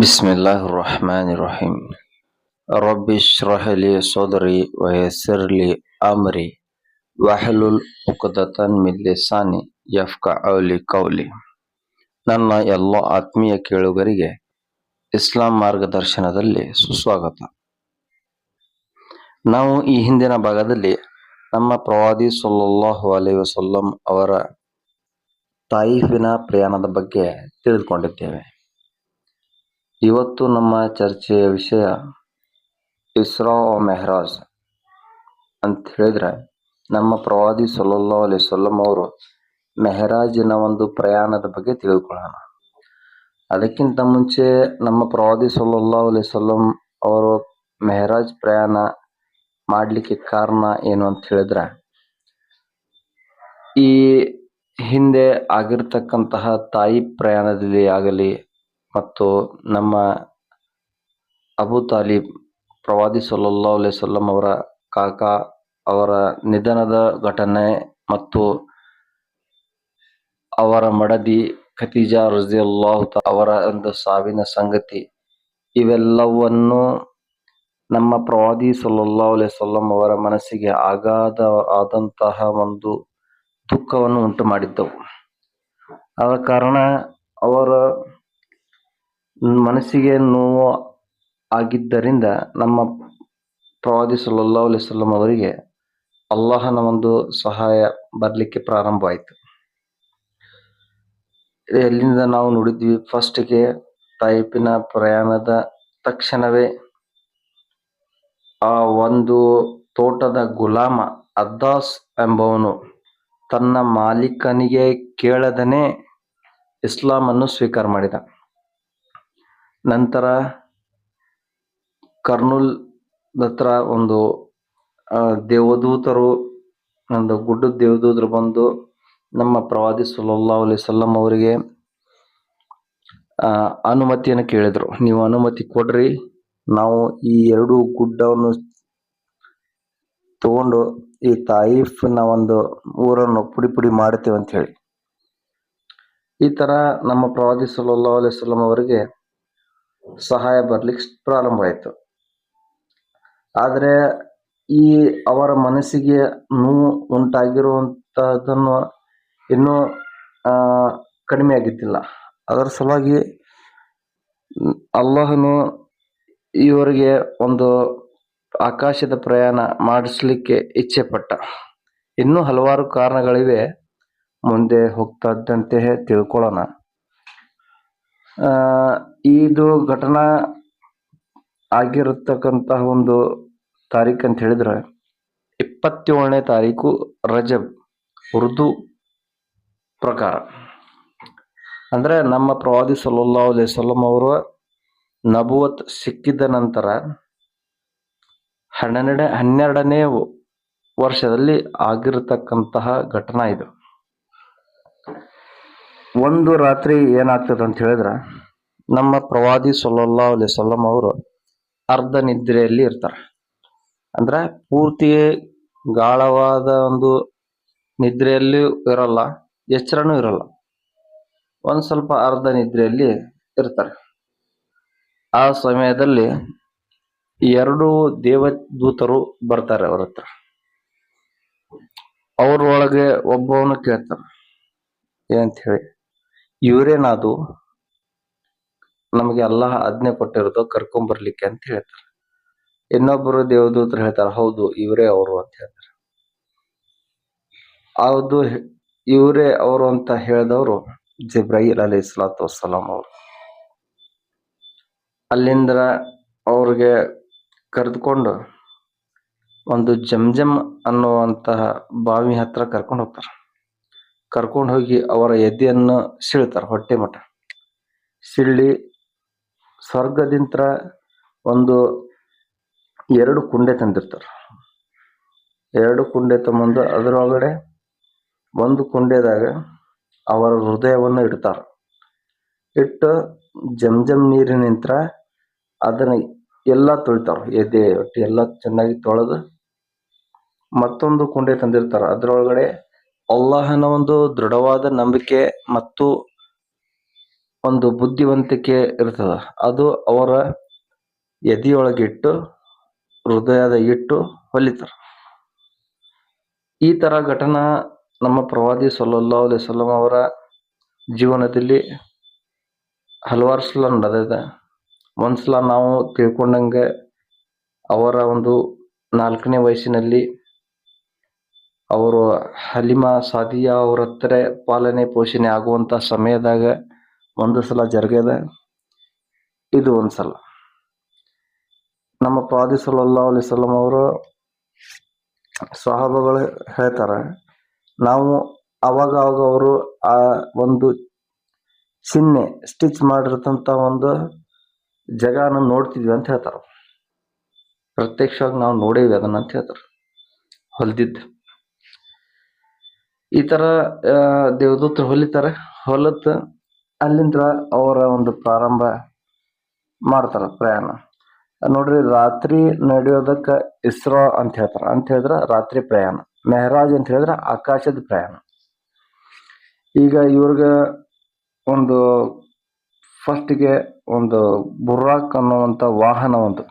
بسم الله الرحمن الرحيم رب اشرح لي صدري ويسر لي أمري واحلل عقدة من لساني يفقهوا قولي. ನನ್ನ ಎಲ್ಲ ಆತ್ಮೀಯ ಕೇಳುಗರಿಗೆ ಇಸ್ಲಾಂ ಮಾರ್ಗದರ್ಶನದಲ್ಲಿ ಸುಸ್ವಾಗತ. ನಾವು ಈ ಹಿಂದಿನ ಭಾಗದಲ್ಲಿ ನಮ್ಮ ಪ್ರವಾದಿ ಸಲ್ಲಲ್ಲಾಹು ಅಲೈಹಿ ವಸಲ್ಲಂ ಅವರ ತಾಯಿಫಿನ ಪ್ರಯಾಣದ ಬಗ್ಗೆ ತಿಳಿದುಕೊಂಡಿದ್ದೇವೆ. ಇವತ್ತು ನಮ್ಮ ಚರ್ಚೆಯ ವಿಷಯ ಇಸ್ರಾ ಮೆಹರಾಜ್ ಅಂತ ಹೇಳಿದ್ರೆ, ನಮ್ಮ ಪ್ರವಾದಿ ಸಲ್ಲಲ್ಲಾಹು ಅಲೈಹಿ ವಸಲ್ಲಂ ಅವರು ಮೆಹರಾಜಿನ ಒಂದು ಪ್ರಯಾಣದ ಬಗ್ಗೆ ತಿಳಿದುಕೊಳ್ಳೋಣ. ಅದಕ್ಕಿಂತ ಮುಂಚೆ ನಮ್ಮ ಪ್ರವಾದಿ ಸಲ್ಲಲ್ಲಾಹು ಅಲೈಹಿ ವಸಲ್ಲಂ ಅವರು ಮೆಹರಾಜ್ ಪ್ರಯಾಣ ಮಾಡಲಿಕ್ಕೆ ಕಾರಣ ಏನು ಅಂತ ಹೇಳಿದ್ರೆ, ಈ ಹಿಂದೆ ಆಗಿರ್ತಕ್ಕಂತಹ ತಾಯಿ ಪ್ರಯಾಣದಲ್ಲಿ ಆಗಲಿ ಮತ್ತು ನಮ್ಮ ಅಬು ತಾಲಿಬ್ ಪ್ರವಾದಿ ಸಲ್ಲಲ್ಲಾಹು ಅಲೈಹಿ ವಸಲ್ಲಂ ಅವರ ಕಾಕಾ ಅವರ ನಿಧನದ ಘಟನೆ ಮತ್ತು ಅವರ ಮಡದಿ ಖದೀಜಾ ರಜಿಯಲ್ಲಾಹು ಅವರ ಒಂದು ಸಾವಿನ ಸಂಗತಿ, ಇವೆಲ್ಲವನ್ನು ನಮ್ಮ ಪ್ರವಾದಿ ಸಲ್ಲಲ್ಲಾಹು ಅಲೈಹಿ ವಸಲ್ಲಂ ಅವರ ಮನಸ್ಸಿಗೆ ಆದಂತಹ ಒಂದು ದುಃಖವನ್ನು ಉಂಟು ಮಾಡಿದ್ದವು. ಆದ ಕಾರಣ ಅವರ ಮನಸ್ಸಿಗೆ ನೋವು ಆಗಿದ್ದರಿಂದ ನಮ್ಮ ಪ್ರವಾದಿ ಸಲ್ಲಲ್ಲಾಹು ಅಲೈಹಿ ವಸಲ್ಲಂ ಅವರಿಗೆ ಅಲ್ಲಾಹನ ಒಂದು ಸಹಾಯ ಬರಲಿಕ್ಕೆ ಪ್ರಾರಂಭವಾಯಿತು. ಎಲ್ಲಿಂದ ನಾವು ನೋಡಿದ್ವಿ, ಫಸ್ಟ್ಗೆ ತಾಯಿಫಿನ ಪ್ರಯಾಣದ ತಕ್ಷಣವೇ ಆ ಒಂದು ತೋಟದ ಗುಲಾಮ ಅದ್ದಾಸ್ ಎಂಬವನು ತನ್ನ ಮಾಲೀಕನಿಗೆ ಕೇಳದನೆ ಇಸ್ಲಾಮನ್ನು ಸ್ವೀಕಾರ ಮಾಡಿದ. ನಂತರ ಕರ್ನೂಲ್ ಹತ್ರ ಒಂದು ದೇವದೂತರು, ಒಂದು ಗುಡ್ಡದ ದೇವದೂತರು ಬಂದು ನಮ್ಮ ಪ್ರವಾದಿ ಸಲ್ಲಲ್ಲಾಹು ಅಲೈಹಿ ವಸಲ್ಲಂ ಅವರಿಗೆ ಅನುಮತಿಯನ್ನು ಕೇಳಿದ್ರು. ನೀವು ಅನುಮತಿ ಕೊಡ್ರಿ, ನಾವು ಈ ಎರಡು ಗುಡ್ಡವನ್ನು ತಗೊಂಡು ಈ ತಾಯಿಫ್ನ ಒಂದು ಊರನ್ನು ಪುಡಿ ಮಾಡ್ತೇವೆ ಅಂತ ಹೇಳಿ. ಈ ತರ ನಮ್ಮ ಪ್ರವಾದಿ ಸಲ್ಲಲ್ಲಾಹು ಅಲೈಹಿ ವಸಲ್ಲಂ ಅವರಿಗೆ ಸಹಾಯ ಬರ್ಲಿಕ್ಕೆ ಪ್ರಾರಂಭವಾಯಿತು. ಆದರೆ ಈ ಅವರ ಮನಸ್ಸಿಗೆ ನೋವು ಉಂಟಾಗಿರುವಂತಹದನ್ನು ಇನ್ನೂ ಕಡಿಮೆ ಆಗಿದ್ದಿಲ್ಲ. ಅದರ ಸಲುವಾಗಿ ಅಲ್ಲಾಹನು ಇವರಿಗೆ ಒಂದು ಆಕಾಶದ ಪ್ರಯಾಣ ಮಾಡಿಸ್ಲಿಕ್ಕೆ ಇಚ್ಛೆ ಪಟ್ಟ. ಇನ್ನೂ ಹಲವಾರು ಕಾರಣಗಳಿವೆ, ಮುಂದೆ ಹೋಗ್ತಾ ಇದ್ದಂತೆ ತಿಳ್ಕೊಳ್ಳೋಣ. ಇದು ಘಟನಾ ಆಗಿರತಕ್ಕಂತಹ ಒಂದು ತಾರೀಖು ಅಂತ ಹೇಳಿದ್ರೆ 27ನೇ ತಾರೀಕು ರಜಬ್ ಉರ್ದು ಪ್ರಕಾರ. ಅಂದ್ರೆ ನಮ್ಮ ಪ್ರವಾದಿ ಸಲ್ಲಲ್ಲಾಹು ಅಲೈಹಿ ವಸಲ್ಲಂ ಅವರು ನಬುವತ್ ಸಿಕ್ಕಿದ ನಂತರ 12ನೇ ವರ್ಷದಲ್ಲಿ ಆಗಿರತಕ್ಕಂತಹ ಘಟನಾ ಇದು. ಒಂದು ರಾತ್ರಿ ಏನಾಗ್ತದೆ ಅಂತ ಹೇಳಿದ್ರೆ, ನಮ್ಮ ಪ್ರವಾದಿ ಸಲ್ಲಲ್ಲಾಹು ಅಲೈಹಿ ವಸಲ್ಲಂ ಅವರು ಅರ್ಧ ನಿದ್ರೆಯಲ್ಲಿ ಇರ್ತಾರೆ. ಅಂದ್ರೆ ಪೂರ್ತಿ ಗಾಢವಾದ ಒಂದು ನಿದ್ರೆಯಲ್ಲಿ ಇರಲ್ಲ, ಎಚ್ಚರನೂ ಇರಲ್ಲ, ಒಂದ್ ಸ್ವಲ್ಪ ಅರ್ಧ ನಿದ್ರೆಯಲ್ಲಿ ಇರ್ತಾರೆ. ಆ ಸಮಯದಲ್ಲಿ 2 ದೇವದೂತರು ಬರ್ತಾರೆ ಅವ್ರ ಹತ್ರ. ಅವ್ರೊಳಗೆ ಒಬ್ಬವನು ಕೇಳ್ತಾನೆ, ಏನಂತ ಹೇಳಿ, ಇವರೇನಾದು ನಮಗೆ ಅಲ್ಲಾಹ ಆಜ್ಞೆ ಕೊಟ್ಟಿರೋದು ಕರ್ಕೊಂಬರ್ಲಿಕ್ಕೆ ಅಂತ ಹೇಳ್ತಾರೆ. ಇನ್ನೊಬ್ಬರು ದೇವದೂತರು ಹೇಳ್ತಾರೆ, ಹೌದು ಇವರೇ ಅವರು ಅಂತ ಹೇಳ್ತಾರೆ. ಹೌದು ಇವರೇ ಅವರು ಅಂತ ಹೇಳಿದವರು ಜಿಬ್ರಾಯಿಲ್ ಅಲೈಹಿಸ್ಸಲಾತು ವಸ್ಸಲಾಂ ಅವರು. ಅಲ್ಲಿಂದ ಅವ್ರಿಗೆ ಕರೆದುಕೊಂಡು ಒಂದು ಜಮ್ಜಮ್ ಅನ್ನುವಂತಹ ಬಾವಿ ಹತ್ರ ಕರ್ಕೊಂಡು ಹೋಗ್ತಾರೆ. ಕರ್ಕೊಂಡು ಹೋಗಿ ಅವರ ಎದೆಯನ್ನು ಸೀಳ್ತಾರೆ, ಹೊಟ್ಟೆ ಮಠ ಸೀಳಿ ಸ್ವರ್ಗದಿಂದ ಒಂದು 2 ಕುಂಡೆ ತಂದಿರ್ತಾರೆ. 2 ಕುಂಡೆ ತಗೊಂಡು ಅದರೊಳಗಡೆ ಒಂದು ಕುಂಡೆದಾಗ ಅವರ ಹೃದಯವನ್ನು ಇಡ್ತಾರ. ಇಟ್ಟು ಜಮ್ಜಮ್ ನೀರಿನಿಂದ ಅದನ್ನ ಎಲ್ಲ ತೊಳಿತಾರ, ಎದೆ ಒಟ್ಟು ಎಲ್ಲ ಚೆನ್ನಾಗಿ ತೊಳೆದು ಮತ್ತೊಂದು ಕುಂಡೆ ತಂದಿರ್ತಾರ. ಅದರೊಳಗಡೆ ಅಲ್ಲಾಹನ ಒಂದು ದೃಢವಾದ ನಂಬಿಕೆ ಮತ್ತು ಒಂದು ಬುದ್ಧಿವಂತಿಕೆ ಇರ್ತದ, ಅದು ಅವರ ಎದೆಯೊಳಗಿಟ್ಟು ಹೃದಯದ ಇಟ್ಟು ಹೊಲಿತಾರ. ಈ ತರ ಘಟನಾ ನಮ್ಮ ಪ್ರವಾದಿ ಸಲ್ಲಲ್ಲಾಹು ಅಲೈಹಿ ವಸಲ್ಲಂ ಅವರ ಜೀವನದಲ್ಲಿ ಹಲವಾರು ಸಲ ನಡೆದಿದೆ. ಒಂದ್ಸಲ ನಾವು ತಿಳ್ಕೊಂಡಂಗೆ ಅವರ ಒಂದು 4ನೇ ವಯಸ್ಸಿನಲ್ಲಿ ಅವರು ಹಲಿಮಾ ಸಾದಿಯಾ ಅವ್ರ ಹತ್ರ ಪಾಲನೆ ಪೋಷಣೆ ಆಗುವಂತ ಸಮಯದಾಗ ಒಂದು ಸಲ ಜರುಗ್ಯದ. ಇದು ಒಂದ್ಸಲ ನಮ್ಮ ಪ್ರವಾದಿ ಸಲ್ಲಲ್ಲಾಹು ಅಲೈಹಿ ವಸಲ್ಲಂ ಅವರು ಸ್ವಹಾಬಗಳು ಹೇಳ್ತಾರೆ, ನಾವು ಅವಾಗ ಅವರು ಆ ಒಂದು ಚಿಹ್ನೆ ಸ್ಟಿಚ್ ಮಾಡಿರ್ತಂತ ಒಂದು ಜಗನ ನೋಡ್ತಿದ್ವಿ ಅಂತ ಹೇಳ್ತಾರ. ಪ್ರತ್ಯಕ್ಷವಾಗಿ ನಾವು ನೋಡೇವಿ ಅದನ್ನ ಅಂತ ಹೇಳ್ತಾರೆ, ಹೊಲ್ದಿದ್ದು. ಈ ತರ ದೇವದೂತರು ಹೊಲಿತಾರೆ. ಹೊಲತ್ ಅಲ್ಲಿಂದ ಅವರ ಒಂದು ಪ್ರಾರಂಭ ಮಾಡ್ತಾರ ಪ್ರಯಾಣ. ನೋಡ್ರಿ, ರಾತ್ರಿ ನಡೆಯೋದಕ್ಕ ಇಸ್ರಾ ಅಂತ ಹೇಳ್ತಾರ. ಅಂತ ಹೇಳಿದ್ರ ರಾತ್ರಿ ಪ್ರಯಾಣ. ಮೆಹರಾಜ್ ಅಂತ ಹೇಳಿದ್ರ ಆಕಾಶದ ಪ್ರಯಾಣ. ಈಗ ಇವ್ರಿಗೆ ಒಂದು ಫಸ್ಟ್ಗೆ ಒಂದು ಬುರ್ರಾಕ್ ಅನ್ನುವಂತ ವಾಹನ ಒಂದು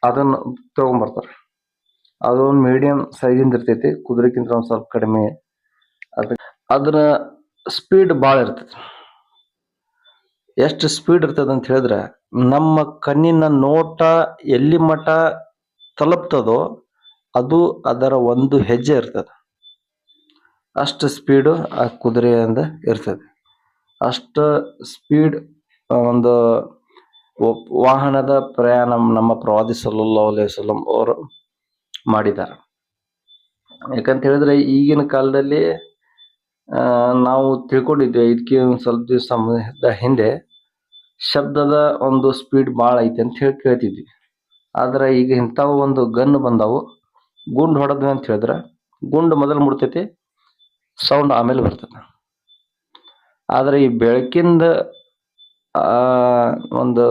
ಅದನ್ನ ತಗೊಂಡ್ಬರ್ತಾರೆ. ಅದೊಂದು ಮೀಡಿಯಂ ಸೈಜಿಂದ ಇರ್ತೈತಿ, ಕುದುರೆಕ್ಕಿಂತ ಒಂದ್ ಸ್ವಲ್ಪ ಕಡಿಮೆ. ಅದರ ಸ್ಪೀಡ್ ಭಾಳ ಇರ್ತೈತಿ. ಎಷ್ಟು ಸ್ಪೀಡ್ ಇರ್ತದ ಅಂತ ಹೇಳಿದ್ರೆ, ನಮ್ಮ ಕಣ್ಣಿನ ನೋಟ ಎಲ್ಲಿ ಮಠ ತಲುಪ್ತದೋ ಅದು ಅದರ ಒಂದು ಹೆಜ್ಜೆ ಇರ್ತದೆ. ಅಷ್ಟು ಸ್ಪೀಡು ಆ ಕುದುರೆಯಿಂದ ಇರ್ತದೆ. ಅಷ್ಟ ಸ್ಪೀಡ್ ಒಂದು ವಾಹನದ ಪ್ರಯಾಣ ನಮ್ಮ ಪ್ರವಾದಿ ಸಲ್ಲಲ್ಲಾಹು ಅಲೈಹಿ ವಸಲ್ಲಂ ಅವರು ಮಾಡಿದ್ದಾರೆ. ಯಾಕಂತ ಹೇಳಿದ್ರೆ ಈಗಿನ ಕಾಲದಲ್ಲಿ ನಾವು ತಿಳ್ಕೊಂಡಿದ್ವಿ, ಇದಕ್ಕೆ ಒಂದು ಸ್ವಲ್ಪ ದಿವಸ ಹಿಂದೆ ಶಬ್ದದ ಒಂದು ಸ್ಪೀಡ್ ಭಾಳ ಐತೆ ಅಂತ ಹೇಳಿ ಕೇಳ್ತಿದ್ವಿ. ಆದ್ರೆ ಈಗ ಇಂಥವು ಒಂದು ಗನ್ ಬಂದಾವು. ಗುಂಡು ಹೊಡೆದ್ವಿ ಅಂತ ಹೇಳಿದ್ರೆ ಗುಂಡು ಮೊದಲು ಮುಡ್ತೈತಿ, ಸೌಂಡ್ ಆಮೇಲೆ ಬರ್ತದೆ. ಆದ್ರೆ ಈ ಬೆಳಕಿಂದ ಒಂದು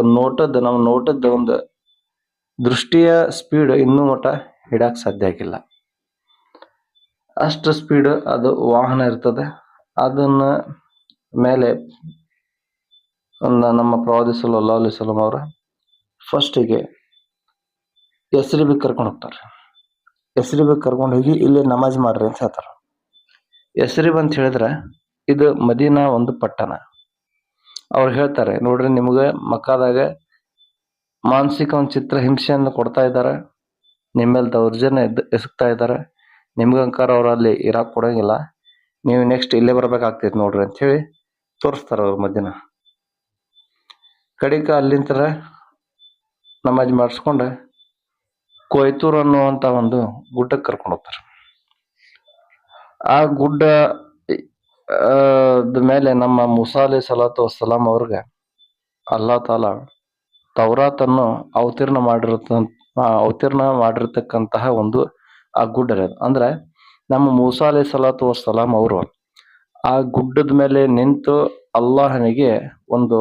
ನಮ್ಮ ನೋಟದ ಒಂದು ದೃಷ್ಟಿಯ ಸ್ಪೀಡ್ ಇನ್ನೂ ಮಟ್ಟ ಹಿಡಕ್ ಸಾಧ್ಯ ಆಗಿಲ್ಲ. ಅಷ್ಟು ಸ್ಪೀಡ್ ಅದು ವಾಹನ ಇರ್ತದೆ. ಅದನ್ನ ಮೇಲೆ ನಮ್ಮ ಪ್ರವಾದಿ ಸಲ್ಲಲ್ಲಾಹು ಅಲೈಹಿ ವಸಲ್ಲಂ ಅವರ ಫಸ್ಟಿಗೆ ಯಸ್ರಿಬಿಗೆ ಕರ್ಕೊಂಡು ಹೋಗ್ತಾರೆ. ಯಸ್ರಿಬಿಗೆ ಕರ್ಕೊಂಡು ಹೋಗಿ ಇಲ್ಲಿ ನಮಾಜ್ ಮಾಡ್ರಿ ಅಂತ ಹೇಳ್ತಾರೆ. ಯಸ್ರಿಬ್ ಅಂತ ಹೇಳಿದ್ರೆ ಇದು ಮದೀನಾ ಒಂದು ಪಟ್ಟಣ. ಅವ್ರು ಹೇಳ್ತಾರೆ, ನೋಡ್ರಿ, ನಿಮ್ಗೆ ಮಕ್ಕಾದಾಗ ಮಾನಸಿಕ ಒಂದು ಚಿತ್ರ ಹಿಂಸೆಯನ್ನು ಕೊಡ್ತಾ ಇದ್ದಾರೆ, ನಿಮ್ಮೇಲೆ ದೌರ್ಜನ್ಯ ಎಸಗ್ತಾ ಇದ್ದಾರೆ, ನಿಮ್ಗಂಕಾರ ಅವ್ರು ಅಲ್ಲಿ ಇರಾಕ್ ಕೊಡಂಗಿಲ್ಲ, ನೀವು ನೆಕ್ಸ್ಟ್ ಇಲ್ಲೇ ಬರ್ಬೇಕಾಗ್ತೈತಿ ನೋಡ್ರಿ ಅಂತ ಹೇಳಿ ತೋರಿಸ್ತಾರ ಅವ್ರ ಮದೀನಾ. ಕಡಿಕ ಅಲ್ಲಿಂದ ನಮಾಜ್ ಮಾಡಿಸ್ಕೊಂಡು ಕೊಯ್ತೂರ್ ಅನ್ನುವಂತ ಒಂದು ಗುಡ್ಡಕ್ಕೆ ಕರ್ಕೊಂಡು ಹೋಗ್ತಾರೆ. ಆ ಗುಡ್ಡ ಮೇಲೆ ನಮ್ಮ ಮೂಸಾ ಅಲೈಹಿ ಸಲಾತು ವಸ್ಸಲಾಂ ಅವ್ರಿಗೆ ಅಲ್ಲಾ ತಾಲ ತೌರಾತನ್ನು ಅವತೀರ್ಣ ಮಾಡಿರ್ತಕ್ಕಂತಹ ಒಂದು ಆ ಗುಡ್ಡ ಇರೋದು. ಅಂದ್ರೆ ನಮ್ಮ ಮೂಸಾ ಅಲೈಹಿ ಸಲಾತು ವಸ್ಸಲಾಂ ಅವರು ಆ ಗುಡ್ಡದ ಮೇಲೆ ನಿಂತು ಅಲ್ಲಾಹನಿಗೆ ಒಂದು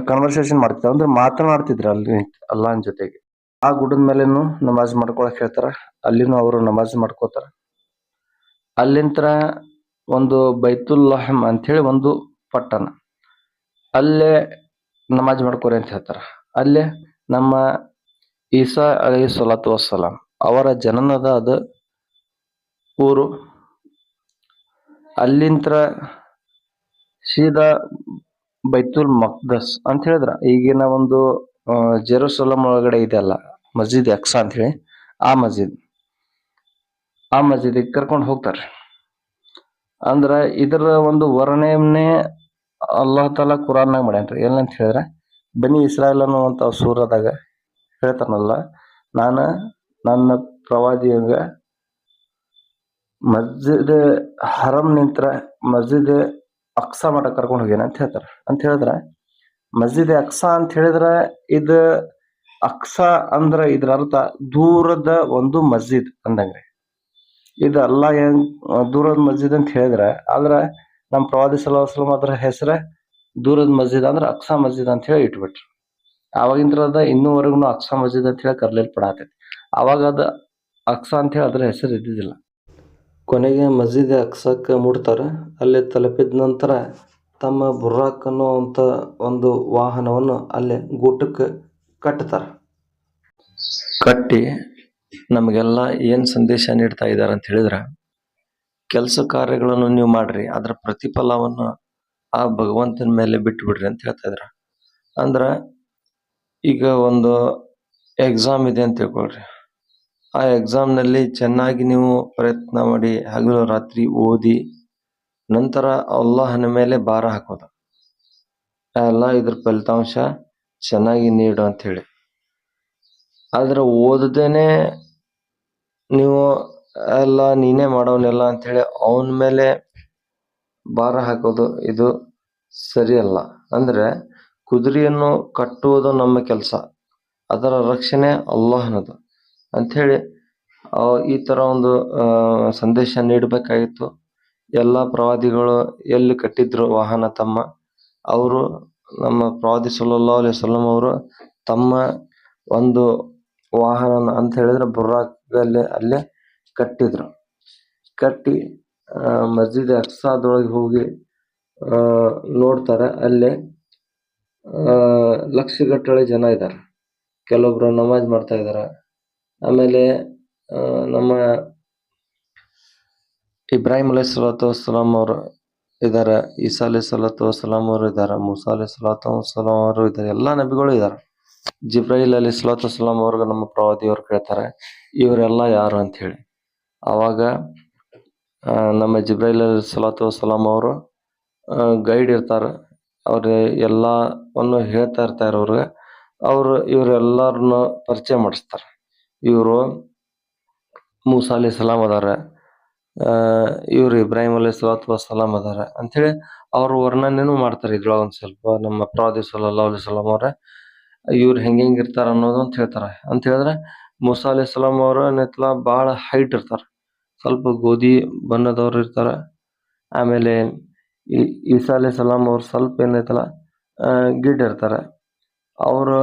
ಕನ್ವರ್ಸೇಷನ್ ಮಾಡ್ತಿದ್ರು, ಅಂದ್ರೆ ಮಾತನಾಡ್ತಿದ್ರು ಅಲ್ಲಿ ಅಲ್ಲಾಹನ ಜೊತೆಗೆ. ಆ ಗುಡ್ಡದ ಮೇಲೇನು ನಮಾಜ್ ಮಾಡ್ಕೊಳಕ್ ಹೇಳ್ತಾರ. ಅಲ್ಲಿನೂ ಅವರು ನಮಾಜ್ ಮಾಡ್ಕೋತಾರ. ಅಲ್ಲಿಂದ ಒಂದು ಬೈತುಲ್ಲಹಮ್ ಅಂತ ಹೇಳಿ ಒಂದು ಪಟ್ಟಣ, ಅಲ್ಲೇ ನಮಾಜ್ ಮಾಡ್ಕೋರಿ ಅಂತ ಹೇಳ್ತಾರ. ಅಲ್ಲೇ ನಮ್ಮ ಈಸಾ ಅಲೈಹಿ ಸಲಾತು ವಸ್ಸಲಾಂ ಅವರ ಜನನದ ಅದು ಊರು. ಅಲ್ಲಿಂದ ಸೀದಾ ಬೈತುಲ್ ಮಕ್ದಸ್ ಅಂತ ಹೇಳಿದ್ರ ಈಗಿನ ಒಂದು ಜೆರೂಸಲಂ ಒಳಗಡೆ ಇದೆಯಲ್ಲ ಮಸ್ಜಿದ್ ಅಕ್ಸಾ ಅಂತ ಹೇಳಿ, ಆ ಮಸ್ಜಿದಿಗೆ ಕರ್ಕೊಂಡು ಹೋಗ್ತಾರೆ. ಅಂದ್ರ ಇದರ ಒಂದು ವರ್ಣನೆ ಅಲ್ಲಾಹ್ ತಾಲಾ ಕುರಾನ್ನಾಗ ಮಾಡ್ಯಾನ್ರಿ. ಏನಂತ ಹೇಳಿದ್ರೆ, ಬನಿ ಇಸ್ರಾಯೇಲ್ ಅನ್ನುವಂತ ಸೂರದಾಗ ಹೇಳ್ತಾನಲ್ಲ, ನಾನು ನನ್ನ ಪ್ರವಾದಿಯಂಗ ಮಸ್ಜಿದ್ ಹರಂ ನಿಂತ್ರ ಮಸ್ಜಿದ್ ಅಕ್ಸಾ ಮಠ ಕರ್ಕೊಂಡು ಹೋಗ್ಯಾನ ಅಂತ ಹೇಳ್ತಾರೆ. ಅಂತ ಹೇಳಿದ್ರೆ ಮಸ್ಜಿದ್ ಅಕ್ಸಾ ಅಂತ ಹೇಳಿದ್ರೆ ಇದು ಅಕ್ಸಾ ಅಂದ್ರ ಇದ್ರ ಅರ್ಥ ದೂರದ ಒಂದು ಮಸ್ಜಿದ್ ಅಂದಂಗ್ರಿ. ಇದು ಅಲ್ಲಾ ದೂರದ ಮಸ್ಜಿದ್ ಅಂತ ಹೇಳಿದ್ರೆ, ಆದ್ರೆ ನಮ್ಮ ಪ್ರವಾದಿ ಸಲ್ಲಲ್ಲಾಹು ಅಲೈಹಿ ವಸಲ್ಲಂ ಅದ್ರ ಹೆಸರ ದೂರದ ಮಸ್ಜಿದ್ ಅಂದ್ರೆ ಅಕ್ಸಾ ಮಸ್ಜಿದ್ ಅಂತ ಹೇಳಿ ಇಟ್ಬಿಟ್ರು. ಆವಾಗಿಂದ ಇನ್ನೂವರೆಗೂ ಅಕ್ಸಾ ಮಸ್ಜಿದ್ ಅಂತ ಹೇಳಿ ಕರ್ಲಿಲ್ಪಡತೈತಿ. ಅವಾಗ ಅದು ಅಕ್ಸಾ ಅಂತ ಹೇಳಿ ಅದ್ರ ಹೆಸರು ಇದ್ದಿದ್ದಿಲ್ಲ. ಕೊನೆಗೆ ಮಸ್ಜಿದ್ ಅಕ್ಸಾಕ್ಕೆ ಮುಟ್ತಾರೆ. ಅಲ್ಲಿ ತಲುಪಿದ ನಂತರ ತಮ್ಮ ಬುರ್ರಾಕ್ ಅನ್ನುವಂಥ ಒಂದು ವಾಹನವನ್ನು ಅಲ್ಲೇ ಗೂಟಕ್ಕೆ ಕಟ್ತಾರೆ. ಕಟ್ಟಿ ನಮಗೆಲ್ಲ ಏನು ಸಂದೇಶ ನೀಡ್ತಾ ಇದ್ದಾರೆ ಅಂತ ಹೇಳಿದ್ರೆ, ಕೆಲಸ ಕಾರ್ಯಗಳನ್ನು ನೀವು ಮಾಡ್ರಿ, ಅದರ ಪ್ರತಿಫಲವನ್ನು ಆ ಭಗವಂತನ ಮೇಲೆ ಬಿಟ್ಟು ಬಿಡ್ರಿ ಅಂತ ಹೇಳ್ತಾ ಇದ್ರ. ಅಂದ್ರೆ ಈಗ ಒಂದು ಎಕ್ಸಾಮ್ ಇದೆ ಅಂತ ತಿಳ್ಕೊಳ್ರಿ, ಆ ಎಕ್ಸಾಮ್ನಲ್ಲಿ ಚೆನ್ನಾಗಿ ನೀವು ಪ್ರಯತ್ನ ಮಾಡಿ ಹಗಲು ರಾತ್ರಿ ಓದಿ ನಂತರ ಅಲ್ಲಾಹನ ಮೇಲೆ ಭಾರ ಹಾಕೋದು, ಎಲ್ಲ ಇದ್ರ ಫಲಿತಾಂಶ ಚೆನ್ನಾಗಿ ನೀಡು ಅಂತ ಹೇಳಿ. ಆದ್ರೆ ಓದದೇನೆ ನೀವು ಎಲ್ಲ ನೀನೇ ಮಾಡೋನೆಲ್ಲ ಅಂತೇಳಿ ಅವನ ಮೇಲೆ ಭಾರ ಹಾಕೋದು ಇದು ಸರಿಯಲ್ಲ. ಅಂದ್ರೆ ಕುದುರೆಯನ್ನು ಕಟ್ಟುವುದು ನಮ್ಮ ಕೆಲಸ, ಅದರ ರಕ್ಷಣೆ ಅಲ್ಲಾಹನದು ಅಂಥೇಳಿ ಈ ಥರ ಒಂದು ಸಂದೇಶ ನೀಡಬೇಕಾಗಿತ್ತು. ಎಲ್ಲ ಪ್ರವಾದಿಗಳು ಎಲ್ಲಿ ಕಟ್ಟಿದ್ರು ವಾಹನ ತಮ್ಮ, ಅವರು ನಮ್ಮ ಪ್ರವಾದಿ ಸಲ್ಲಲ್ಲಾಹು ಅಲೈಹಿ ವಸಲ್ಲಂ ಅವರು ತಮ್ಮ ಒಂದು ವಾಹನ ಅಂತ ಹೇಳಿದ್ರೆ ಬುರ್ರಾಕಲ್ಲಿ ಅಲ್ಲೇ ಕಟ್ಟಿದ್ರು. ಕಟ್ಟಿ ಮಸ್ಜಿದ್ ಅಕ್ಸಾದೊಳಗೆ ಹೋಗಿ ನೋಡ್ತಾರೆ, ಅಲ್ಲೇ ಲಕ್ಷಗಟ್ಟಲೆ ಜನ ಇದ್ದಾರೆ. ಕೆಲವೊಬ್ರು ನಮಾಜ್ ಮಾಡ್ತಾ ಇದ್ದಾರೆ. ಆಮೇಲೆ ನಮ್ಮ ಇಬ್ರಾಹಿಂ ಅಲೈಹಿ ಸಲಾತು ವಸ್ಸಲಾಂ ಅವರು ಇದ್ದಾರೆ, ಈಸಾ ಅಲೈಹಿ ಸಲಾತು ವಸ್ಸಲಾಂ ಅವರು ಇದ್ದಾರೆ, ಮೂಸಾ ಅಲೈಹಿ ಸಲಾತು ವಸ್ಸಲಾಂ ಅವರು ಇದ್ದಾರೆ, ಎಲ್ಲ ನಬಿಗಳು ಇದ್ದಾರೆ. ಜಿಬ್ರೈಲ್ ಅಲೈಹಿ ಸಲಾತು ವಸ್ಸಲಾಂ ಅವ್ರಿಗೆ ನಮ್ಮ ಪ್ರವಾದಿಯವರು ಕೇಳ್ತಾರೆ, ಇವರೆಲ್ಲ ಯಾರು ಅಂತ ಹೇಳಿ. ಆವಾಗ ನಮ್ಮ ಜಿಬ್ರೈಲ್ ಅಲೈಹಿ ಸಲಾತು ವಸ್ಸಲಾಂ ಅವರು ಗೈಡ್ ಇರ್ತಾರೆ, ಅವ್ರ ಎಲ್ಲವನ್ನು ಹೇಳ್ತಾ ಇರ್ತಾರೆ ಅವ್ರಿಗೆ. ಇವರೆಲ್ಲರನ್ನು ಪರಿಚಯ ಮಾಡಿಸ್ತಾರೆ. ಇವರು ಮೂಸಾ ಅಲೈಹಿ ಸಲಾಂ ಅದಾರ, ಇವರು ಇಬ್ರಾಹಿಂ ಅಲೈಹಿ ಸಲಾತು ವಸ್ಸಲಾಂ ಅದಾರ ಅಂಥೇಳಿ ಅವ್ರ ವರ್ಣನೆನೂ ಮಾಡ್ತಾರೆ. ಇದ್ರೊಳಗೆ ಒಂದು ಸ್ವಲ್ಪ ನಮ್ಮ ಪ್ರವಾದಿ ಸಲ್ಲಲ್ಲಾಹು ಅಲೈಹಿ ವಸಲ್ಲಂ ಅವ್ರ ಇವ್ರು ಹೆಂಗೆ ಇರ್ತಾರ ಅನ್ನೋದು ಅಂತ ಹೇಳ್ತಾರೆ. ಅಂತ ಹೇಳಿದ್ರೆ ಮೂಸಾ ಅಲೈಹಿ ಸಲಾಂ ಅವರು ಏನೈತಲ್ಲ ಭಾಳ ಹೈಟ್ ಇರ್ತಾರೆ, ಸ್ವಲ್ಪ ಗೋಧಿ ಬಣ್ಣದವ್ರು ಇರ್ತಾರೆ. ಆಮೇಲೆ ಈಸಾ ಅಲೈಹಿ ಸಲಾಂ ಅವ್ರು ಸ್ವಲ್ಪ ಏನೈತಲ್ಲ ಗಿಡ್ ಇರ್ತಾರೆ. ಅವರು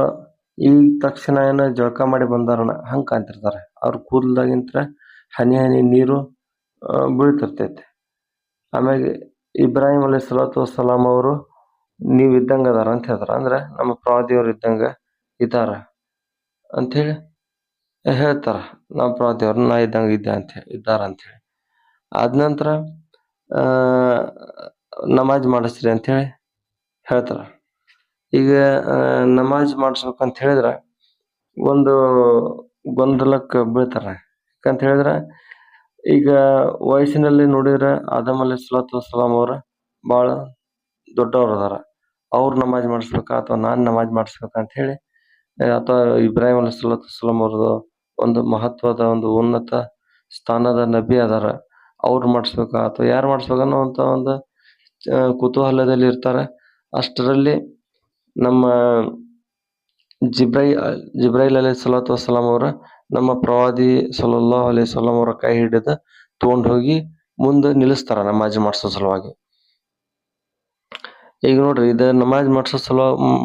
ಈಗ ತಕ್ಷಣ ಏನೋ ಜಳಕ ಮಾಡಿ ಬಂದಾರಣ ಹಂಗೆ ಕಾಣ್ತಿರ್ತಾರೆ. ಅವ್ರ ಕೂದಲಾಗಿಂತ ಹನಿ ಹನಿ ನೀರು ಬೀಳ್ತಿರ್ತೈತೆ. ಆಮೇಲೆ ಇಬ್ರಾಹಿಂ ಅಲೈಹಿ ಸಲಾತು ವಸ್ಸಲಾಂ ಅವರು ನೀವು ಇದ್ದಂಗೆ ಅದಾರ ಅಂತ ಹೇಳ್ತಾರೆ. ಅಂದ್ರೆ ನಮ್ಮ ಪ್ರವಾದಿಯವ್ರು ಇದ್ದಂಗೆ ಇದ್ದಾರ ಅಂಥೇಳಿ ಹೇಳ್ತಾರ. ನಮ್ಮ ಪ್ರವಾದಿಯವ್ರು ನಾ ಇದ್ದಂಗೆ ಇದ್ದೆ ಅಂತೇಳಿ ಇದ್ದಾರ ಅಂಥೇಳಿ. ಆದ ನಂತರ ನಮಾಜ್ ಮಾಡಿಸ್ರಿ ಅಂಥೇಳಿ ಹೇಳ್ತಾರೆ. ಈಗ ನಮಾಜ್ ಮಾಡಿಸ್ಬೇಕಂತ ಹೇಳಿದ್ರೆ ಒಂದು ಗೊಂದಲಕ್ಕೆ ಬೀಳ್ತಾರೆ. ಯಾಕಂತ ಹೇಳಿದ್ರೆ ಈಗ ವಯಸ್ಸಿನಲ್ಲಿ ನೋಡಿದ್ರೆ ಆದಮ್ ಅಲೈಹಿ ಸಲಾತು ವಸ್ಸಲಾಂ ಅವ್ರು ಭಾಳ ದೊಡ್ಡವ್ರು ಅದಾರ. ಅವ್ರು ನಮಾಜ್ ಮಾಡಿಸ್ಬೇಕಾ ಅಥವಾ ನಾನು ನಮಾಜ್ ಮಾಡಿಸ್ಬೇಕಾ ಅಂತ ಹೇಳಿ, ಅಥವಾ ಇಬ್ರಾಹಿಂ ಅಲೈಹಿ ಸಲಾತು ವಸ್ಸಲಾಂ ಅವ್ರದ್ದು ಒಂದು ಮಹತ್ವದ ಒಂದು ಉನ್ನತ ಸ್ಥಾನದ ನಬಿ ಅದಾರ, ಅವ್ರು ಮಾಡಿಸ್ಬೇಕಾ ಅಥವಾ ಯಾರು ಮಾಡಿಸ್ಬೇಕನ್ನೋ ಅಂತ ಒಂದು ಕುತೂಹಲದಲ್ಲಿ ಇರ್ತಾರೆ. ಅಷ್ಟರಲ್ಲಿ ನಮ್ಮ ಜಿಬ್ರೈಲ್ ಅಲೈಹಿ ಸಲಾತು ವಸ್ಸಲಾಂ ಅವರ ನಮ್ಮ ಪ್ರವಾದಿ ಸಲ್ಲಲ್ಲಾಹು ಅಲೈಹಿ ವಸಲ್ಲಂ ಅವರ ಕೈ ಹಿಡಿದು ತೊಗೊಂಡು ಹೋಗಿ ಮುಂದೆ ನಿಲ್ಲಿಸ್ತಾರ ನಮಾಜ್ ಮಾಡಿಸೋ ಸಲುವಾಗಿ. ಈಗ ನೋಡ್ರಿ, ಇದು ನಮಾಜ್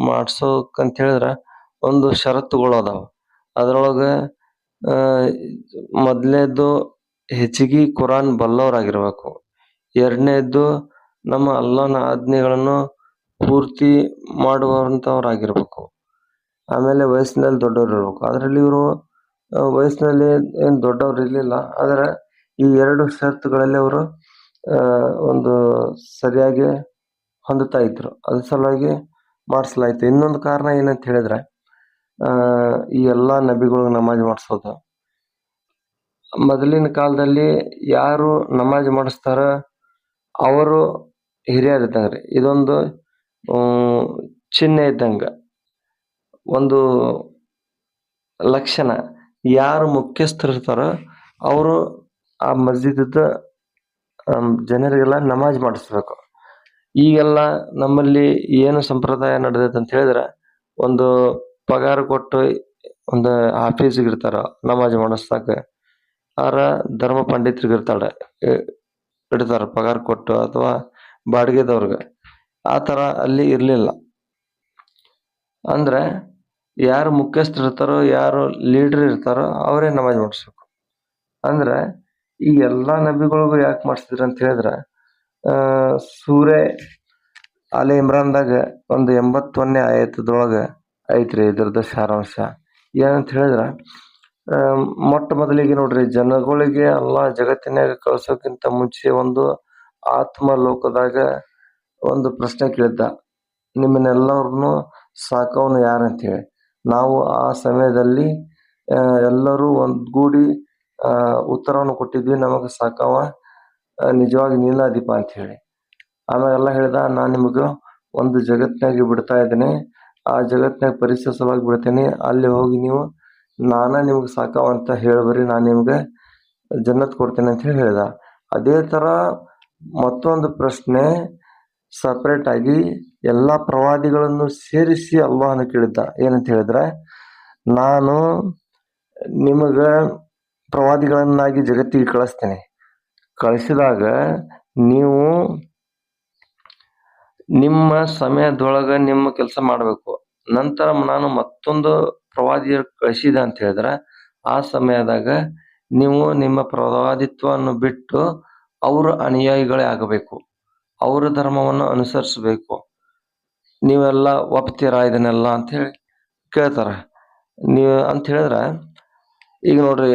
ಮಾಡ್ಸೋಕಂತ ಹೇಳಿದ್ರೆ ಒಂದು ಷರತ್ತುಗಳು ಅದಾವ. ಅದ್ರೊಳಗೆ ಮೊದಲನೇದ್ದು ಹೆಚ್ಚಿಗೆ ಕುರಾನ್ ಬಲ್ಲವರಾಗಿರ್ಬೇಕು. ಎರಡನೇದ್ದು ನಮ್ಮ ಅಲ್ಲಾಹನ ಆಜ್ಞೆಗಳನ್ನು ಪೂರ್ತಿ ಮಾಡುವಂಥವ್ರಾಗಿರ್ಬೇಕು. ಆಮೇಲೆ ವಯಸ್ಸಿನಲ್ಲಿ ದೊಡ್ಡವ್ರು ಇರ್ಬೇಕು. ಅದರಲ್ಲಿ ಇವರು ವಯಸ್ಸಿನಲ್ಲಿ ಏನು ದೊಡ್ಡವ್ರು ಇರಲಿಲ್ಲ, ಆದರೆ ಈ ಎರಡು ಷರತ್ತುಗಳಲ್ಲಿ ಅವರು ಒಂದು ಸರಿಯಾಗಿ ಹೊಂದುತ್ತಾ ಇದ್ರು. ಅದ್ರ ಸಲುವಾಗಿ ಮಾಡಿಸಲಾಯ್ತು. ಇನ್ನೊಂದು ಕಾರಣ ಏನಂತ ಹೇಳಿದ್ರೆ, ಈ ಎಲ್ಲ ನಬಿಗಳಿಗೆ ನಮಾಜ್ ಮಾಡಿಸೋದು, ಮೊದಲಿನ ಕಾಲದಲ್ಲಿ ಯಾರು ನಮಾಜ್ ಮಾಡಿಸ್ತಾರ ಅವರು ಹಿರಿಯರು ಇದ್ದಂಗೆ. ಇದೊಂದು ಚಿಹ್ನೆ ಇದ್ದಂಗೆ, ಒಂದು ಲಕ್ಷಣ. ಯಾರು ಮುಖ್ಯಸ್ಥರು ಇರ್ತಾರೋ ಅವರು ಆ ಮಸ್ಜಿದ್ ಜನರಿಗೆಲ್ಲ ನಮಾಜ್ ಮಾಡಿಸ್ಬೇಕು. ಈಗೆಲ್ಲ ನಮ್ಮಲ್ಲಿ ಏನು ಸಂಪ್ರದಾಯ ನಡೆದೈತೆ ಅಂತ ಹೇಳಿದ್ರೆ, ಒಂದು ಪಗಾರ ಕೊಟ್ಟು ಒಂದು ಆಫೀಸಿಗೆ ಇರ್ತಾರ ನಮಾಜ್ ಮಾಡಿಸ್ತಾಕ, ಆರ ಧರ್ಮ ಪಂಡಿತರಿಗೆ ಇಡ್ತಾರೆ ಪಗಾರ ಕೊಟ್ಟು, ಅಥವಾ ಬಾಡಿಗೆದವ್ರಿಗೆ. ಆ ಥರ ಅಲ್ಲಿ ಇರಲಿಲ್ಲ. ಅಂದ್ರೆ ಯಾರು ಮುಖ್ಯಸ್ಥರು ಇರ್ತಾರೋ, ಯಾರು ಲೀಡರ್ ಇರ್ತಾರೋ ಅವರೇ ನಮಾಜ್ ಮಾಡಿಸ್ಬೇಕು. ಅಂದ್ರೆ ಈ ಎಲ್ಲ ನಬಿಗಳಿಗೂ ಯಾಕೆ ಮಾಡಿಸಿದ್ರು ಅಂತ ಹೇಳಿದ್ರೆ, ಸೂರ್ಯ ಆಲೆ ಇಮ್ರಾನ್ದಾಗ ಒಂದು 81ನೇ ಆಯತದೊಳಗ ಐತ್ರಿ ಇದ್ರದ್ದು ಸಾರಾಂಶ. ಏನಂತ ಹೇಳಿದ್ರ ಮೊಟ್ಟ ಮೊದಲಿಗೆ ನೋಡ್ರಿ, ಜನಗಳಿಗೆ ಅಲ್ಲಾ ಜಗತ್ತಿನಾಗ ಕಳ್ಸೋಕ್ಕಿಂತ ಮುಂಚೆ ಒಂದು ಆತ್ಮ ಲೋಕದಾಗ ಒಂದು ಪ್ರಶ್ನೆ ಕೇಳಿದ್ದ, ನಿಮ್ಮನ್ನೆಲ್ಲವ್ರನ್ನು ಸಾಕವನು ಯಾರಂತ ಹೇಳಿ. ನಾವು ಆ ಸಮಯದಲ್ಲಿ ಎಲ್ಲರೂ ಒಂದ್ಗೂಡಿ ಉತ್ತರವನ್ನು ಕೊಟ್ಟಿದ್ವಿ, ನಮಗೆ ಸಾಕವ ನಿಜವಾಗಿ ನೀನ ದೀಪ ಅಂತ ಹೇಳಿ. ಆಮೇಲೆ ಎಲ್ಲ ಹೇಳ್ದ, ನಾನು ನಿಮಗೆ ಒಂದು ಜಗತ್ತಿನಾಗ ಬಿಡ್ತಾ ಇದ್ದೀನಿ, ಆ ಜಗತ್ತಿನಾಗ ಪರಿಸರ ಸಲುವಾಗಿ ಬಿಡ್ತೀನಿ, ಅಲ್ಲಿ ಹೋಗಿ ನೀವು ನಾನ ನಿಮ್ಗೆ ಸಾಕವ ಅಂತ ಹೇಳ್ಬರಿ, ನಾನು ನಿಮ್ಗೆ ಜನ್ನತ್ ಕೊಡ್ತೇನೆ ಅಂತ ಹೇಳಿ ಹೇಳ್ದ. ಅದೇ ತರ ಮತ್ತೊಂದು ಪ್ರಶ್ನೆ ಸಪರೇಟ್ ಆಗಿ ಎಲ್ಲಾ ಪ್ರವಾದಿಗಳನ್ನು ಸೇರಿಸಿ ಅಲ್ಲಾಹನ ಕೇಳಿದ್ದ. ಏನಂತ ಹೇಳಿದ್ರೆ, ನಾನು ನಿಮಗ ಪ್ರವಾದಿಗಳನ್ನಾಗಿ ಜಗತ್ತಿಗೆ ಕಳಿಸ್ತೇನೆ, ಕಳಿಸಿದಾಗ ನೀವು ನಿಮ್ಮ ಸಮಯದೊಳಗ ನಿಮ್ಮ ಕೆಲಸ ಮಾಡಬೇಕು. ನಂತರ ನಾನು ಮತ್ತೊಂದು ಪ್ರವಾದಿಯ ಕಳಿಸಿದ ಅಂತ ಹೇಳಿದ್ರೆ, ಆ ಸಮಯದಾಗ ನೀವು ನಿಮ್ಮ ಪ್ರವಾದಿತ್ವವನ್ನು ಬಿಟ್ಟು ಅವರ ಅನುಯಾಯಿಗಳೇ ಆಗಬೇಕು, ಅವರ ಧರ್ಮವನ್ನು ಅನುಸರಿಸಬೇಕು. ನೀವೆಲ್ಲ ಒಪ್ತೀರಾ ಇದನ್ನೆಲ್ಲ ಅಂತ ಹೇಳಿ ಕೇಳ್ತಾರ. ನೀವು ಅಂತ ಹೇಳಿದ್ರೆ, ಈಗ ನೋಡ್ರಿ,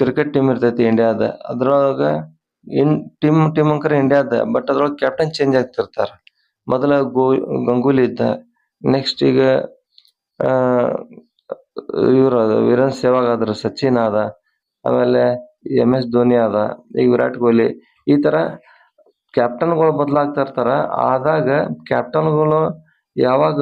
ಕ್ರಿಕೆಟ್ ಟೀಮ್ ಇರ್ತೈತಿ ಇಂಡಿಯಾದ, ಅದ್ರೊಳಗ ಟೀಮ್ ಅಂಕರ ಇಂಡಿಯಾದ, ಬಟ್ ಅದ್ರೊಳಗೆ ಕ್ಯಾಪ್ಟನ್ ಚೇಂಜ್ ಆಗ್ತಿರ್ತಾರ. ಮೊದಲ ಗಂಗೂಲಿ ಇದ್ದ, ನೆಕ್ಸ್ಟ್ ಈಗ ಇವ್ರ ವೀರೇಂದ್ರ ಸೆಹ್ವಾಗ್ ಆದ್ರ, ಸಚಿನ್ ಆದ, ಆಮೇಲೆ MS ಧೋನಿ ಆದ, ಈಗ ವಿರಾಟ್ ಕೊಹ್ಲಿ. ಈ ತರ ಕ್ಯಾಪ್ಟನ್ಗಳು ಬದಲಾಗ್ತಾ ಇರ್ತಾರ. ಆದಾಗ ಕ್ಯಾಪ್ಟನ್ಗಳು ಯಾವಾಗ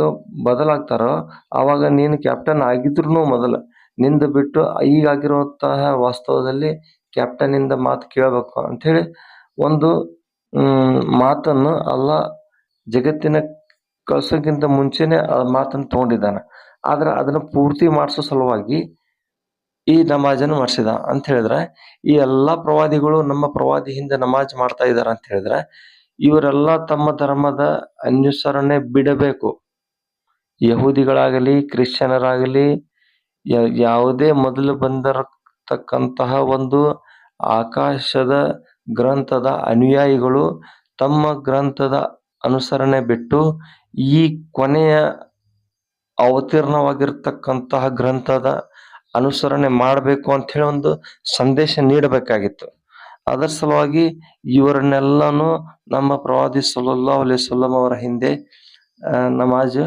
ಬದಲಾಗ್ತಾರೋ ಆವಾಗ ನೀನು ಕ್ಯಾಪ್ಟನ್ ಆಗಿದ್ರು ಮೊದಲ ನಿಂದ ಬಿಟ್ಟು ಈಗ ಆಗಿರುವಂತಹ ವಾಸ್ತವದಲ್ಲಿ ಕ್ಯಾಪ್ಟನ್ ಇಂದ ಮಾತು ಕೇಳಬೇಕು ಅಂತ ಹೇಳಿ ಒಂದು ಮಾತನ್ನು ಅಲ್ಲ ಜಗತ್ತಿನ ಕಳ್ಸೋಕ್ಕಿಂತ ಮುಂಚೆನೆ ಆ ಮಾತನ್ನು ತಗೊಂಡಿದ್ದಾನೆ. ಆದ್ರೆ ಅದನ್ನ ಪೂರ್ತಿ ಮಾಡಿಸೋ ಸಲುವಾಗಿ ಈ ನಮಾಜನ್ನು ಮಾಡಿಸಿದ ಅಂತ ಹೇಳಿದ್ರೆ, ಈ ಎಲ್ಲಾ ಪ್ರವಾದಿಗಳು ನಮ್ಮ ಪ್ರವಾದಿ ಹಿಂದೆ ನಮಾಜ್ ಮಾಡ್ತಾ ಇದಾರ ಅಂತ ಹೇಳಿದ್ರೆ, ಇವರೆಲ್ಲ ತಮ್ಮ ಧರ್ಮದ ಅನುಸರಣೆ ಬಿಡಬೇಕು. ಯಹೂದಿಗಳಾಗಲಿ ಕ್ರಿಶ್ಚಿಯನರಾಗಲಿ ಯಾವುದೇ ಮೊದಲು ಬಂದಿರತಕ್ಕಂತಹ ಒಂದು ಆಕಾಶದ ಗ್ರಂಥದ ಅನುಯಾಯಿಗಳು ತಮ್ಮ ಗ್ರಂಥದ ಅನುಸರಣೆ ಬಿಟ್ಟು ಈ ಕೊನೆಯ ಅವತೀರ್ಣವಾಗಿರ್ತಕ್ಕಂತಹ ಗ್ರಂಥದ ಅನುಸರಣೆ ಮಾಡಬೇಕು ಅಂತ ಹೇಳಿ ಒಂದು ಸಂದೇಶ ನೀಡಬೇಕಾಗಿತ್ತು. ಅದರ ಸಲುವಾಗಿ ಇವರನ್ನೆಲ್ಲಾನು ನಮ್ಮ ಪ್ರವಾದಿ ಸಲ್ಲಲ್ಲಾಹು ಅಲೈಹಿ ವಸಲ್ಲಂ ಅವರ ಹಿಂದೆ ನಮಾಜ್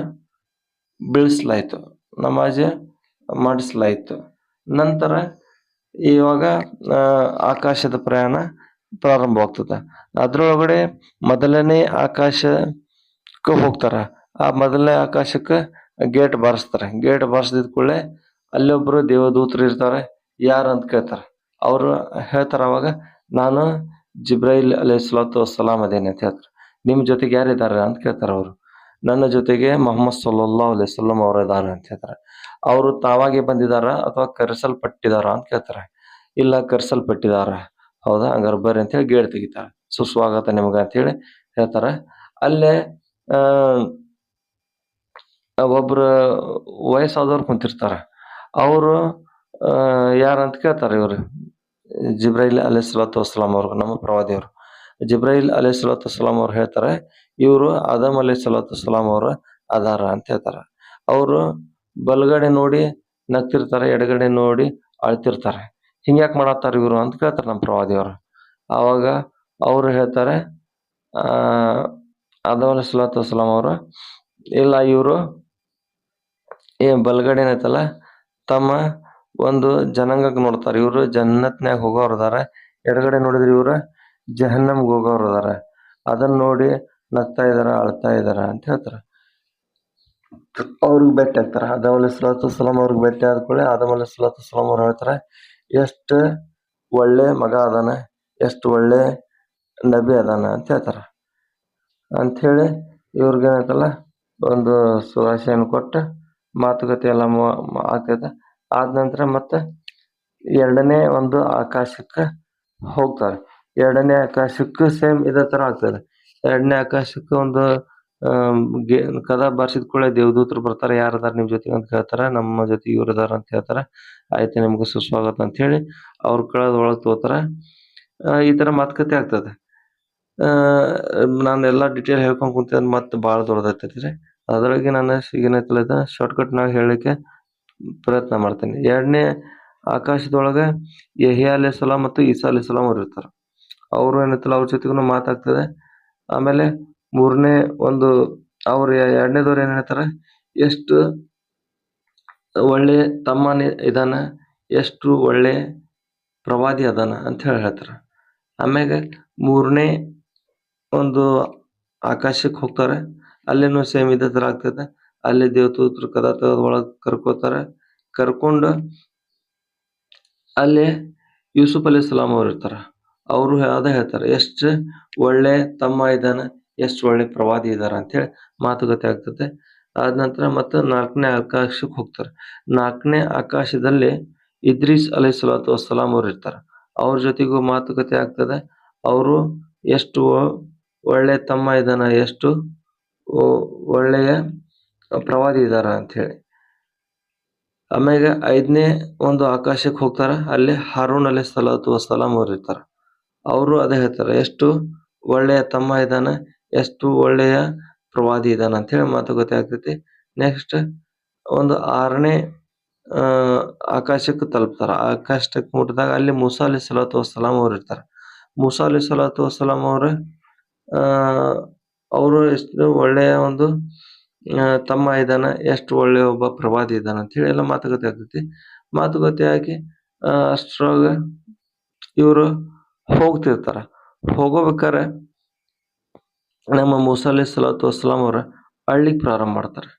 ಬೀಳಿಸಲಾಯಿತು, ನಮಾಜ್ ಮಾಡಿಸಲಾಯಿತು. ನಂತರ ಇವಾಗ ಆಕಾಶದ ಪ್ರಯಾಣ ಪ್ರಾರಂಭವಾಗ್ತದೆ. ಅದ್ರೊಳಗಡೆ ಮೊದಲನೇ ಆಕಾಶಕ್ಕೆ ಹೋಗ್ತಾರ. ಆ ಮೊದಲನೇ ಆಕಾಶಕ್ಕೆ ಗೇಟ್ ಬಾರಿಸ್ತಾರೆ. ಗೇಟ್ ಬಾರಿಸಿದ ಕೂಡಲೇ ಅಲ್ಲೊಬ್ರು ದೇವದೂತರು ಇರ್ತಾರೆ. ಯಾರು ಅಂತ ಕೇಳ್ತಾರೆ. ಅವರು ಹೇಳ್ತಾರ, ಅವಾಗ ನಾನು ಜಿಬ್ರೈಲ್ ಅಲೈಹಿಸ್ಸಲಾತು ವಸ್ಸಲಾಮ್ ಅದೇನೆ ಅಂತ ಹೇಳ್ತಾರೆ. ನಿಮ್ಮ ಜೊತೆಗೆ ಯಾರಿದ್ದಾರೆ ಅಂತ ಕೇಳ್ತಾರೆ. ಅವರು ನನ್ನ ಜೊತೆಗೆ ಮೊಹಮ್ಮದ್ ಸಲ್ಲಲ್ಲಾಹು ಅಲೈಹಿ ವಸಲ್ಲಂ ಅವರು ಇದ್ದಾರೆ ಅಂತ ಹೇಳ್ತಾರೆ. ಅವರು ತಾವಾಗೆ ಬಂದಿದಾರ ಅಥವಾ ಕರೆಸಲ್ಪಟ್ಟಿದಾರ ಅಂತ ಕೇಳ್ತಾರೆ. ಇಲ್ಲ, ಕರೆಸಲ್ಪಟ್ಟಿದಾರ. ಹೌದಾ, ಹಂಗಾರೆ ಬರ್ರಿ ಅಂತ ಹೇಳಿ ಗೇಟ್ ತೆಗಿತಾರೆ. ಸುಸ್ವಾಗತ ನಿಮ್ಗ ಅಂತ ಹೇಳಿ ಹೇಳ್ತಾರೆ. ಅಲ್ಲೇ ಒಬ್ರು ವಯಸ್ಸಾದವ್ರು ಕುಂತಿರ್ತಾರ. ಅವರು ಯಾರಂತ ಕೇಳ್ತಾರೆ. ಇವ್ರು ಜಿಬ್ರೈಲ್ ಅಲೈಹಿಸ್ಸಲಾತು ವಸ್ಸಲಾಂ ಅವರು, ನಮ್ಮ ಪ್ರವಾದಿಯವರು. ಜಿಬ್ರೈಲ್ ಅಲೈಹಿಸ್ಸಲಾತು ವಸ್ಸಲಾಂ ಅವ್ರು ಹೇಳ್ತಾರೆ, ಇವರು ಆದಮ್ ಅಲೈಹಿಸ್ಸಲಾತು ವಸ್ಸಲಾಂ ಅವರು ಅದಾರ ಅಂತ ಹೇಳ್ತಾರೆ. ಅವರು ಬಲಗಡೆ ನೋಡಿ ನಗ್ತಿರ್ತಾರೆ, ಎಡಗಡೆ ನೋಡಿ ಅಳ್ತಿರ್ತಾರೆ. ಹಿಂಗ್ಯಾಕ್ ಮಾಡತ್ತಾರ ಇವರು ಅಂತ ಕೇಳ್ತಾರೆ ನಮ್ಮ ಪ್ರವಾದಿಯವರು. ಆವಾಗ ಅವರು ಹೇಳ್ತಾರೆ, ಆದಮ್ ಅಲೈಹಿಸ್ಸಲಾತು ವಸ್ಸಲಾಂ ಅವರು, ಇಲ್ಲ, ಇವರು ಬಲಗಡೆ ಏನೈತಲ್ಲ ತಮ್ಮ ಒಂದು ಜನಾಂಗಕ್ಕೆ ನೋಡ್ತಾರೆ. ಇವರು ಜನ್ನತ್ನ್ಯಾಗ ಹೋಗೋರು ಅದಾರ. ಎಡಗಡೆ ನೋಡಿದ್ರೆ ಇವ್ರು ಜಹನ್ನಮ್ಗೆ ಹೋಗೋರು ಅದಾರ. ಅದನ್ನ ನೋಡಿ ನಗ್ತಾ ಇದಾರ, ಅಳ್ತಾ ಇದಾರ ಅಂತ ಹೇಳ್ತಾರ. ಅವ್ರಿಗೆ ಭೇಟಿ ಆಗ್ತಾರ. ಆದಮ್ ಅಲೈಹಿಸ್ಸಲಾತು ವಸ್ಸಲಾಂ ಅವ್ರಿಗೆ ಭೇಟಿ ಆದ ಕೂಡಲೇ ಆದಮ್ ಅಲೈಹಿಸ್ಸಲಾತು ವಸ್ಸಲಾಂ ಅವ್ರು ಹೇಳ್ತಾರೆ, ಎಷ್ಟು ಒಳ್ಳೆ ಮಗ ಅದಾನ, ಎಷ್ಟು ಒಳ್ಳೆ ನಬಿ ಅದಾನ ಅಂತ ಹೇಳ್ತಾರ. ಅಂಥೇಳಿ ಇವ್ರಿಗೆ ಏನೈತಲ್ಲ ಒಂದು ಸುವಾಸೆಯನ್ನು ಕೊಟ್ಟು ಮಾತುಕತೆ ಎಲ್ಲ ಆಗ್ತೈತೆ. ಆದ ನಂತರ ಮತ್ತೆ ಎರಡನೇ ಒಂದು ಆಕಾಶಕ್ಕೆ ಹೋಗ್ತಾರೆ. ಎರಡನೇ ಆಕಾಶಕ್ಕೂ ಸೇಮ್ ಇದೇ ತರ ಆಗ್ತದೆ. ಎರಡನೇ ಆಕಾಶಕ್ಕೆ ಒಂದು ಕದ ಬಾರಿಸಿದ ಕೂಡಲೇ ದೇವದೂತರು ಬರ್ತಾರೆ. ಯಾರದಾರ ನಿಮ್ ಜೊತೆಗೆ ಅಂತ ಕೇಳ್ತಾರೆ. ನಮ್ಮ ಜೊತೆಗೆ ಇವ್ರು ಅದಾರ ಅಂತ ಹೇಳ್ತಾರೆ. ಆಯ್ತು, ನಿಮ್ಗೆ ಸುಸ್ವಾಗತ ಅಂತ ಹೇಳಿ ಅವ್ರ ಕಳೆದ ಒಳಗೆ ತಗೋತಾರ. ಈ ತರ ಮಾತುಕತೆ ಆಗ್ತದೆ. ನಾನೆಲ್ಲ ಡೀಟೇಲ್ ಹೇಳ್ಕೊಂಡ್ ಕುಂತಿದ್ರೆ ಮತ್ತೆ ಭಾಳ ದೊಡ್ಡದಾಗ್ತೈತ್ರಿ. ಅದ್ರಾಗೆ ನಾನು ಏನೈತಲ್ಲ ಶಾರ್ಟ್‌ಕಟ್‌ನಾಗ ಹೇಳಲಿಕ್ಕೆ ಪ್ರಯತ್ನ ಮಾಡ್ತೇನೆ. 2ನೇ ಆಕಾಶದೊಳಗ ಯೆಹ್ಯ ಅಲೈಹಿಸ್ಸಲಾಂ ಮತ್ತು ಈಸಾ ಅಲೈಹಿಸ್ಸಲಾಂ ಅವ್ರು ಇರ್ತಾರ. ಅವ್ರು ಏನೈತಲ್ಲ ಅವ್ರ ಜೊತೆಗೂನು ಮಾತಾಗ್ತದೆ. ಆಮೇಲೆ 3ನೇ ಒಂದು ಅವ್ರು 2ನೇದವ್ರು ಏನ್ ಹೇಳ್ತಾರ, ಎಷ್ಟು ಒಳ್ಳೆ ತಮ್ಮನೇ ಇದಾನ, ಎಷ್ಟು ಒಳ್ಳೆ ಪ್ರವಾದಿ ಅದಾನ ಅಂತ ಹೇಳ್ತಾರ. ಆಮ್ಯಾಗ 3ನೇ ಒಂದು ಆಕಾಶಕ್ಕೆ ಹೋಗ್ತಾರೆ. ಅಲ್ಲಿನೂ ಸೇಮ್ ಇದೇ ತರ ಆಗ್ತದೆ. ಅಲ್ಲಿ ದೇವದೂತರು ಕದ ತೆಗೆದು ಒಳಗ್ ಕರ್ಕೋತಾರೆ. ಕರ್ಕೊಂಡು ಅಲ್ಲಿ ಯೂಸುಫ್ ಅಲೈಹಿಸ್ಸಲಾಂ ಅವ್ರು ಇರ್ತಾರ. ಅವರು ಅದೇ ಹೇಳ್ತಾರೆ, ಎಷ್ಟು ಒಳ್ಳೆ ತಮ್ಮ ಇದಾನ, ಎಷ್ಟು ಒಳ್ಳೆ ಪ್ರವಾದಿ ಇದಾರ ಅಂತೇಳಿ ಮಾತುಕತೆ ಆಗ್ತದೆ. ಆದ ನಂತರ ಮತ್ತೆ 4ನೇ ಆಕಾಶಕ್ಕೆ ಹೋಗ್ತಾರೆ. 4ನೇ ಆಕಾಶದಲ್ಲಿ ಇದ್ರೀಸ್ ಅಲೈಹಿಸ್ಸಲಾತು ವಸ್ಸಲಾಂ ಅವ್ರು ಇರ್ತಾರ. ಅವ್ರ ಜೊತೆಗೂ ಮಾತುಕತೆ ಆಗ್ತದೆ. ಅವರು ಎಷ್ಟು ಒಳ್ಳೆ ತಮ್ಮ ಇದಾನ, ಎಷ್ಟು ಒಳ್ಳೆಯ ಪ್ರವಾದಿ ಇದಾರ ಅಂತ ಹೇಳಿ. ಆಮ್ಯಾಗ 5ನೇ ಒಂದು ಆಕಾಶಕ್ಕೆ ಹೋಗ್ತಾರ. ಅಲ್ಲಿ ಹಾರೂನ್ ಅಲೈಹಿಸ್ಸಲಾತು ವಸ್ಸಲಾಂ ಅವ್ರು ಇರ್ತಾರ. ಅವರು ಅದೇ ಹೇಳ್ತಾರೆ, ಎಷ್ಟು ಒಳ್ಳೆಯ ತಮ್ಮ ಇದಾನ, ಎಷ್ಟು ಒಳ್ಳೆಯ ಪ್ರವಾದಿ ಇದಾನ ಅಂತ ಹೇಳಿ ಮಾತುಕತೆ ಆಗ್ತೈತಿ. ನೆಕ್ಸ್ಟ್ ಒಂದು 6ನೇ ಆಕಾಶಕ್ಕೆ ತಲುಪ್ತಾರ. ಆಕಾಶಕ್ಕೆ ಮುಟ್ಟಿದಾಗ ಅಲ್ಲಿ ಮೂಸಾ ಅಲೈಹಿಸ್ಸಲಾತು ವಸ್ಸಲಾಂ ಅವ್ರು ಇರ್ತಾರ. ಮೂಸಾ ಅಲೈಹಿಸ್ಸಲಾತು ವಸ್ಸಲಾಂ ಅವ್ರು ಅವರು ಎಷ್ಟು ಒಳ್ಳೆಯ ಒಂದು ತಮ್ಮ ಇದಾನ, ಎಷ್ಟು ಒಳ್ಳೆಯ ಒಬ್ಬ ಪ್ರವಾದಿ ಇದಾನ ಅಂತ ಹೇಳಿ ಎಲ್ಲ ಮಾತುಕತೆ ಆಗ್ತೈತಿ. ಮಾತುಕತೆ ಆಗಿ ಅಷ್ಟ್ರೊಳಗ ಇವರು ಹೋಗ್ತಿರ್ತಾರ. ಹೋಗೋಬೇಕಾರೆ ನಮ್ಮ ಮೂಸಾ ಅಲೈಹಿಸ್ಸಲಾತು ವಸ್ಸಲಾಂ ಅವ್ರ ಅಳ್ಲಿಕ್ ಪ್ರಾರಂಭ ಮಾಡ್ತಾರೆ.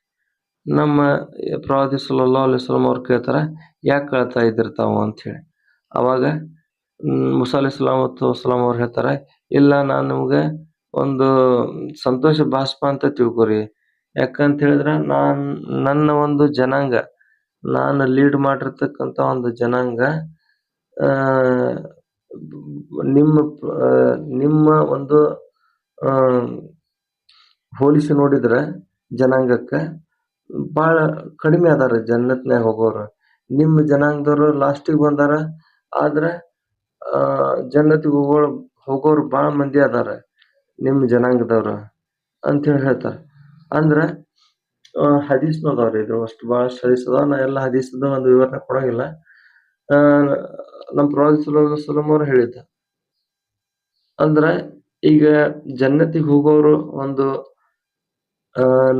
ನಮ್ಮ ಪ್ರವಾದಿ ಸಲ್ಲಲ್ಲಾಹು ಅಲೈಹಿ ವಸಲ್ಲಂ ಅವ್ರು ಕೇಳ್ತಾರ, ಯಾಕೆ ಅಳ್ತಾ ಇದ್ದೀರಿ ತಾವು ಅಂತ ಹೇಳಿ. ಅವಾಗ ಮೂಸಾ ಅಲೈಹಿಸ್ಸಲಾತು ವಸ್ಸಲಾಂ ಅವ್ರು ಹೇಳ್ತಾರೆ, ಇಲ್ಲ ನಾನು ನಿಮ್ಗೆ ಒಂದು ಸಂತೋಷ ಬಾಷ್ಪ ಅಂತ ತಿಳ್ಕೊರಿ. ಯಾಕಂತ ಹೇಳಿದ್ರೆ ನನ್ನ ಒಂದು ಜನಾಂಗ, ನಾನು ಲೀಡ್ ಮಾಡಿರ್ತಕ್ಕಂಥ ಒಂದು ಜನಾಂಗ ನಿಮ್ಮ ಒಂದು ಹೋಲಿಸಿ ನೋಡಿದ್ರೆ ಜನಾಂಗಕ್ಕೆ ಭಾಳ ಕಡಿಮೆ ಅದಾರ ಜನ್ನತ್ನ್ಯಾಗ ಹೋಗೋರು. ನಿಮ್ಮ ಜನಾಂಗದವ್ರು ಲಾಸ್ಟಿಗೆ ಬಂದಾರ. ಆದ್ರೆ ಜನ್ನತಿಗೆ ಹೋಗೋರು ಭಾಳ ಮಂದಿ ಅದಾರ ನಿಮ್ಮ ಜನಾಂಗದವ್ರು ಅಂತೇಳಿ ಹೇಳ್ತಾರೆ. ಅಂದ್ರೆ ಹದೀಸ್ನು ಅದಾವ್ರಿ. ಇದು ಅಷ್ಟು ಭಾಳಷ್ಟು ಹದೀಸ್ ಅದಾವ. ನಾ ಎಲ್ಲ ಹದೀಸದ ಒಂದು ವಿವರಣೆ ಕೊಡಂಗಿಲ್ಲ. ನಮ್ಮ ಪ್ರವಾದಿ ಸಲ್ಲಲ್ಲಾಹು ಅಲೈಹಿ ವಸಲ್ಲಂ ಅವ್ರು ಹೇಳಿದ್ದ ಅಂದ್ರೆ, ಈಗ ಜನ್ನತಿಗೆ ಹೋಗೋರು ಒಂದು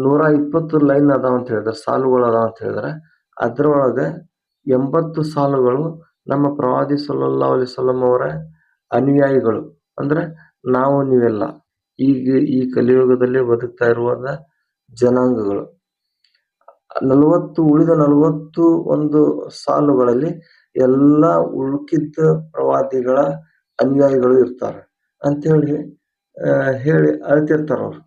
120 ಲೈನ್ ಅದಾವ ಅಂತ ಹೇಳಿದ್ರೆ, ಸಾಲುಗಳು ಅದಾವ ಅಂತ ಹೇಳಿದ್ರೆ, ಅದ್ರೊಳಗೆ 80 ಸಾಲುಗಳು ನಮ್ಮ ಪ್ರವಾದಿ ಸಲ್ಲಲ್ಲಾಹು ಅಲೈಹಿ ವಸಲ್ಲಂ ಅವರ ಅನುಯಾಯಿಗಳು. ಅಂದ್ರೆ ನಾವು ನೀವೆಲ್ಲ ಈಗ ಈ ಕಲಿಯುಗದಲ್ಲಿ ಬದುಕ್ತಾ ಇರುವ ಜನಾಂಗಗಳು. ಉಳಿದ 40 ಒಂದು ಸಾಲುಗಳಲ್ಲಿ ಎಲ್ಲ ಉಳುಕಿದ್ದ ಪ್ರವಾದಿಗಳ ಅನುಯಾಯಿಗಳು ಇರ್ತಾರೆ ಅಂತ ಹೇಳಿ ಅಳ್ತಿರ್ತಾರ ಅವ್ರು.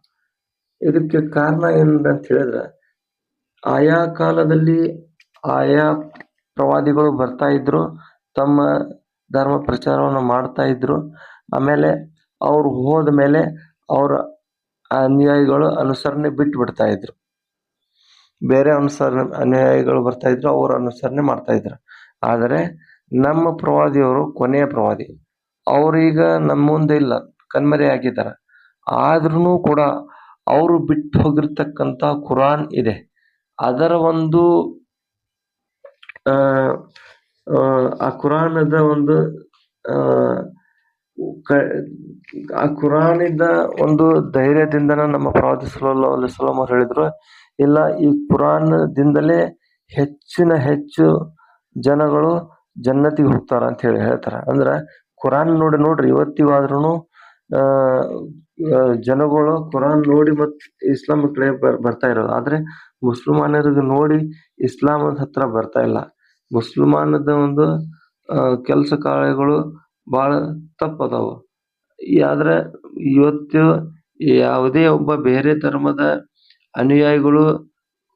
ಇದಕ್ಕೆ ಕಾರಣ ಏನಂತ ಹೇಳಿದ್ರೆ, ಆಯಾ ಕಾಲದಲ್ಲಿ ಆಯಾ ಪ್ರವಾದಿಗಳು ಬರ್ತಾ ಇದ್ರು, ತಮ್ಮ ಧರ್ಮ ಪ್ರಚಾರವನ್ನು ಮಾಡ್ತಾ ಇದ್ರು. ಆಮೇಲೆ ಅವ್ರು ಹೋದ ಮೇಲೆ ಅವರ ಅನುಯಾಯಿಗಳು ಅನುಸರಣೆ ಬಿಟ್ಟು ಬಿಡ್ತಾ ಇದ್ರು. ಬೇರೆ ಅನುಯಾಯಿಗಳು ಬರ್ತಾ ಇದ್ರು, ಅವ್ರ ಅನುಸರಣೆ ಮಾಡ್ತಾ ಇದ್ರು. ಆದರೆ ನಮ್ಮ ಪ್ರವಾದಿಯವರು ಕೊನೆಯ ಪ್ರವಾದಿ. ಅವ್ರೀಗ ನಮ್ಮ ಮುಂದೆ ಇಲ್ಲ, ಕಣ್ಮರೆ ಆಗಿದ್ದಾರೆ. ಆದ್ರೂ ಕೂಡ ಅವರು ಬಿಟ್ಟು ಹೋಗಿರ್ತಕ್ಕಂಥ ಕುರಾನ್ ಇದೆ. ಅದರ ಒಂದು ಆ ಕುರಾನದ ಒಂದು ಆ ಕುರಾನಿದ ಒಂದು ಧೈರ್ಯದಿಂದನ ನಮ್ಮ ಪ್ರವಾದಿ ಸಲ್ಲಲ್ಲಾಹು ಅಲೈಹಿ ವಸಲ್ಲಂ ಅವ್ರು ಹೇಳಿದ್ರು, ಇಲ್ಲ ಈ ಕುರಾನದಿಂದಲೇ ಹೆಚ್ಚು ಜನಗಳು ಜನ್ನತಿಗೆ ಹೋಗ್ತಾರ ಅಂತ ಹೇಳ್ತಾರ. ಅಂದ್ರೆ ಕುರಾನ್ ನೋಡ್ರಿ ಇವತ್ತಿಗಾದ್ರೂ ಜನಗಳು ಕುರಾನ್ ನೋಡಿ ಮತ್ತೆ ಇಸ್ಲಾಂ ಕಡೆ ಬರ್ತಾ ಇರೋದು. ಆದ್ರೆ ಮುಸಲ್ಮಾನರಿಗೆ ನೋಡಿ ಇಸ್ಲಾಂ ಹತ್ರ ಬರ್ತಾ ಇಲ್ಲ. ಮುಸಲ್ಮಾನದ ಒಂದು ಕೆಲಸ ಕಾರ್ಯಗಳು ಬಹಳ ತಪ್ಪದಾವು. ಆದ್ರೆ ಇವತ್ತು ಯಾವುದೇ ಒಬ್ಬ ಬೇರೆ ಧರ್ಮದ ಅನುಯಾಯಿಗಳು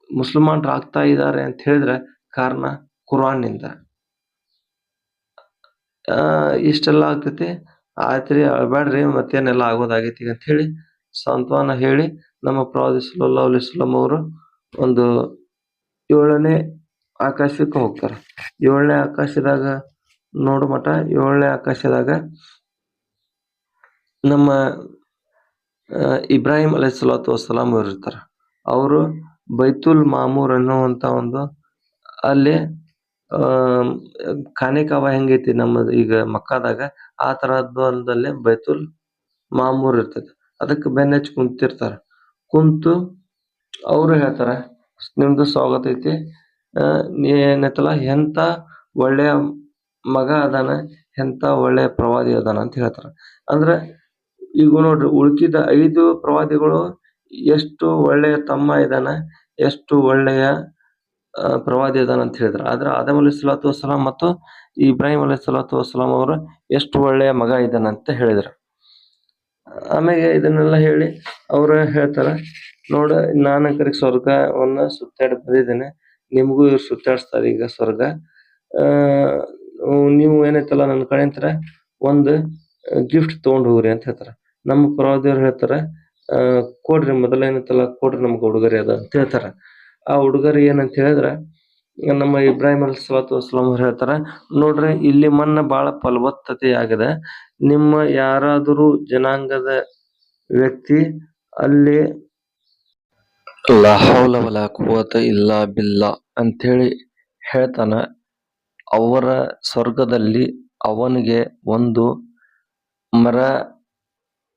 ಮುಸಲ್ಮಾನರಾಗ್ತಾ ಇದ್ದಾರೆ ಅಂತ ಹೇಳಿದ್ರೆ ಕಾರಣ ಕುರಾನ್ನಿಂದ. ಇಷ್ಟೆಲ್ಲ ಆಗ್ತೈತಿ. ಆಯ್ತ್ರಿ, ಅಳ್ಬೇಡ್ರಿ, ಮತ್ತೇನೆಲ್ಲ ಆಗೋದಾಗೈತಿ ಅಂತ ಹೇಳಿ ಸಾಂತ್ವನ ಹೇಳಿ ನಮ್ಮ ಪ್ರವಾದಿ ಸಲ್ಲಲ್ಲಾಹು ಅಲೈಹಿ ವಸಲ್ಲಂ ಅವರು ಒಂದು 7ನೇ ಆಕಾಶಕ್ಕೆ ಹೋಗ್ತಾರೆ. 7ನೇ ಆಕಾಶದಾಗ ನೋಡು ಮಟ 7ನೇ ಆಕಾಶದಾಗ ನಮ್ಮ ಇಬ್ರಾಹಿಂ ಅಲೈಹಿಸ್ಸಲಾತು ವಸ್ಸಲಾಂ ಅವರು ಇರ್ತಾರೆ. ಅವರು ಬೈತುಲ್ ಮಾಮೂರ್ ಅನ್ನುವಂತ ಒಂದು ಅಲ್ಲಿ ಖಾನಿಕಾವ ಹೆಂಗೈತಿ ನಮ್ಮದು ಈಗ ಮಕ್ಕಾದಾಗ ಆ ತರದ್ದು ಒಂದಲ್ಲಿ ಬೈತುಲ್ ಮಾಮೂರ್ ಇರ್ತೈತಿ. ಅದಕ್ಕೆ ಬೆನ್ನಚ್ಚಿ ಕುಂತಿರ್ತಾರ. ಕುಂತು ಅವರು ಹೇಳ್ತಾರ, ನಿಮ್ದು ಸ್ವಾಗತ ಐತಿ, ಏನೈತಲ್ಲ ಎಂತ ಒಳ್ಳೆಯ ಮಗ ಅದಾನ, ಎಂತ ಒಳ್ಳೆಯ ಪ್ರವಾದಿ ಅದಾನ ಅಂತ ಹೇಳ್ತಾರ. ಅಂದ್ರೆ ಈಗ ನೋಡ್ರಿ, ಉಳ್ಕಿದ 5 ಪ್ರವಾದಿಗಳು ಎಷ್ಟು ಒಳ್ಳೆಯ ತಮ್ಮ ಇದಾನ, ಎಷ್ಟು ಒಳ್ಳೆಯ ಪ್ರವಾದಿ ಅದಾನ ಅಂತ ಹೇಳಿದ್ರು. ಆದ್ರೆ ಆದಮ್ ಅಲೈಹಿಸ್ಸಲಾತು ವಸ್ಸಲಾಂ ಮತ್ತು ಇಬ್ರಾಹಿಂ ಅಲೈಹಿಸ್ಸಲಾತು ವಸ್ಸಲಾಂ ಅವರು ಎಷ್ಟು ಒಳ್ಳೆಯ ಮಗ ಇದಾನ ಅಂತ ಹೇಳಿದ್ರು. ಆಮೇಲೆ ಇದನ್ನೆಲ್ಲ ಹೇಳಿ ಅವ್ರು ಹೇಳ್ತಾರ, ನೋಡ ನಾನು ಕರೆಗೆ ಸ್ವರ್ಗವನ್ನ ಸುತ್ತಾಡಿ ಬಂದಿದ್ದೇನೆ, ನಿಮಗೂ ಇವ್ರು ಸುತ್ತಾಡಿಸ್ತಾರೆ ಈಗ ಸ್ವರ್ಗ. ನೀವು ಏನೈತಲ್ಲ ನನ್ನ ಕಡೆಯಿಂದ ಒಂದು ಗಿಫ್ಟ್ ತಗೊಂಡ್ ಹೋಗ್ರಿ ಅಂತ ಹೇಳ್ತಾರ. ನಮ್ಮ ಪ್ರವಾದಿಯವ್ರು ಹೇಳ್ತಾರ, ಕೊಡ್ರಿ ಮೊದಲ ಏನೈತಲ್ಲ ಕೊಡ್ರಿ ನಮ್ಗೆ ಉಡುಗೊರೆ ಅದ ಅಂತ ಹೇಳ್ತಾರ. ಆ ಉಡುಗೊರೆ ಏನಂತ ಹೇಳಿದ್ರ, ನಮ್ಮ ಇಬ್ರಾಹಿಂ ಅಲೈಹಿಸ್ಸಲಾತು ವಸ್ಸಲಾಂ ಅವ್ರು ಹೇಳ್ತಾರ, ನೋಡ್ರಿ ಇಲ್ಲಿ ಮಣ್ಣು ಬಹಳ ಫಲವತ್ತತೆ ಆಗಿದೆ, ನಿಮ್ಮ ಯಾರಾದರೂ ಜನಾಂಗದ ವ್ಯಕ್ತಿ ಅಲ್ಲಿ ಲಾ ಹೌಲ ವಲಾ ಕುವತ ಇಲ್ಲಾ ಬಿಲ್ಲಾ ಅಂತೇಳಿ ಹೇಳ್ತಾನ, ಅವರ ಸ್ವರ್ಗದಲ್ಲಿ ಅವನಿಗೆ ಒಂದು ಮರ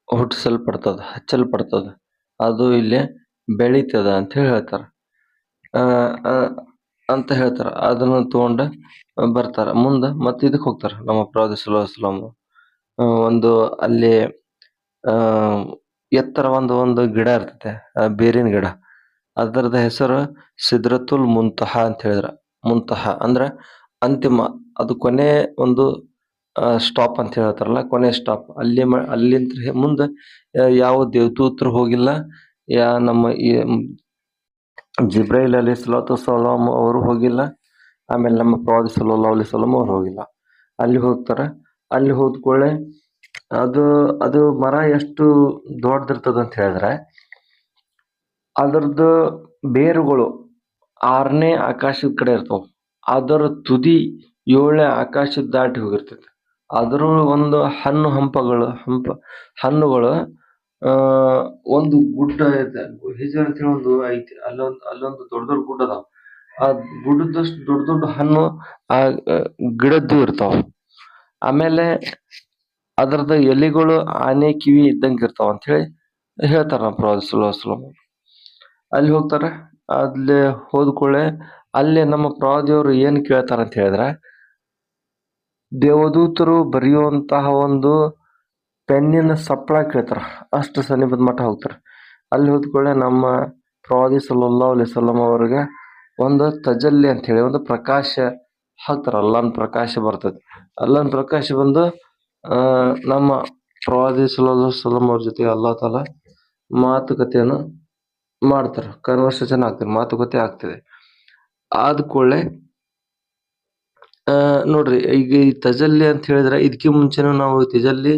ಹಚ್ಚಲ್ಪಡ್ತದ, ಅದು ಇಲ್ಲಿ ಬೆಳೀತದ ಅಂತ ಹೇಳಿ ಹೇಳ್ತಾರ. ಅಂತ ಹೇಳ್ತಾರ. ಅದನ್ನ ತಗೊಂಡ ಬರ್ತಾರ. ಮುಂದ ಮತ್ತೆ ಇದಕ್ ಹೋಗ್ತಾರ ನಮ್ಮ ಪ್ರವಾದಿ ಸಲ್ಲಲ್ಲಾಹು ಅಲೈಹಿ ವಸಲ್ಲಂ. ಒಂದು ಅಲ್ಲಿ ಎತ್ತರ ಒಂದು ಗಿಡ ಇರ್ತೈತೆ, ಬೇರಿನ ಗಿಡ. ಅದರದ ಹೆಸರು ಸಿದ್ರತುಲ್ ಮುಂತಹಾ ಅಂತ ಹೇಳಿದ್ರ. ಮುಂತಹಾ ಅಂದ್ರ ಅಂತಿಮ, ಅದು ಕೊನೆ ಒಂದು ಸ್ಟಾಪ್ ಅಂತ ಹೇಳ್ತಾರಲ್ಲ, ಕೊನೆ ಸ್ಟಾಪ್. ಅಲ್ಲಿಂದ ಮುಂದ ಯಾವ ದೇವದೂತರು ಹೋಗಿಲ್ಲ, ನಮ್ಮ ಈ ಜಿಬ್ರೈಲ್ ಅಲೈಹಿಸ್ಸಲಾತು ವಸ್ಸಲಾಂ ಅವರು ಹೋಗಿಲ್ಲ, ಆಮೇಲೆ ನಮ್ಮ ಪ್ರವಾದಿ ಸಲ್ಲಲ್ಲಾಹು ಅಲೈಹಿ ವಸಲ್ಲಂ ಅವ್ರು ಹೋಗಿಲ್ಲ. ಅಲ್ಲಿ ಹೋಗ್ತಾರ. ಅಲ್ಲಿ ಹೋದ್ಕೊಳ್ಳೆ ಅದು ಮರ ಎಷ್ಟು ದೊಡ್ಡದಿರ್ತದ ಅಂತ ಹೇಳಿದ್ರೆ, ಅದರದ್ದು ಬೇರುಗಳು 6ನೇ ಆಕಾಶದ ಕಡೆ ಇರ್ತಾವ. ಅದರ ತುದಿ 7ನೇ ಆಕಾಶದ ದಾಟಿ ಹೋಗಿರ್ತೈತಿ. ಅದರ ಒಂದು ಹಣ್ಣುಗಳು ಒಂದು ಗುಡ್ಡ ಇದೆ, ಹಿಜರ್ ಅಂತ ಹೇಳಿ ಒಂದು ಐತಿ. ಅಲ್ಲೊಂದು ದೊಡ್ಡ ಗುಡ್ಡ ಅದಾವ. ಆ ಗುಡ್ಡದಷ್ಟು ದೊಡ್ಡ ಹಣ್ಣು ಆ ಗಿಡದ್ದು ಇರ್ತಾವ. ಆಮೇಲೆ ಅದರದ ಎಲೆಗಳು ಆನೆ ಕಿವಿ ಇದ್ದಂಗೆ ಇರ್ತಾವ ಅಂತ ಹೇಳಿ ಹೇಳ್ತಾರ ನಮ್ಮ ಪ್ರವಾದಿ ಸಲ್ಲಲ್ಲಾಹು ಅಲೈಹಿ ವಸಲ್ಲಂ. ಅಲ್ಲಿ ಹೋಗ್ತಾರ. ಅಲ್ಲಿ ಹೋದ್ಕೊಳ್ಳೆ ಅಲ್ಲಿ ನಮ್ಮ ಪ್ರವಾದಿಯವರು ಏನ್ ಕೇಳ್ತಾರ ಅಂತ ಹೇಳಿದ್ರೆ, ದೇವದೂತರು ಬರೆಯುವಂತಹ ಒಂದು ಪೆನ್ನಿನ ಸಪ್ಪಳ ಕೇಳ್ತಾರ. ಅಷ್ಟು ಸಮೀಪದ ಮಟ್ಟ ಹೋಗ್ತಾರ. ಅಲ್ಲಿ ಹೋದ್ಕೊಳ್ಳೆ ನಮ್ಮ ಪ್ರವಾದಿ ಸಲ್ಲಲ್ಲಾಹು ಅಲೈಹಿ ವಸಲ್ಲಂ ಅವರಿಗೆ ಒಂದು ತಜಲ್ಲಿ ಅಂತ ಹೇಳಿ ಒಂದು ಪ್ರಕಾಶ ಹಾಕ್ತಾರ. ಅಲ್ಲಾಹನ ಪ್ರಕಾಶ ಬರ್ತದೆ. ಅಲ್ಲಾಹನ ಪ್ರಕಾಶ ಬಂದು ನಮ್ಮ ಪ್ರವಾದಿ ಸಲ್ಲಲ್ಲಾಹು ಅಲೈಹಿ ವಸಲ್ಲಂ ಅವ್ರ ಜೊತೆಗೆ ಅಲ್ಲಾಹ್ ತಾಲ ಮಾತುಕತೆಯನ್ನು ಮಾಡ್ತಾರ. ಕನ್ವರ್ಸೇಷನ್ ಆಗ್ತದೆ, ಮಾತುಕತೆ ಆಗ್ತದೆ. ಆದ ಕೂಡಲೇ ನೋಡ್ರಿ, ಈಗ ಈ ತಜಲ್ಲಿ ಅಂತ ಹೇಳಿದ್ರೆ, ಇದಕ್ಕೆ ಮುಂಚೆನೂ ನಾವು ತಜಲ್ಲಿ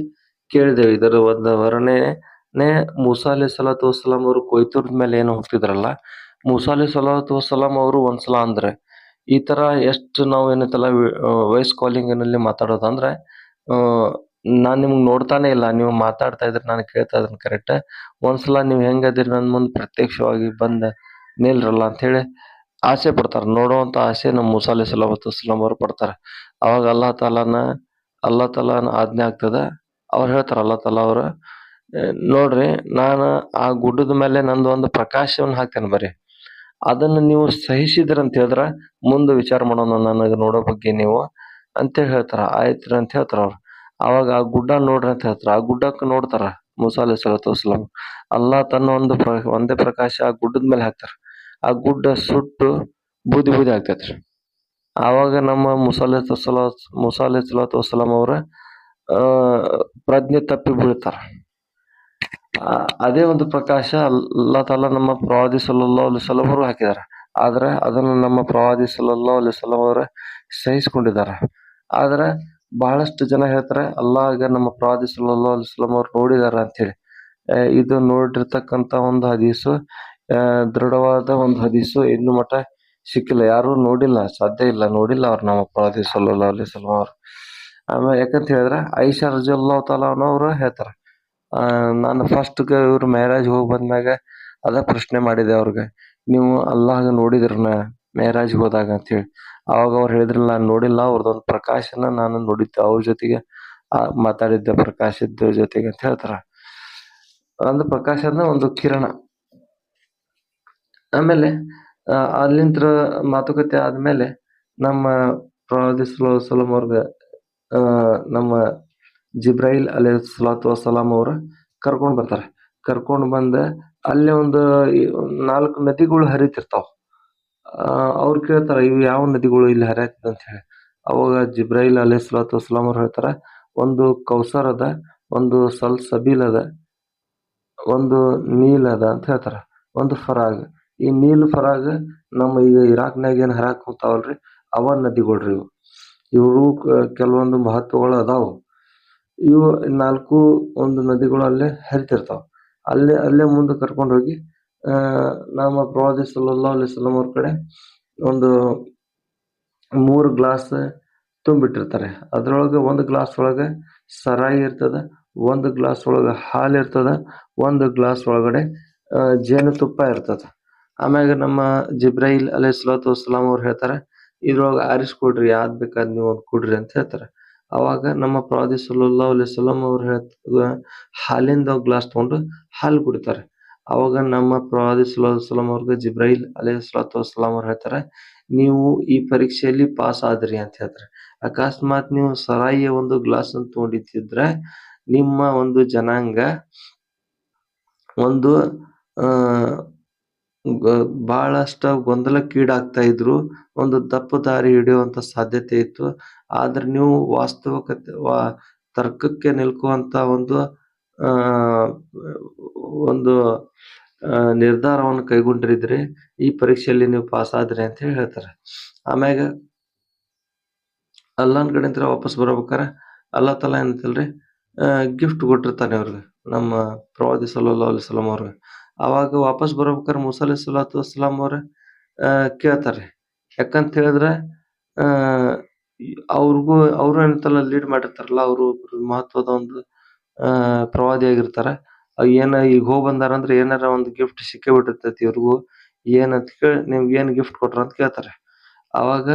ಕೇಳಿದ್ದೇವೆ. ಇದರ ಒಂದು ವರ್ಣನೆ ಮೂಸಾ ಅಲೈಹಿಸ್ಸಲಾತು ವಸ್ಸಲಾಂ ಅವರು ಕೊಯ್ತೂರದ ಮೇಲೆ ಏನೋ ಹೋಗ್ತಿದ್ರಲ್ಲ, ಮೂಸಾ ಅಲೈಹಿಸ್ಸಲಾತು ವಸ್ಸಲಾಂ ಅವರು ಒಂದ್ಸಲ ಅಂದ್ರೆ ಈ ತರ ಎಷ್ಟು ನಾವು ಏನೈತಲ್ಲ ವಾಯ್ಸ್ ಕಾಲಿಂಗ್ ನಲ್ಲಿ ಮಾತಾಡೋದಂದ್ರೆ, ನಾನ್ ನಿಮ್ಗೆ ನೋಡ್ತಾನೆ ಇಲ್ಲ, ನೀವು ಮಾತಾಡ್ತಾ ಇದ್ರೆ ನಾನು ಕೇಳ್ತಾ ಇದ್ದೀನಿ ಕರೆಕ್ಟ್, ಒಂದ್ಸಲ ನೀವು ಹೆಂಗದಿರಿ ನನ್ನ ಮುಂದೆ ಪ್ರತ್ಯಕ್ಷವಾಗಿ ಬಂದ ನಿಲ್ರಲ್ಲ ಅಂತ ಹೇಳಿ ಆಸೆ ಪಡ್ತಾರ. ನೋಡುವಂತ ಆಸೆ ನಮ್ಮ ಮೂಸಾ ಅಲೈಹಿಸ್ಸಲಾತು ವಸ್ಸಲಾಂ ಅವರು ಪಡ್ತಾರ. ಅವಾಗ ಅಲ್ಲಾಹ್ ತಾಲಾನ ಆಜ್ಞೆ ಆಗ್ತದ. ಅವ್ರು ಹೇಳ್ತಾರ, ಅಲ್ಲಾಹ್ ತಾಲಾ ಅವ್ರ, ನೋಡ್ರಿ ನಾನು ಆ ಗುಡ್ಡದ ಮೇಲೆ ನಂದು ಒಂದು ಪ್ರಕಾಶವನ್ನು ಹಾಕ್ತೇನೆ, ಬರ್ರಿ ಅದನ್ನ ನೀವು ಸಹಿಸಿದ್ರ ಅಂತ ಹೇಳಿದ್ರ ಮುಂದೆ ವಿಚಾರ ಮಾಡೋಣ ನನಗೆ ನೋಡೋ ಬಗ್ಗೆ ನೀವು ಅಂತೇಳಿ ಹೇಳ್ತಾರ. ಆಯ್ತ್ರಿ ಅಂತ ಹೇಳ್ತಾರ ಅವ್ರು. ಅವಾಗ ಆ ಗುಡ್ಡ ನೋಡ್ರಿ ಅಂತ ಹೇಳ್ತಾರ. ಆ ಗುಡ್ಡಕ್ಕೆ ನೋಡ್ತಾರ ಮೂಸಾ ಅಲೈಹಿಸ್ಸಲಾತು ವಸ್ಸಲಾಂ. ಅಲ್ಲಾಹ್ ತನ್ನ ಒಂದೇ ಪ್ರಕಾಶ ಆ ಗುಡ್ಡದ ಮೇಲೆ ಹಾಕ್ತಾರ. ಆ ಗುಡ್ಡ ಸುಟ್ಟು ಬೂದಿ ಆಗ್ತೈತ್ರಿ. ಆವಾಗ ನಮ್ಮ ಮೂಸಾ ಅಲೈಹಿಸ್ಸಲಾತು ವಸ್ಸಲಾಂ ಅವರ ಪ್ರಜ್ಞೆ ತಪ್ಪಿ ಬೀಳ್ತಾರ. ಅದೇ ಒಂದು ಪ್ರಕಾಶ ಅಲ್ಲಾಹ್ ತಾಲಾ ನಮ್ಮ ಪ್ರವಾದಿ ಸಲ್ಲಲ್ಲಾಹು ಅಲೈಹಿ ವಸಲ್ಲಂ ಅವರು ಹಾಕಿದಾರೆ. ಆದ್ರೆ ಅದನ್ನು ನಮ್ಮ ಪ್ರವಾದಿ ಸಲ್ಲಲ್ಲಾಹು ಅಲೈಹಿ ವಸಲ್ಲಂ ಅವರು ಸಹಿಸ್ಕೊಂಡಿದ್ದಾರೆ. ಆದ್ರೆ ಬಹಳಷ್ಟು ಜನ ಹೇಳ್ತಾರೆ, ಅಲ್ಲಾಹ್ ನಮ್ಮ ಪ್ರವಾದಿ ಸಲ್ಲಲ್ಲಾಹು ಅಲೈಹಿ ವಸಲ್ಲಂ ಅವರು ನೋಡಿದಾರ ಅಂತ ಹೇಳಿ. ಇದು ನೋಡಿರ್ತಕ್ಕಂತ ಒಂದು ಹದೀಸು, ದೃಢವಾದ ಒಂದು ಹದೀಸು ಇನ್ನು ಮಟ್ಟ ಸಿಕ್ಕಿಲ್ಲ. ಯಾರು ನೋಡಿಲ್ಲ, ಸಾಧ್ಯ ಇಲ್ಲ, ನೋಡಿಲ್ಲ ಅವ್ರು ನಮ್ಮ ಪ್ರವಾದಿ ಸಲ್ಲಲ್ಲಾಹು ಅಲೈಹಿ ವಸಲ್ಲಂ ಅವರು. ಆಮೇಲೆ ಯಾಕಂತ ಹೇಳಿದ್ರೆ ಐಷಾ ರಜಿಯಲ್ಲಾಹು ತಾಲಾ ಅವರು ಹೇಳ್ತಾರ, ನಾನು ಫಸ್ಟ್ಗೆ ಇವ್ರು ಮೆಹರಾಜ್ ಹೋಗಿ ಬಂದ್ಮ್ಯಾಗ ಅದ ಪ್ರಶ್ನೆ ಮಾಡಿದೆ ಅವ್ರಿಗೆ, ನೀವು ಅಲ್ಲಾಹ್ ನೋಡಿದ್ರನ ಮೆಹರಾಜ್ ಹೋದಾಗ ಅಂತೇಳಿ. ಅವಾಗ ಅವ್ರು ಹೇಳಿದ್ರಲ್ಲ, ನಾನು ನೋಡಿಲ್ಲ, ಅವ್ರದ್ದೊಂದು ಪ್ರಕಾಶನ ನಾನು ನೋಡಿದ್ದೆ, ಅವ್ರ ಜೊತೆಗೆ ಮಾತಾಡಿದ್ದೆ ಪ್ರಕಾಶದ ಜೊತೆಗೆ ಅಂತ ಹೇಳ್ತಾರ. ಒಂದು ಪ್ರಕಾಶ ಅಂದ್ರೆ ಒಂದು ಕಿರಣ. ಆಮೇಲೆ ಅಲ್ಲಿಂತ್ರ ಮಾತುಕತೆ ಆದ್ಮೇಲೆ ನಮ್ಮ ಪ್ರವಾದಿ ಸಲ್ಲಲ್ಲಾಹು ಅವ್ರಿಗೆ ನಮ್ಮ ಜಿಬ್ರೈಲ್ ಅಲೈಹಿಸ್ಸಲಾತು ವಸ್ಸಲಾಂ ಅವ್ರು ಕರ್ಕೊಂಡ್ ಬರ್ತಾರೆ. ಕರ್ಕೊಂಡ್ ಬಂದ ಅಲ್ಲೇ ಒಂದು 4 ನದಿಗಳು ಹರಿತಿರ್ತಾವ. ಅವ್ರು ಕೇಳ್ತಾರ, ಇವು ಯಾವ ನದಿಗಳು ಇಲ್ಲಿ ಹರಿಯತ್ತಿದೆ ಅಂತ ಹೇಳಿ. ಅವಾಗ ಜಿಬ್ರೈಲ್ ಅಲೈಹಿಸ್ಸಲಾತು ವಸ್ಸಲಾಂ ಅವ್ರು ಹೇಳ್ತಾರ, ಒಂದು ಕೌಸರ್ ಅದ, ಒಂದು ಸಲ್ಸಬೀಲ್ ಅದ, ಒಂದು ನೀಲ್ ಅದ ಅಂತ ಹೇಳ್ತಾರ, ಒಂದು ಫರಾಗ್. ಈ ನೀಲ್ ಫರಾಗ್ ನಮ್ಮ ಈಗ ಇರಾಕ್ನಾಗ ಏನ್ ಹರಿಯಾಕ್ ಕುಂತಾವಲ್ರಿ, ಅವ ನದಿಗಳ್ರಿ ಇವು. ಇವರು ಕೆಲವೊಂದು ಮಹತ್ವಗಳು ಅದಾವು. ಇವು 4 ಒಂದು ನದಿಗಳು ಅಲ್ಲೇ ಹರಿತಿರ್ತಾವ. ಅಲ್ಲೇ ಮುಂದೆ ಕರ್ಕೊಂಡು ಹೋಗಿ ನಮ್ಮ ಪ್ರವಾದಿ ಸಲ್ಲಲ್ಲಾಹು ಅಲೈಹಿ ವಸಲ್ಲಂ ಅವ್ರ ಕಡೆ ಒಂದು 3 ಗ್ಲಾಸ್ ತುಂಬಿಟ್ಟಿರ್ತಾರೆ. ಅದ್ರೊಳಗೆ 1 ಗ್ಲಾಸ್ ಒಳಗೆ ಸರಾಯಿ ಇರ್ತದ, 1 ಗ್ಲಾಸ್ ಒಳಗೆ ಹಾಲು ಇರ್ತದ, 1 ಗ್ಲಾಸ್ ಒಳಗಡೆ ಜೇನುತುಪ್ಪ ಇರ್ತದ. ಆಮ್ಯಾಗ ನಮ್ಮ ಜಿಬ್ರೈಲ್ ಅಲೈಹಿಸ್ಸಲಾತು ವಸ್ಸಲಾಂ ಅವ್ರು ಹೇಳ್ತಾರೆ, ಇದ್ರೊಳಗೆ ಆರಿಸ್ಕೊಡ್ರಿ, ಯಾವ್ದು ಬೇಕಾದ್ ನೀವು ಒಂದು ಕೊಡ್ರಿ ಅಂತ ಹೇಳ್ತಾರೆ. ಅವಾಗ ನಮ್ಮ ಪ್ರವಾದಿ ಸಲ್ಲಲ್ಲಾಹು ಅಲೈಹಿ ವಸಲ್ಲಂ ಅವ್ರು ಹಾಲಿಂದ ಗ್ಲಾಸ್ ತಗೊಂಡು ಹಾಲು ಕುಡಿತಾರೆ. ಅವಾಗ ನಮ್ಮ ಪ್ರವಾದಿ ಸಲ್ಲಲ್ಲಾಹು ಅಲೈಹಿ ವಸಲ್ಲಂ ಅವ್ರಿಗೆ ಜಿಬ್ರೈಲ್ ಅಲೈಹಿಸ್ಸಲಾತು ವಸ್ಸಲಾಂ ಅವ್ರು ಹೇಳ್ತಾರೆ, ನೀವು ಈ ಪರೀಕ್ಷೆಯಲ್ಲಿ ಪಾಸ್ ಆದ್ರಿ ಅಂತ ಹೇಳ್ತಾರೆ. ಅಕಸ್ಮಾತ್ ನೀವು ಸರಾಯಿಯ 1 ಗ್ಲಾಸ್ ಅಂತ ತಗೊಂಡಿದ್ದಿದ್ರೆ ನಿಮ್ಮ ಒಂದು ಜನಾಂಗ ಒಂದು ಬಹಳಷ್ಟ ಗೊಂದಲಕ್ಕೀಡಾಗ್ತಾ ಇದ್ರು, ಒಂದು ದಪ್ಪ ದಾರಿ ಹಿಡಿಯುವಂತ ಸಾಧ್ಯತೆ ಇತ್ತು. ಆದ್ರೆ ನೀವು ವಾಸ್ತವಿಕತೆ ತರ್ಕಕ್ಕೆ ನಿಲ್ಕುವಂತ ಒಂದು ನಿರ್ಧಾರವನ್ನು ಕೈಗೊಂಡಿರಿದ್ರಿ, ಈ ಪರೀಕ್ಷೆಯಲ್ಲಿ ನೀವು ಪಾಸ್ ಆದ್ರಿ ಅಂತ ಹೇಳಿ ಹೇಳ್ತಾರೆ. ಆಮ್ಯಾಗ ಅಲ್ಲಾಹನ್ ಕಡೆಯಿಂದ ವಾಪಸ್ ಬರ್ಬೇಕಾರ ಅಲ್ಲಾ ತಲಾ ಏನಂತಲ್ರಿ, ಗಿಫ್ಟ್ ಕೊಟ್ಟಿರ್ತಾನೆ ಅವ್ರಿಗೆ, ನಮ್ಮ ಪ್ರವಾದಿ ಸಲ್ಲಲ್ಲಾಹು ಅಲೈಹಿ ವಸಲ್ಲಂ ಅವ್ರಿಗೆ. ಅವಾಗ ವಾಪಸ್ ಬರ್ಬೇಕಾರೆ ಮೂಸಾ ಅಲೈಹಿಸ್ಸಲಾತು ವಸ್ಸಲಾಂ ಅವ್ರ ಕೇಳ್ತಾರೆ. ಯಾಕಂತ ಹೇಳಿದ್ರೆ ಅವ್ರು ಏನಂತಲ್ಲ ಲೀಡ್ ಮಾಡಿರ್ತಾರಲ್ಲ, ಅವರು ಮಹತ್ವದ ಒಂದು ಪ್ರವಾದಿ ಆಗಿರ್ತಾರ. ಈಗ ಹೋಗ್ ಬಂದಾರಂದ್ರೆ ಏನಾರ ಒಂದು ಗಿಫ್ಟ್ ಸಿಕ್ಕೇ ಬಿಟ್ಟಿರ್ತೈತಿ ಇವ್ರಿಗೂ. ಏನಂತ ಕೇಳಿ, ನಿಮ್ಗೆ ಏನ್ ಗಿಫ್ಟ್ ಕೊಟ್ರ ಅಂತ ಕೇಳ್ತಾರೆ. ಅವಾಗ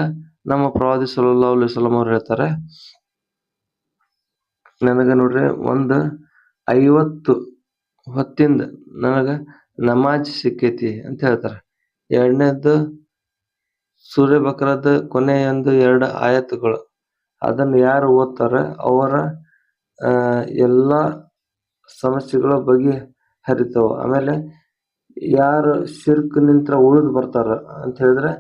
ನಮ್ಮ ಪ್ರವಾದಿ ಸಲ್ಲಲ್ಲಾಹು ಅಲೈಹಿ ವಸಲ್ಲಂ ಅವ್ರು ಹೇಳ್ತಾರೆ, ನನಗ ನೋಡ್ರಿ 50 ಹೊತ್ತಿಂದ ನನಗ ನಮಾಜ್ ಸಿಕ್ಕೈತಿ ಅಂತ ಹೇಳ್ತಾರೆ. 2ನೇದ್ದು ಸೂರ್ಯ ಬಕರದ ಕೊನೆಯೊಂದು 2 ಆಯತ್ತುಗಳು, ಅದನ್ನು ಯಾರು ಓದ್ತಾರ ಅವರ ಎಲ್ಲಾ ಸಮಸ್ಯೆಗಳ ಬಗೆಹರಿತಾವ. ಆಮೇಲೆ ಯಾರು ಶಿರ್ಕ್ ನಿಂತ್ರ ಉಳಿದು ಬರ್ತಾರ ಅಂತ ಹೇಳಿದ್ರೆ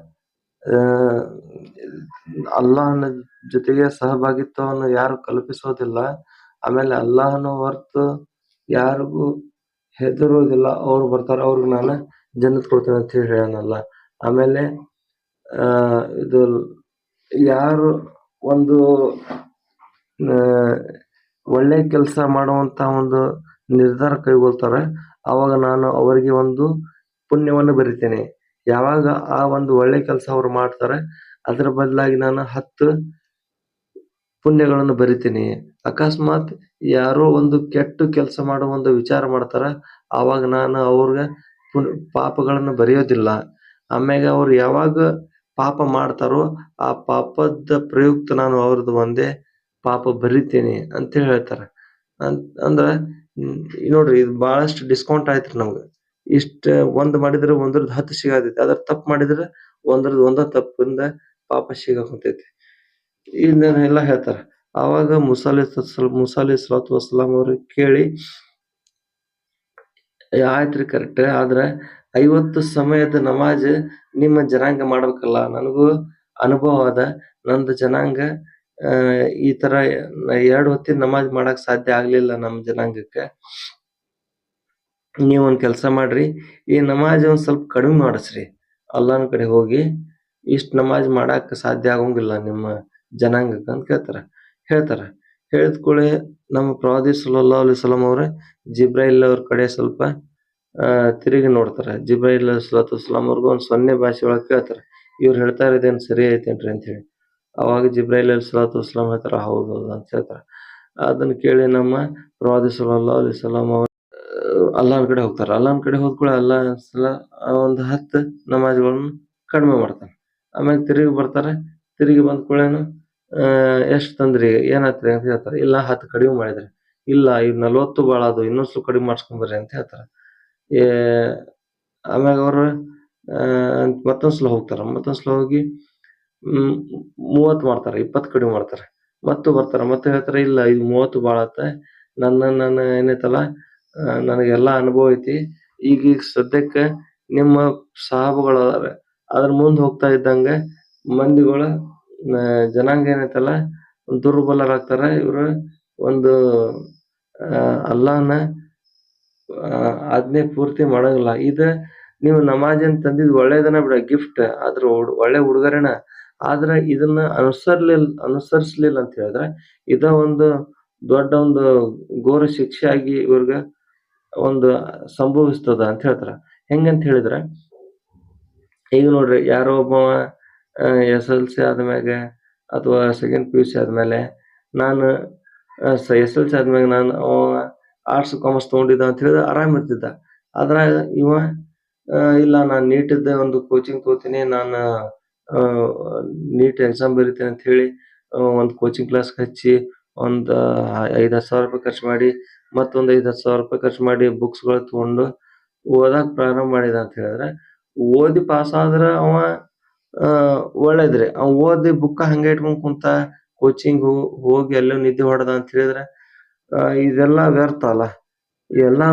ಅಲ್ಲಾಹನ ಜೊತೆಗೆ ಸಹಭಾಗಿತ್ವವನ್ನು ಯಾರು ಕಲ್ಪಿಸೋದಿಲ್ಲ, ಆಮೇಲೆ ಅಲ್ಲಾಹನ ಹೊರತು ಯಾರಿಗೂ ಹೆದರೋದಿಲ್ಲ, ಅವ್ರು ಬರ್ತಾರ, ಅವ್ರಿಗೆ ನಾನು ಜನ್ನತ್ ಕೊಡ್ತೇನೆ ಅಂತ ಹೇಳಿ ಹೇಳನಲ್ಲ. ಆಮೇಲೆ ಇದು ಯಾರು ಒಂದು ಒಳ್ಳೆ ಕೆಲಸ ಮಾಡುವಂತ ಒಂದು ನಿರ್ಧಾರ ಕೈಗೊಳ್ತಾರೆ, ಅವಾಗ ನಾನು ಅವರಿಗೆ ಒಂದು ಪುಣ್ಯವನ್ನು ಬರಿತೇನೆ. ಯಾವಾಗ ಆ ಒಂದು ಒಳ್ಳೆ ಕೆಲಸ ಅವ್ರು ಮಾಡ್ತಾರೆ, ಅದರ ಬದಲಾಗಿ ನಾನು 10 ಪುಣ್ಯಗಳನ್ನು ಬರಿತೀನಿ. ಅಕಸ್ಮಾತ್ ಯಾರೋ ಒಂದು ಕೆಟ್ಟ ಕೆಲಸ ಮಾಡುವ ಒಂದು ವಿಚಾರ ಮಾಡ್ತಾರ, ಆವಾಗ ನಾನು ಅವ್ರಿಗೆ ಪಾಪಗಳನ್ನು ಬರೆಯೋದಿಲ್ಲ. ಆಮ್ಯಾಗ ಅವ್ರು ಯಾವಾಗ ಪಾಪ ಮಾಡ್ತಾರೋ ಆ ಪಾಪದ ಪ್ರಯುಕ್ತ ನಾನು ಅವ್ರದ್ದು ಒಂದೇ ಪಾಪ ಬರಿತೀನಿ ಅಂತ ಹೇಳ್ತಾರೆ. ಅಂದ್ರ ನೋಡ್ರಿ, ಇದು ಬಹಳಷ್ಟು ಡಿಸ್ಕೌಂಟ್ ಆಯ್ತ್ರಿ ನಮ್ಗೆ. ಇಷ್ಟ ಒಂದ್ ಮಾಡಿದ್ರೆ 1ರದ್ದು 10 ಸಿಗತೈತಿ, ಅದ್ರ ತಪ್ಪು ಮಾಡಿದ್ರೆ 1ರದ್ದು 1 ತಪ್ಪಿಂದ ಪಾಪ ಸಿಗಾಕುಂತೈತಿ. ಇದನ್ನೆಲ್ಲ ಹೇಳ್ತಾರ. ಆವಾಗ ಮೂಸಾ ಅಲೈಹಿಸ್ಸಲಾತು ವಸ್ಸಲಾಂ ಅವ್ರು ಕೇಳಿ, ಆಯ್ತ್ರಿ ಕರೆಕ್ಟ್, ಆದ್ರೆ 50 ಸಮಯದ ನಮಾಜ್ ನಿಮ್ಮ ಜನಾಂಗ ಮಾಡ್ಬೇಕಲ್ಲ, ನನಗೂ ಅನುಭವ ಅದ, ನಂದು ಜನಾಂಗ ಈ ತರ 2 ಹೊತ್ತಿನ ನಮಾಜ್ ಮಾಡಕ್ ಸಾಧ್ಯ ಆಗ್ಲಿಲ್ಲ ನಮ್ಮ ಜನಾಂಗಕ್ಕೆ. ನೀವೊಂದ್ ಕೆಲಸ ಮಾಡ್ರಿ, ಈ ನಮಾಜ್ ಒಂದ್ ಸ್ವಲ್ಪ ಕಡಿಮೆ ಮಾಡಿಸ್ರಿ, ಅಲ್ಲಾಹನ ಕಡೆ ಹೋಗಿ ಇಷ್ಟ್ ನಮಾಜ್ ಮಾಡಾಕ ಸಾಧ್ಯ ಆಗೋಂಗಿಲ್ಲ ನಿಮ್ಮ ಜನಾಂಗಕ್ಕೆ ಅಂತ ಹೇಳ್ತಾರ. ಹೇಳಿದ ಕೂಡಲೇ ನಮ್ಮ ಪ್ರವಾದಿ ಸಲ್ಲಲ್ಲಾಹು ಅಲೈಹಿ ವಸಲ್ಲಂ ಅವ್ರ ಜಿಬ್ರೈಲ್ ಅವ್ರ ಕಡೆ ಸ್ವಲ್ಪ ತಿರುಗಿ ನೋಡ್ತಾರೆ. ಜಿಬ್ರೈಲ್ ಅಲೈಹಿಸ್ಸಲಾತು ವಸ್ಸಲಾಂ ಅವ್ರಿಗೂ ಒಂದು 0 ಭಾಷೆ ಒಳಗೆ ಕೇಳ್ತಾರೆ, ಇವ್ರು ಹೇಳ್ತಾ ಇರೋದೇನು ಸರಿ ಐತೇನ್ರಿ ಅಂತ ಹೇಳಿ. ಅವಾಗ ಜಿಬ್ರೈಲ್ ಅಲೈಹಿಸ್ಸಲಾತು ವಸ್ಸಲಾಂ ಹೇಳ್ತಾರ, ಹೌದು ಅಂತ ಹೇಳ್ತಾರೆ. ಅದನ್ನ ಕೇಳಿ ನಮ್ಮ ಪ್ರವಾದಿ ಸಲ್ಲಲ್ಲಾಹು ಅಲೈಹಿ ವಸಲ್ಲಂ ಅವರು ಅಲ್ಲಾಹನ ಕಡೆ ಹೋಗ್ತಾರೆ. ಅಲ್ಲಾಹನ ಕಡೆ ಹೋದ ಕೂಡಲೇ ಅಲ್ಲಾಹ್ ಒಂದು 10 ನಮಾಜ್ಗಳನ್ನು ಕಡಿಮೆ ಮಾಡ್ತಾನೆ. ಆಮ್ಯಾಗ ತಿರುಗಿ ಬರ್ತಾರೆ. ತಿರುಗಿ ಬಂದ ಕೂಡಲೇನು ಎಷ್ಟು ತಂದ್ರಿ, ಏನಾತ್ರಿ ಅಂತ ಹೇಳ್ತಾರೆ. ಇಲ್ಲ 10 ಕಡಿಮೆ ಮಾಡಿದ್ರೆ. ಇಲ್ಲ ಇದು 40 ಭಾಳ ಅದು, ಇನ್ನೊಂದ್ ಸ್ವಲ್ಪ ಕಡಿಮೆ ಮಾಡ್ಸ್ಕೊಂಬರ್ರಿ ಅಂತ ಹೇಳ್ತಾರೆ. ಆಮ್ಯಾಗ ಅವರು ಮತ್ತೊಂದ್ಸಲ ಹೋಗ್ತಾರೆ. ಮತ್ತೊಂದ್ಸಲ ಹೋಗಿ 30 ಮಾಡ್ತಾರೆ, 20 ಕಡಿಮೆ ಮಾಡ್ತಾರೆ. ಮತ್ತು ಬರ್ತಾರೆ, ಮತ್ತೆ ಹೇಳ್ತಾರೆ ಇಲ್ಲ ಇದು 30 ಭಾಳ ಆತ, ನನ್ನ ಏನೈತಲ್ಲ ನನಗೆಲ್ಲ ಅನುಭವ ಐತಿ. ಈಗ ಸದ್ಯಕ್ಕೆ ನಿಮ್ಮ ಸಹಾಬಗಳು ಅದಾರ, ಅದ್ರ ಮುಂದೆ ಹೋಗ್ತಾ ಇದ್ದಂಗ ಮಂದಿಗಳು ಜನಾಂಗ ಏನೈತಲ್ಲ ದುರ್ಬಲರಾಗ್ತಾರೆ. ಇವರು ಒಂದು ಅಲ್ಲಾಹನ ಆಜ್ಞೆ ಪೂರ್ತಿ ಮಾಡಂಗಿಲ್ಲ. ಇದು ನೀವು ನಮಾಜ್ ತಂದಿದ್ ಒಳ್ಳೇದನ ಬಿಡ, ಗಿಫ್ಟ್, ಆದ್ರ ಒಳ್ಳೆ ಉಡುಗೊರೆನ. ಆದ್ರೆ ಇದನ್ನ ಅನುಸರಿಸ್ಲಿಲ್ಲ ಅಂತ ಹೇಳಿದ್ರೆ ಇದ ಒಂದು ದೊಡ್ಡ ಒಂದು ಘೋರ ಶಿಕ್ಷೆ ಆಗಿ ಇವ್ರಿಗೆ ಒಂದು ಸಂಭವಿಸ್ತದ ಅಂತ ಹೇಳ್ತಾರ. ಹೆಂಗಂತ ಹೇಳಿದ್ರೆ ಈಗ ನೋಡ್ರಿ, ಯಾರೋ ಒಬ್ಬವ SLC ಆದ್ಮ್ಯಾಗ ಅಥವಾ ಸೆಕೆಂಡ್ PUC ಆದ್ಮೇಲೆ ನಾನು SLC ಆದ್ಮ್ಯಾಗ ನಾನು ಆರ್ಟ್ಸ್ ಕಾಮರ್ಸ್ ತಗೊಂಡಿದ್ದ ಅಂತ ಹೇಳಿದ್ರೆ ಆರಾಮ್ ಇರ್ತಿದ್ದ. ಅದ್ರಾಗ ಇವ ಇಲ್ಲ ನಾನು ನೀಟಿದ್ದ ಒಂದು ಕೋಚಿಂಗ್ ತಗೋತೀನಿ, ನಾನು ನೀಟ್ ಎಕ್ಸಾಮ್ ಬರೀತೀನಿ ಅಂತ ಹೇಳಿ ಒಂದು ಕೋಚಿಂಗ್ ಕ್ಲಾಸ್ ಹಚ್ಚಿ ಒಂದು 5-10 ಸಾವಿರ ರೂಪಾಯಿ ಖರ್ಚು ಮಾಡಿ, ಮತ್ತೊಂದು 5-10 ಸಾವಿರ ರೂಪಾಯಿ ಖರ್ಚು ಮಾಡಿ ಬುಕ್ಸ್ಗಳು ತಗೊಂಡು ಓದಾಕ್ ಪ್ರಾರಂಭ ಮಾಡಿದ ಅಂತ ಹೇಳಿದ್ರೆ, ಓದಿ ಪಾಸ್ ಆದ್ರ ಅವ ಒಳ್ಳೇದ್ರಿ. ಅವ ಓದಿ ಬುಕ್ಕ ಹಂಗೆ ಇಟ್ಕೊಂಡ್ ಕುಂತ, ಕೋಚಿಂಗ್ ಹೋಗಿ ಎಲ್ಲೋ ನಿದ್ದೆ ಹೊಡೆದ ಅಂತ ಹೇಳಿದ್ರೆ ಇದೆಲ್ಲ ವ್ಯರ್ಥ ಅಲ್ಲ. ಎಲ್ಲ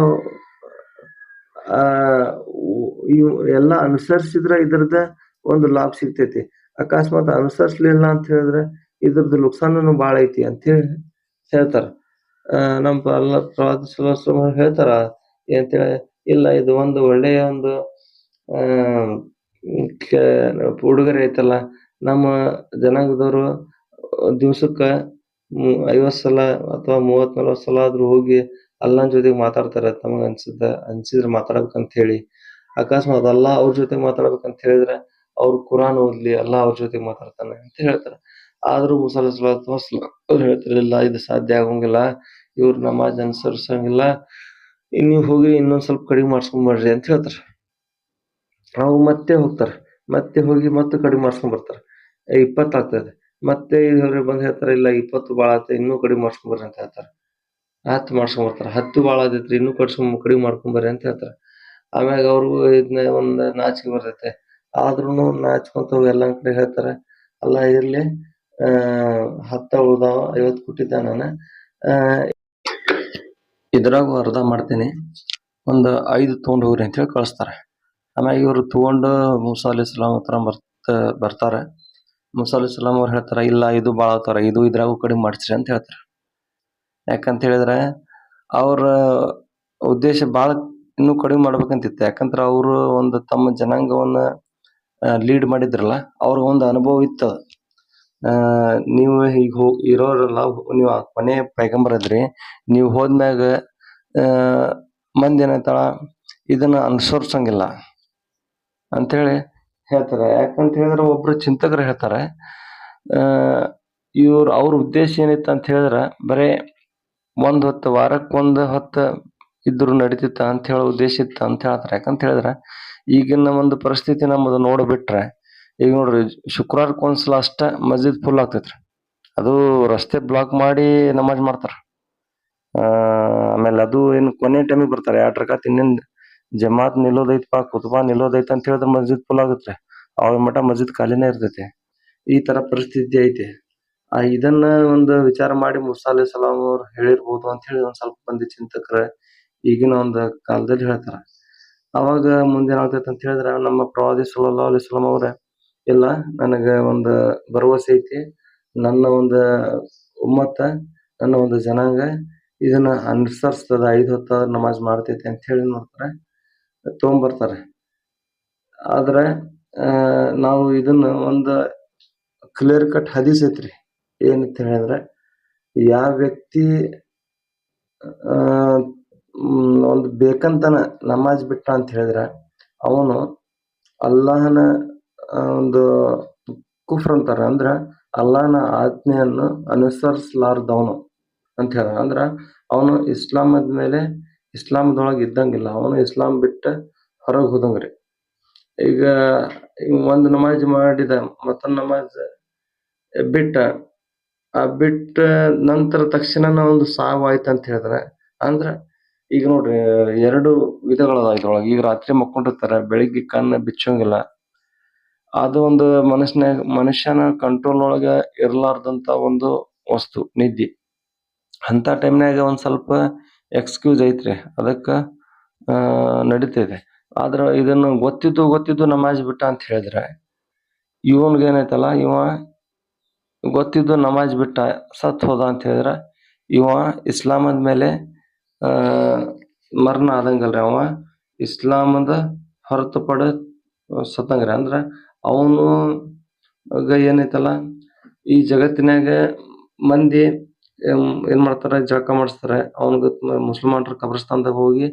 ಎಲ್ಲ ಅನುಸರಿಸಿದ್ರ ಇದ್ರದ ಒಂದು ಲಾಭ ಸಿಗ್ತೈತಿ. ಅಕಸ್ಮಾತ್ ಅನುಸರಿಸ್ಲಿಲ್ಲ ಅಂತ ಹೇಳಿದ್ರೆ ಇದ್ರದ್ದು ನುಕ್ಸಾನನು ಬಾಳ ಐತಿ ಅಂತ ಹೇಳಿ ಹೇಳ್ತಾರ. ನಮ್ಮ ಪ್ರವಾದಿ ಸಲ್ಲಲ್ಲಾಹು ಅಲೈಹಿ ಹೇಳ್ತಾರ ಅಂತೇಳಿ, ಇಲ್ಲ ಇದು ಒಂದು ಒಳ್ಳೆಯ ಒಂದು ಉಡುಗೊರೆ ಐತಲ್ಲ. ನಮ್ಮ ಜನಾಂಗದವರು ದಿವ್ಸಕ್ಕ 50 ಸಲ ಅಥವಾ 30-40 ಸಲ ಆದ್ರೂ ಹೋಗಿ ಅಲ್ಲಾಹನ್ ಜೊತೆಗೆ ಮಾತಾಡ್ತಾರೆ. ತಮಗೆ ಅನ್ಸಿದ್ರೆ ಮಾತಾಡ್ಬೇಕಂತ ಹೇಳಿ. ಅಕಸ್ಮಾತ್ ಅಲ್ಲಾಹ್ ಅವ್ರ ಜೊತೆ ಮಾತಾಡ್ಬೇಕಂತ ಹೇಳಿದ್ರೆ ಅವ್ರು ಕುರಾನ್ ಓದ್ಲಿ, ಅಲ್ಲಾಹ್ ಅವ್ರ ಜೊತೆಗೆ ಮಾತಾಡ್ತಾನೆ ಅಂತ ಹೇಳ್ತಾರೆ. ಆದ್ರೂ ಮುಸಾ ಸಲ್ಲಲ್ಲಾಹು ಅಲೈಹಿ ವಸಲ್ಲಂ ಅವ್ರು ಹೇಳ್ತಿರ್ಲಿಲ್ಲ, ಇದು ಸಾಧ್ಯ ಆಗೋಂಗಿಲ್ಲ, ಇವ್ರು ನಮಾಜ್ ಅನುಸರಿಸಂಗಿಲ್ಲ, ನೀವು ಹೋಗಿ ಇನ್ನೊಂದ್ ಸ್ವಲ್ಪ ಕಡಿಮೆ ಮಾಡ್ಸ್ಕೊಂಬರ್ರಿ ಅಂತ ಹೇಳ್ತಾರೆ. ಅವು ಮತ್ತೆ ಹೋಗ್ತಾರೆ, ಮತ್ತೆ ಹೋಗಿ ಮತ್ತೆ ಕಡಿಮೆ ಮಾಡ್ಸ್ಕೊಂಡ್ ಬರ್ತಾರೆ. 20 ಆಗ್ತದೆ. ಮತ್ತೆ ಇವ್ರು ಬಂದು ಹೇಳ್ತಾರೆ ಇಲ್ಲ 20 ಭಾಳ ಆತ, ಇನ್ನೂ ಕಡಿಮೆ ಮಾಡ್ಸ್ಕೊಂಬರ್ರಿ ಅಂತ ಹೇಳ್ತಾರೆ. 10 ಮಾಡ್ಸ್ಕೊಂಬರ್ತಾರೆ. 10 ಭಾಳ ಆತೈತ್ರಿ, ಇನ್ನೂ ಕಡಿಮೆ ಮಾಡ್ಕೊಂಬರ್ರಿ ಅಂತ ಹೇಳ್ತಾರೆ. ಆಮ್ಯಾಗ ಅವ್ರಿಗೂ ಇದನ್ನ ಒಂದು ನಾಚಿಕೆ ಬರ್ತೈತೆ. ಆದ್ರೂನು ನಾಚ್ಕೊಂತ ಹೋಗಿ ಎಲ್ಲಾ ಕಡೆ ಹೇಳ್ತಾರೆ, ಅಲ್ಲ ಇರ್ಲಿ 10 ಉಳ್ದಾವ, 50 ಕೊಟ್ಟಿದ್ದ ನಾನು, ಇದ್ರಾಗೂ ಅರ್ಧ ಮಾಡ್ತೀನಿ, ಒಂದು 5 ತಗೊಂಡ್ ಹೋಗ್ರಿ ಅಂತ ಹೇಳಿ ಕಳಿಸ್ತಾರೆ. ಆಮ್ಯಾಗ ಇವ್ರು ತಗೊಂಡು ಮೂಸಾ ಅಲೈಹಿಸ್ಸಲಾಂ ಹತ್ರ ಬರ್ತಾರೆ. ಮೂಸಾ ಅಲೈಹಿಸ್ಸಲಾಂ ಅವ್ರು ಹೇಳ್ತಾರೆ, ಇಲ್ಲ ಇದು ಭಾಳ ಆತಾರ, ಇದು ಇದ್ರಾಗೂ ಕಡಿಮೆ ಮಾಡಿಸ್ರಿ ಅಂತ ಹೇಳ್ತಾರೆ. ಯಾಕಂತ ಹೇಳಿದ್ರೆ ಅವ್ರ ಉದ್ದೇಶ ಭಾಳ ಇನ್ನೂ ಕಡಿಮೆ ಮಾಡ್ಬೇಕಂತಿತ್ತು. ಯಾಕಂದ್ರೆ ಅವರು ಒಂದು ತಮ್ಮ ಜನಾಂಗವನ್ನ ಲೀಡ್ ಮಾಡಿದ್ರಲ್ಲ, ಅವ್ರಿಗೆ ಒಂದು ಅನುಭವ ಇತ್ತು. ನೀವು ಈಗ ಇರೋರಲ್ಲ, ನೀವು ಕೊನೆ ಪೈಗಂಬರ್ ಇದ್ರಿ, ನೀವು ಹೋದ್ಮ್ಯಾಗ ಮಂದಿ ಏನೈತಾಳ ಇದನ್ನ ಅನುಸರಿಸಂಗಿಲ್ಲ ಅಂತೇಳಿ ಹೇಳ್ತಾರೆ. ಯಾಕಂತ ಹೇಳಿದ್ರೆ ಒಬ್ರು ಚಿಂತಕರು ಹೇಳ್ತಾರೆ, ಅವ್ರ ಉದ್ದೇಶ ಏನಿತ್ತು ಅಂತ ಹೇಳಿದ್ರೆ ಬರೇ ಒಂದ್ ಹೊತ್ತು, ವಾರಕ್ಕೊಂದು ಹೊತ್ತು ಇದ್ರು ನಡೀತಿತ್ತ ಅಂತ ಹೇಳೋ ಉದ್ದೇಶ ಇತ್ತು ಅಂತ ಹೇಳ್ತಾರೆ. ಯಾಕಂತ ಹೇಳಿದ್ರೆ ಈಗಿನ ಒಂದು ಪರಿಸ್ಥಿತಿ ನಮ್ಮದು ನೋಡ್ಬಿಟ್ರೆ, ಈಗ ನೋಡ್ರಿ ಶುಕ್ರವಾರಕ್ಕೊಂದ್ಸಲ ಅಷ್ಟ ಮಸ್ಜಿದ್ ಫುಲ್ ಆಗ್ತೈತ್ರಿ. ಅದು ರಸ್ತೆ ಬ್ಲಾಕ್ ಮಾಡಿ ನಮಾಜ್ ಮಾಡ್ತಾರ. ಆಮೇಲೆ ಅದು ಏನು ಕೊನೆ ಟೈಮಿಗೆ ಬರ್ತಾರೆ, 2 ರಕಾತ್ ಇನ್ನೇನ್ ಜಮಾತ್ ನಿಲ್ಲೋದೈತಪ್ಪ, ಕುತುಬಾ ನಿಲ್ಲೋದೈತೆ ಅಂತ ಹೇಳಿದ್ರೆ ಮಸ್ಜಿದ್ ಫುಲ್ ಆಗುತ್ತೆ. ಅವಾಗ ಮಠ ಮಸ್ಜಿದ್ ಖಾಲಿನೇ ಇರ್ತೈತಿ. ಈ ತರ ಪರಿಸ್ಥಿತಿ ಐತಿ. ಇದನ್ನ ಒಂದು ವಿಚಾರ ಮಾಡಿ ಮೂಸಾ ಅಲೈಹಿಸ್ಸಲಾಂ ಅವ್ರು ಹೇಳಿರ್ಬೋದು ಅಂತ ಹೇಳಿ ಒಂದ್ ಸ್ವಲ್ಪ ಮಂದಿ ಚಿಂತಕರ ಈಗಿನ ಒಂದು ಕಾಲದಲ್ಲಿ ಹೇಳ್ತಾರ. ಅವಾಗ ಮುಂದೆ ಏನಾಗ್ತೈತೆ ಅಂತ ಹೇಳಿದ್ರೆ, ನಮ್ಮ ಪ್ರವಾದಿ ಸಲ್ಲಲ್ಲಾಹು ಅಲೈಹಿ ವಸಲ್ಲಂ ಅವ್ರ ಇಲ್ಲ, ನನಗೆ ಒಂದು ಭರವಸೆ ಐತಿ, ನನ್ನ ಒಂದು ಉಮ್ಮತ್ತ, ನನ್ನ ಒಂದು ಜನಾಂಗ ಇದನ್ನ ಅನುಸರಿಸ್ತದ, 5 ಹೊತ್ತ ನಮಾಜ್ ಮಾಡ್ತೈತಿ ಅಂತ ಹೇಳಿ ನೋಡ್ತಾರೆ, ತಗೊಂಡ್ಬರ್ತಾರೆ. ಆದ್ರೆ ನಾವು ಇದನ್ನ ಒಂದು ಕ್ಲಿಯರ್ ಕಟ್ ಹದೀಸ್ ಐತ್ರಿ. ಏನಂತ ಹೇಳಿದ್ರೆ, ಯಾವ ವ್ಯಕ್ತಿ ಒಂದು ಬೇಕಂತನ ನಮಾಜ್ ಬಿಟ್ಟ ಅಂತ ಹೇಳಿದ್ರೆ ಅವನು ಅಲ್ಲಾಹನ ಒಂದು ಕುಫ್ರ್ ಅಂತಾರ, ಅಂದ್ರ ಅಲ್ಲಾಹನ ಆಜ್ಞೆಯನ್ನು ಅನುಸರಿಸಲಾರ್ದವನು ಅಂತ ಹೇಳ. ಅಂದ್ರ ಅವನು ಇಸ್ಲಾಮದ ಮೇಲೆ ಇಸ್ಲಾಮದೊಳಗೆ ಇದ್ದಂಗಿಲ್ಲ, ಅವನು ಇಸ್ಲಾಂ ಬಿಟ್ಟ ಹೊರಗೆ ಹೋದಂಗ್ರಿ. ಈಗ ಒಂದು ನಮಾಜ್ ಮಾಡಿದ ಮತ್ತೊಂದು ನಮಾಜ್ ಬಿಟ್ಟ, ಆ ಬಿಟ್ಟ ನಂತರ ತಕ್ಷಣ ಒಂದು ಸಾವು ಆಯ್ತು ಅಂತ ಹೇಳಿದ್ರೆ ಅಂದ್ರ ಈಗ ನೋಡ್ರಿ, ಎರಡು ವಿಧಗಳದಾವ ಇದ್ರೊಳಗೆ. ಈಗ ರಾತ್ರಿ ಮಕ್ಕೊಂಡಿರ್ತಾರ, ಬೆಳಿಗ್ಗೆ ಕಣ್ಣು ಬಿಚ್ಚೋಂಗಿಲ್ಲ. ಅದು ಒಂದು ಮನುಷ್ಯನ ಕಂಟ್ರೋಲ್ ಒಳಗ ಇರ್ಲಾರ್ದಂತ ಒಂದು ವಸ್ತು ನಿದ್ದಿ. ಅಂತ ಟೈಮ್ನಾಗ ಒಂದ್ ಸ್ವಲ್ಪ ಎಕ್ಸ್ಕ್ಯೂಸ್ ಐತ್ರಿ, ಅದಕ್ಕ ನಡೀತೈತೆ. ಆದ್ರ ಇದನ್ನು ಗೊತ್ತಿದ್ದು ನಮಾಜ್ ಬಿಟ್ಟ ಅಂತ ಹೇಳಿದ್ರೆ ಇವನ್ಗೆ ಏನೈತಲ್ಲ, ಇವ ಗೊತ್ತಿದ್ದು ನಮಾಜ್ ಬಿಟ್ಟ ಸತ್ ಹೋದ ಅಂತ ಹೇಳಿದ್ರ ಇವ ಇಸ್ಲಾಮದ ಮೇಲೆ ಮರಣ ಆದಂಗಲ್ರಿ. ಅವ ಇಸ್ಲಾಮದ ಹೊರತುಪಡ ಸತ್ತಂಗ್ರಿ. ಅಂದ್ರ ಅವನು ಏನೈತಲ್ಲ, ಈ ಜಗತ್ತಿನಾಗ ಮಂದಿ ಏನ್ ಮಾಡ್ತಾರ, ಜಳಕ ಮಾಡಿಸ್ತಾರೆ. ಅವನ್ಗ ಮುಸಲ್ಮಾನರ ಕಬ್ರಸ್ತಾನ್ದಾಗ ಹೋಗಿ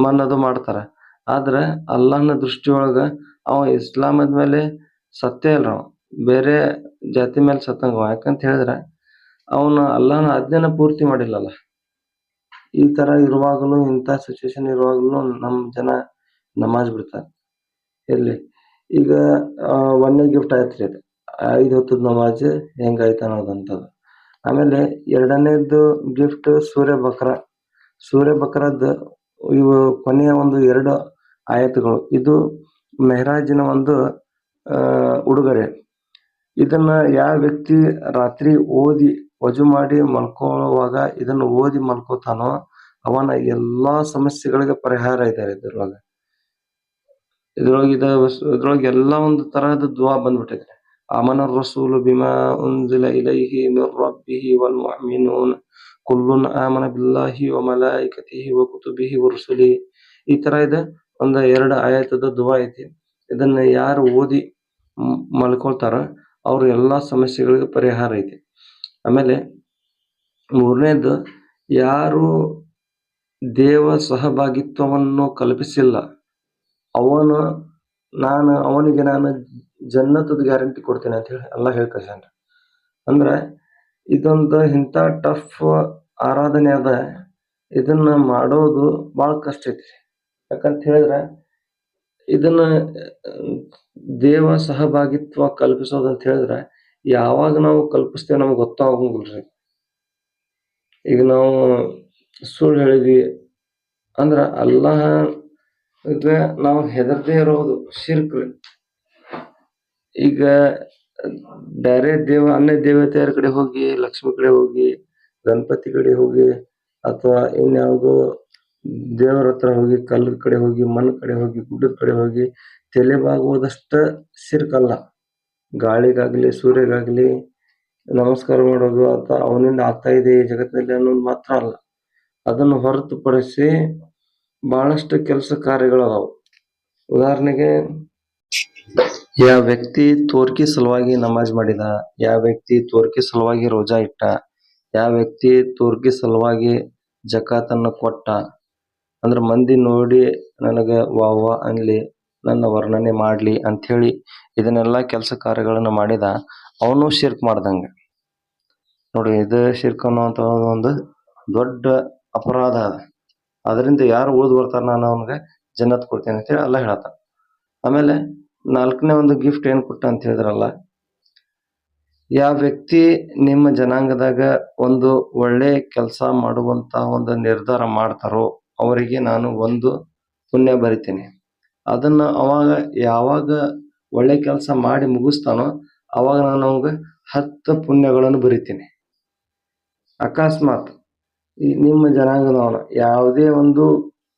ಮನ್ನದು ಮಾಡ್ತಾರ. ಆದ್ರ ಅಲ್ಲಾಹನ ದೃಷ್ಟಿಯೊಳಗ ಅವ ಇಸ್ಲಾಮದ ಮೇಲೆ ಸತ್ತೇ ಅಲ್ರ, ಅವ ಬೇರೆ ಜಾತಿ ಮೇಲೆ ಸತ್ತಂಗ. ಯಾಕಂತ ಹೇಳಿದ್ರ ಅವನು ಅಲ್ಲಾಹನ ಆಜ್ಞೆನ ಪೂರ್ತಿ ಮಾಡಿಲ್ಲಲ್ಲ. ಈ ತರ ಇರುವಾಗಲೂ, ಇಂಥ ಸಿಚುವೇಶನ್ ಇರುವಾಗಲೂ ನಮ್ ಜನ ನಮಾಜ್ ಬಿಡ್ತಾರೆ. ಎಲ್ಲಿ ಈಗ ಒಂದನೇ ಗಿಫ್ಟ್ ಆಯ್ತ್ರಿ ಅದು, 5 ಹೊತ್ತದ ನಮಾಜ್ ಹೆಂಗಾಯ್ತು ಅನ್ನೋದಂಥದ್ದು. ಆಮೇಲೆ ಎರಡನೇದು ಗಿಫ್ಟ್ ಸೂರ್ಯ ಬಕ್ರದ್ ಇವು ಕೊನೆಯ ಒಂದು 2 ಆಯತುಗಳು. ಇದು ಮೆಹರಾಜಿನ ಒಂದು ಉಡುಗೊರೆ. ಇದನ್ನ ಯಾವ ವ್ಯಕ್ತಿ ರಾತ್ರಿ ಓದಿ ವಜು ಮಾಡಿ ಮಲ್ಕೊಳ್ಳುವಾಗ ಇದನ್ನು ಓದಿ ಮಲ್ಕೋತಾನೋ ಅವನ ಎಲ್ಲಾ ಸಮಸ್ಯೆಗಳಿಗೆ ಪರಿಹಾರ ಇದ್ದಾರೆ ಇದ್ರೊಳಗೆ ಎಲ್ಲಾ ಒಂದು ತರಹದ ದುವಾ ಬಂದ್ಬಿಟ್ಟೈತೆ. ಆಮನ ರಸೂಲು ಬಿಮಾ ಉನ್ಜಿಲ ಇಲೈಹಿ ಮಿರ್ ರಬ್ಬಿಹಿ ವಲ್ ಮುಅ್ಮಿನೂನ್ ಕುಲ್ಲುನ್ ಆಮನ ಬಿಲ್ಲಾಹಿ ವ ಮಲಾಯಿಕತಿಹಿ ವ ಕುತುಬಿಹಿ ವ ರುಸುಲಿಹಿ. ಈ ತರ ಇದೆ ಒಂದು 2 ಆಯತದ ದುವಾ ಐತಿ. ಇದನ್ನ ಯಾರು ಓದಿ ಮಲ್ಕೊಳ್ತಾರ ಅವ್ರ ಎಲ್ಲಾ ಸಮಸ್ಯೆಗಳಿಗೆ ಪರಿಹಾರ ಐತಿ. ಆಮೇಲೆ ಮೂರನೇದು, ಯಾರು ದೇವ ಸಹಭಾಗಿತ್ವವನ್ನು ಕಲ್ಪಿಸಿಲ್ಲ ಅವನಿಗೆ ನಾನು ಜನ್ನತದ ಗ್ಯಾರಂಟಿ ಕೊಡ್ತೇನೆ ಅಂತ ಹೇಳಿ ಅಲ್ಲಾಹ್ ಹೇಳ್ಕಳ್ಸ್ಯಾನ್ರಿ. ಅಂದ್ರ ಇದೊಂದು ಇಂಥ ಟಫ್ ಆರಾಧನೆ ಅದ, ಇದನ್ನ ಮಾಡೋದು ಬಹಳ ಕಷ್ಟ ಐತಿ. ಯಾಕಂತ ಹೇಳಿದ್ರೆ ಇದನ್ನ ದೇವ ಸಹಭಾಗಿತ್ವ ಕಲ್ಪಿಸೋದಂತ ಹೇಳಿದ್ರೆ ಯಾವಾಗ ನಾವು ಕಲ್ಪಿಸ್ತೇವೆ ನಮ್ಗೆ ಗೊತ್ತಾಗಂಗಿಲ್ರಿ. ಈಗ ನಾವು ಸುಳ್ಳು ಹೇಳಿದ್ವಿ ಅಂದ್ರ ಅಲ್ಲಾಹ ನಾವು ಹೆದರ್ದೇ ಇರೋದು ಶಿರ್ಕ್. ಈಗ ಬೇರೆ ಅನ್ಯ ದೇವತೆಯರ ಕಡೆ ಹೋಗಿ, ಲಕ್ಷ್ಮಿ ಕಡೆ ಹೋಗಿ, ಗಣಪತಿ ಕಡೆ ಹೋಗಿ, ಅಥವಾ ಇನ್ಯಾವುದೋ ದೇವರ ಹತ್ರ ಹೋಗಿ, ಕಲ್ಲು ಕಡೆ ಹೋಗಿ, ಮಣ್ಣು ಕಡೆ ಹೋಗಿ, ಗುಡ್ಡದ ಕಡೆ ಹೋಗಿ ತಲೆಬಾಗುವುದಷ್ಟ ಶಿರ್ಕ್ ಅಲ್ಲ. ಗಾಳಿಗಾಗ್ಲಿ ಸೂರ್ಯಗಾಗ್ಲಿ ನಮಸ್ಕಾರ ಮಾಡೋದು ಅಥವಾ ಅವನಿಂದ ಆಗ್ತಾ ಇದೆ ಈ ಜಗತ್ತಿನಲ್ಲಿ ಅನ್ನೋದು ಮಾತ್ರ ಅಲ್ಲ. ಅದನ್ನು ಹೊರತುಪಡಿಸಿ ಬಹಳಷ್ಟು ಕೆಲಸ ಕಾರ್ಯಗಳದಾವು. ಉದಾಹರಣೆಗೆ, ಯಾವ ವ್ಯಕ್ತಿ ತೋರ್ಕಿ ಸಲುವಾಗಿ ನಮಾಜ್ ಮಾಡಿದ, ಯಾವ ವ್ಯಕ್ತಿ ತೋರ್ಕಿ ಸಲುವಾಗಿ ರೋಜಾ ಇಟ್ಟ, ಯಾವ ವ್ಯಕ್ತಿ ತೋರ್ಕಿ ಸಲುವಾಗಿ ಜಕಾತನ್ನು ಕೊಟ್ಟ, ಅಂದ್ರೆ ಮಂದಿ ನೋಡಿ ನನಗೆ ವಾವ ಅನ್ಲಿ, ನನ್ನ ವರ್ಣನೆ ಮಾಡ್ಲಿ ಅಂಥೇಳಿ ಇದನ್ನೆಲ್ಲ ಕೆಲಸ ಕಾರ್ಯಗಳನ್ನು ಮಾಡಿದ ಅವನು ಶಿರ್ಕ್ ಮಾಡ್ದಂಗ ನೋಡ್ರಿ. ಇದು ಶಿರ್ಕ್ ಅನ್ನುವಂಥ ಒಂದು ದೊಡ್ಡ ಅಪರಾಧ ಅದ. ಅದರಿಂದ ಯಾರು ಉಳಿದು ಬರ್ತಾರ ನಾನು ಅವನಿಗೆ ಜನ್ನತ್ ಕೊಡ್ತೇನೆ ಅಂತೇಳಿ ಅಲ್ಲ ಹೇಳತ್ತ. ಆಮೇಲೆ 4ನೇ ಒಂದು ಗಿಫ್ಟ್ ಏನ್ ಕೊಟ್ಟ ಅಂತ ಹೇಳಿದ್ರಲ್ಲ, ಯಾವ ವ್ಯಕ್ತಿ ನಿಮ್ಮ ಜನಾಂಗದಾಗ ಒಂದು ಒಳ್ಳೆ ಕೆಲಸ ಮಾಡುವಂತ ಒಂದು ನಿರ್ಧಾರ ಮಾಡ್ತಾರೋ ಅವರಿಗೆ ನಾನು ಒಂದು ಪುಣ್ಯ ಬರಿತೀನಿ. ಅದನ್ನ ಅವಾಗ ಯಾವಾಗ ಒಳ್ಳೆ ಕೆಲಸ ಮಾಡಿ ಮುಗಿಸ್ತಾನೋ ಅವಾಗ ನಾನು ಅವಾಗ 10 ಪುಣ್ಯಗಳನ್ನು ಬರಿತೀನಿ. ಅಕಸ್ಮಾತ್ ನಿಮ್ಮ ಜನಾಂಗದವನ ಯಾವುದೇ ಒಂದು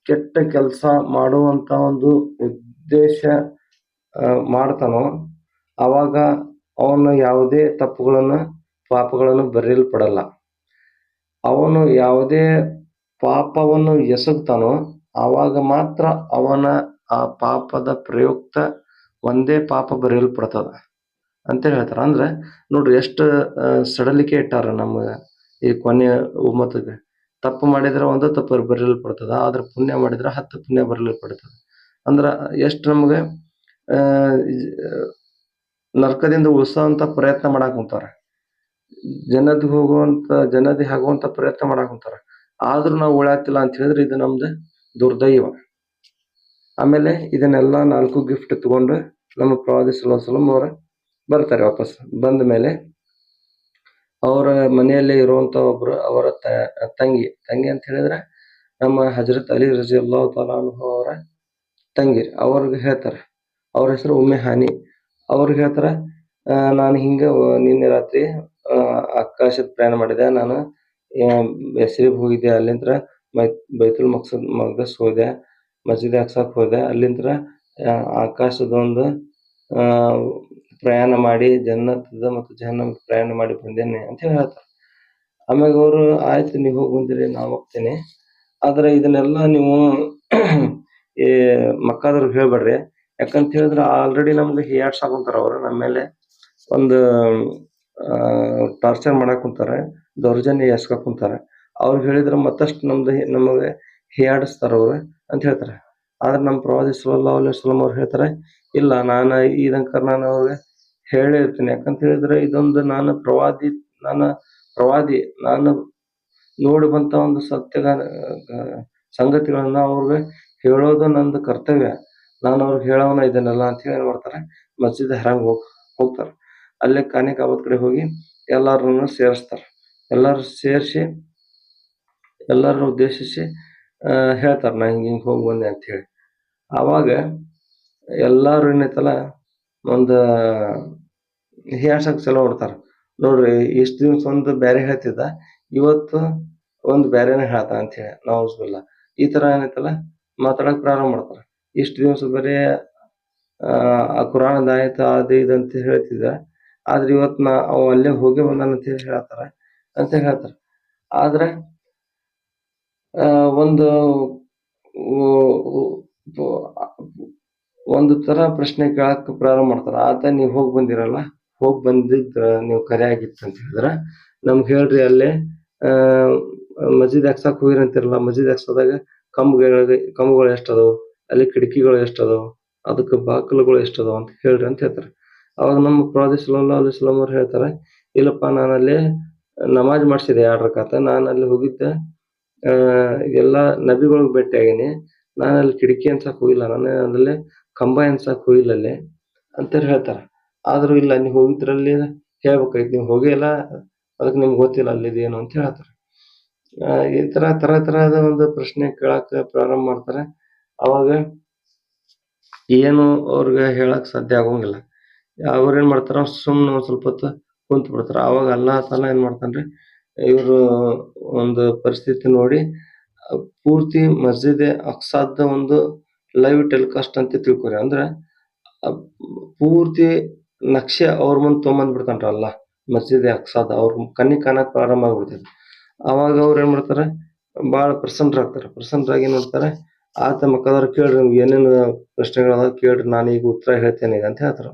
ಕೆಟ್ಟ ಕೆಲಸ ಮಾಡುವಂತ ಒಂದು ಉದ್ದೇಶ ಮಾಡ್ತಾನೋ ಅವಾಗ ಅವನು ಯಾವುದೇ ಪಾಪಗಳನ್ನು ಬರೆಯಲ್ಪಡಲ್ಲ. ಅವನು ಯಾವುದೇ ಪಾಪವನ್ನು ಎಸಗ್ತಾನೋ ಆವಾಗ ಮಾತ್ರ ಅವನ ಆ ಪಾಪದ ಪ್ರಯುಕ್ತ ಒಂದೇ ಪಾಪ ಬರೆಯಲ್ಪಡ್ತದ ಅಂತೇಳಿ ಹೇಳ್ತಾರ. ಅಂದ್ರೆ ನೋಡ್ರಿ ಎಷ್ಟು ಸಡಲಿಕೆ ಇಟ್ಟಾರ ನಮ್ಮ ಈ ಕೊನೆಯ ಉಮ್ಮತ್ತಿಗೆ. ತಪ್ಪು ಮಾಡಿದ್ರೆ ಒಂದು ತಪ್ಪು ಬರೆಯಲ್ಪಡ್ತದ, ಆದ್ರೆ ಪುಣ್ಯ ಮಾಡಿದ್ರೆ 10 ಪುಣ್ಯ ಬರೆಯಲ್ಪಡ್ತದ. ಅಂದ್ರ ಎಷ್ಟು ನಮ್ಗೆ ನರಕದಿಂದ ಉಳಿಸೋಂತ ಪ್ರಯತ್ನ ಮಾಡಾಕ್ ಕುಂತಾರ. ಜನದಿ ಆಗುವಂತ ಪ್ರಯತ್ನ ಮಾಡಾಕುಂತಾರ. ಆದ್ರೂ ನಾವು ಉಳ್ಯಾತಿಲ್ಲ ಅಂತ ಹೇಳಿದ್ರೆ ಇದು ನಮ್ದು ದುರ್ದೈವ. ಆಮೇಲೆ ಇದನ್ನೆಲ್ಲ 4 ಗಿಫ್ಟ್ ತಗೊಂಡು ನಮ್ಮ ಪ್ರವಾದಿ ಸಲ್ಲಲ್ಲಾಹು ಅಲೈಹಿ ವಸಲ್ಲಂ ಅವ್ರ ಬರ್ತಾರೆ. ವಾಪಸ್ ಬಂದ ಮೇಲೆ ಅವರ ಮನೆಯಲ್ಲೇ ಇರುವಂತ ಒಬ್ರು ಅವರ ತಂಗಿ ಅಂತ ಹೇಳಿದ್ರೆ ನಮ್ಮ ಹಜರತ್ ಅಲಿ ರಜಿಯಲ್ಲಾಹು ತಾಲಾ ಅನ್ಹು ಅವರ ತಂಗಿ. ಅವ್ರಿಗೆ ಹೇಳ್ತಾರೆ, ಅವ್ರ ಹೆಸರು ಉಮ್ಮೆ ಹಾನಿ. ಅವ್ರಿಗೆ ಹೇಳ್ತಾರ, ನಾನು ಹಿಂಗ ನಿನ್ನೆ ರಾತ್ರಿ ಆಕಾಶದ ಪ್ರಯಾಣ ಮಾಡಿದೆ. ನಾನು ಯಸ್ರಿಬ್ ಹೋಗಿದ್ದೆ. ಅಲ್ಲಿಂದ್ರ ಬೈತುಲ್ ಮಕ್ದಸ್ ಹೋದೆ, ಮಸ್ಜಿದ್ ಅಕ್ಸಾಕ್ ಹೋದೆ. ಅಲ್ಲಿಂದ್ರ ಆಕಾಶದೊಂದು ಪ್ರಯಾಣ ಮಾಡಿ ಜನ್ನತದ ಮತ್ತು ಜಹನ್ನಮ್ ಪ್ರಯಾಣ ಮಾಡಿ ಬಂದೇನೆ ಅಂತ ಹೇಳ್ತಾರೆ. ಆಮ್ಯಾಗ ಅವರು, ಆಯ್ತು ನೀವು ಹೋಗಿ ಬಂದಿರಿ, ನಾ ಹೋಗ್ತೇನೆ. ಆದ್ರೆ ಇದನ್ನೆಲ್ಲ ನೀವು ಈ ಮಕ್ಕಾದವ್ರಿಗೆ ಹೇಳ್ಬೇಡ್ರಿ. ಯಾಕಂತ ಹೇಳಿದ್ರೆ ಆಲ್ರೆಡಿ ನಮ್ಗೆ ಹಿಯಾಡ್ಸಾಕುಂತಾರ ಅವ್ರು. ನಮ್ಮ ಮೇಲೆ ಒಂದು ಟಾರ್ಚರ್ ಮಾಡಕ್ ಕುಂತಾರೆ, ದೌರ್ಜನ್ಯ ಎಸ್ಕಾಕ್ ಕುಂತಾರೆ. ಅವ್ರಿಗೆ ಹೇಳಿದ್ರೆ ಮತ್ತಷ್ಟು ನಮಗೆ ಹಿಯಾಡಿಸ್ತಾರ ಅವ್ರು ಅಂತ ಹೇಳ್ತಾರೆ. ಆದ್ರೆ ನಮ್ಮ ಪ್ರವಾದಿ ಸಲ್ಲಲ್ಲಾಹು ಅಲೈಹಿ ವಸಲ್ಲಂ ಅವ್ರು ಹೇಳ್ತಾರೆ, ಇಲ್ಲ, ನಾನು ಅವ್ರಿಗೆ ಹೇಳಿರ್ತೀನಿ. ಯಾಕಂತ ಹೇಳಿದ್ರೆ ಇದೊಂದು ನಾನು ನೋಡಿ ಬಂತ ಒಂದು ಸಂಗತಿಗಳನ್ನ ಅವ್ರಿಗೆ ಹೇಳೋದು ನಂದು ಕರ್ತವ್ಯ. ನಾನು ಅವ್ರಿಗೆ ಹೇಳೋನ ಇದನ್ನೆಲ್ಲ ಅಂತ ಹೇಳಿ ಏನ್ ಮಾಡ್ತಾರೆ, ಮಸ್ಜಿದ್ ಹರಾಮ್ ಹೋಗ್ತಾರೆ. ಅಲ್ಲೇ ಖಾನೆ ಕಾಬತ್ ಕಡೆ ಹೋಗಿ ಎಲ್ಲಾರನ್ನು ಸೇರಿಸ್ತಾರೆ. ಎಲ್ಲಾರು ಸೇರಿಸಿ ಎಲ್ಲರನ್ನು ಉದ್ದೇಶಿಸಿ ಹೇಳ್ತಾರೆ, ನಾ ಹಿಂಗ ಹೋಗಿ ಬಂದೆ ಅಂತ ಹೇಳಿ. ಆವಾಗ ಎಲ್ಲಾರು ಏನೈತಲ್ಲ ಒಂದು ಹಿಯಾಡ್ಸಕ್ ಚಲೋ ಮಾಡ್ತಾರ. ನೋಡ್ರಿ, ಇಷ್ಟ ದಿವ್ಸ ಒಂದು ಬ್ಯಾರೆ ಹೇಳ್ತಿದ್ದ, ಇವತ್ತು ಒಂದು ಬ್ಯಾರೆನೇ ಹೇಳ್ತಾ ಅಂತ ಹೇಳಿ. ನೌಜುಬಿಲ್ಲಾ. ಈ ತರ ಏನೈತಲ್ಲ ಮಾತಾಡಕ್ ಪ್ರಾರಂಭ ಮಾಡ್ತಾರ. ಇಷ್ಟ ದಿವ್ಸ ಬರೀ ಆ ಕುರಾನದ ಆಯತ ಅದು ಇದಂತ ಹೇಳ್ತಿದ್ದ, ಆದ್ರೆ ಇವತ್ತು ಅವ ಅಲ್ಲೇ ಹೋಗಿ ಬಂದಾನ ಅಂತ ಹೇಳಿ ಹೇಳ್ತಾರ. ಆದ್ರೆ ಒಂದು ತರ ಪ್ರಶ್ನೆ ಕೇಳಕ್ ಪ್ರಾರಂಭ ಮಾಡ್ತಾರ. ಆತ ನೀವ್ ಹೋಗಿ ಬಂದಿರಲ್ಲ, ಹೋಗಿ ಬಂದಿದ್ರ ನೀವು ಕರೆ ಆಗಿತ್ತು ಅಂತ ಹೇಳಿದ್ರ ನಮ್ಗೆ ಹೇಳ್ರಿ. ಅಲ್ಲೇ ಮಸ್ಜಿದ್ ಅಕ್ಸಾಕ್ ಹೋಗಿರಂತಿರಲ್ಲ, ಮಸ್ಜಿದ್ ಅಕ್ಸಾದಾಗ ಕಂಬಗಳು ಎಷ್ಟದವು, ಅಲ್ಲಿ ಕಿಟಕಿಗಳು ಎಷ್ಟದವು, ಅದಕ್ಕೆ ಬಾಗಿಲುಗಳು ಎಷ್ಟದವು ಅಂತ ಹೇಳ್ರಿ ಅಂತ ಹೇಳ್ತಾರೆ. ಅವಾಗ ನಮ್ಮ ಪ್ರವಾದಿ ಸಲ್ಲಲ್ಲಾಹು ಅಲೈಹಿ ವಸಲ್ಲಂ ಅವ್ರು ಹೇಳ್ತಾರೆ, ಇಲ್ಲಪ್ಪ, ನಾನಲ್ಲಿ ನಮಾಜ್ ಮಾಡಿಸಿದೆ 2 ರಕಾತ. ನಾನು ಅಲ್ಲಿ ಹೋಗಿದ್ದೆ ಎಲ್ಲ ನಬಿಗಳಿಗೆ ಭೇಟಿ ಆಗೀನಿ. ನಾನು ಅಲ್ಲಿ ಕಿಟಕಿ ಅನ್ಸಕ್ ಹೋಗಿಲ್ಲ, ನಾನು ಅಲ್ಲೇ ಕಂಬ ಅನ್ಸಕ್ ಹೋಗಿಲ್ಲ ಅಲ್ಲಿ ಅಂತ ಹೇಳ್ತಾರೆ. ಆದ್ರೂ ಇಲ್ಲ, ನೀವು ಹೋಗಿದ್ರಲ್ಲಿ ಹೇಳ್ಬೇಕಾಯ್ತು, ನೀವು ಹೋಗೇ ಇಲ್ಲ, ಅದಕ್ಕೆ ನಿಮ್ಗೆ ಗೊತ್ತಿಲ್ಲ ಅಲ್ಲಿದೇನು ಅಂತ ಹೇಳ್ತಾರೆ. ಈ ತರಹದ ಒಂದು ಪ್ರಶ್ನೆ ಕೇಳಕ್ ಪ್ರಾರಂಭ ಮಾಡ್ತಾರೆ. ಅವಾಗ ಏನು ಅವ್ರಿಗೆ ಹೇಳಕ್ ಸಾಧ್ಯ ಆಗೋಂಗಿಲ್ಲ. ಅವ್ರೇನ್ ಮಾಡ್ತಾರ, ಸುಮ್ನೆ ಒಂದ್ ಸ್ವಲ್ಪ ಹೊತ್ತು ಕುಂತ್ ಬಿಡ್ತಾರ. ಅವಾಗ ಅಲ್ಲಾಹ್ ತಾಲಾ ಏನ್ ಮಾಡ್ತಾನ್ರಿ, ಇವ್ರು ಒಂದು ಪರಿಸ್ಥಿತಿ ನೋಡಿ ಪೂರ್ತಿ ಮಸ್ಜಿದ್ ಅಕ್ಸಾದ ಒಂದು ಲೈವ್ ಟೆಲಿಕಾಸ್ಟ್ ಅಂತ ತಿಳ್ಕೊರಿ. ಅಂದ್ರೆ ಪೂರ್ತಿ ನಕ್ಷೆ ಅವ್ರ ಮುಂದೆ ತೊಗೊಂಬಂದ್ ಬಿಡ್ತಾನ್ರಿ ಅಲ್ಲಾಹ್. ಮಸ್ಜಿದ್ ಅಕ್ಸಾದ ಅವ್ರ ಕಣ್ಣಿಗೆ ಕಾಣಕ್ ಪ್ರಾರಂಭ ಆಗ್ಬಿಡ್ತೈತಿ. ಅವಾಗ ಅವ್ರು ಏನ್ ಮಾಡ್ತಾರೆ, ಬಹಳ ಪ್ರಸನ್ನರಾಗಿ ಏನ್ ಮಾಡ್ತಾರೆ, ಆತ ಮಕ್ಕದವ್ರು ಕೇಳ್ರಿ, ನಿಮ್ಗೆ ಏನೇನು ಪ್ರಶ್ನೆಗಳದಾವ ಕೇಳ್ರಿ, ನಾನು ಈಗ ಉತ್ತರ ಹೇಳ್ತೇನೆ ಈಗ ಅಂತ ಹೇಳ್ತಾರ.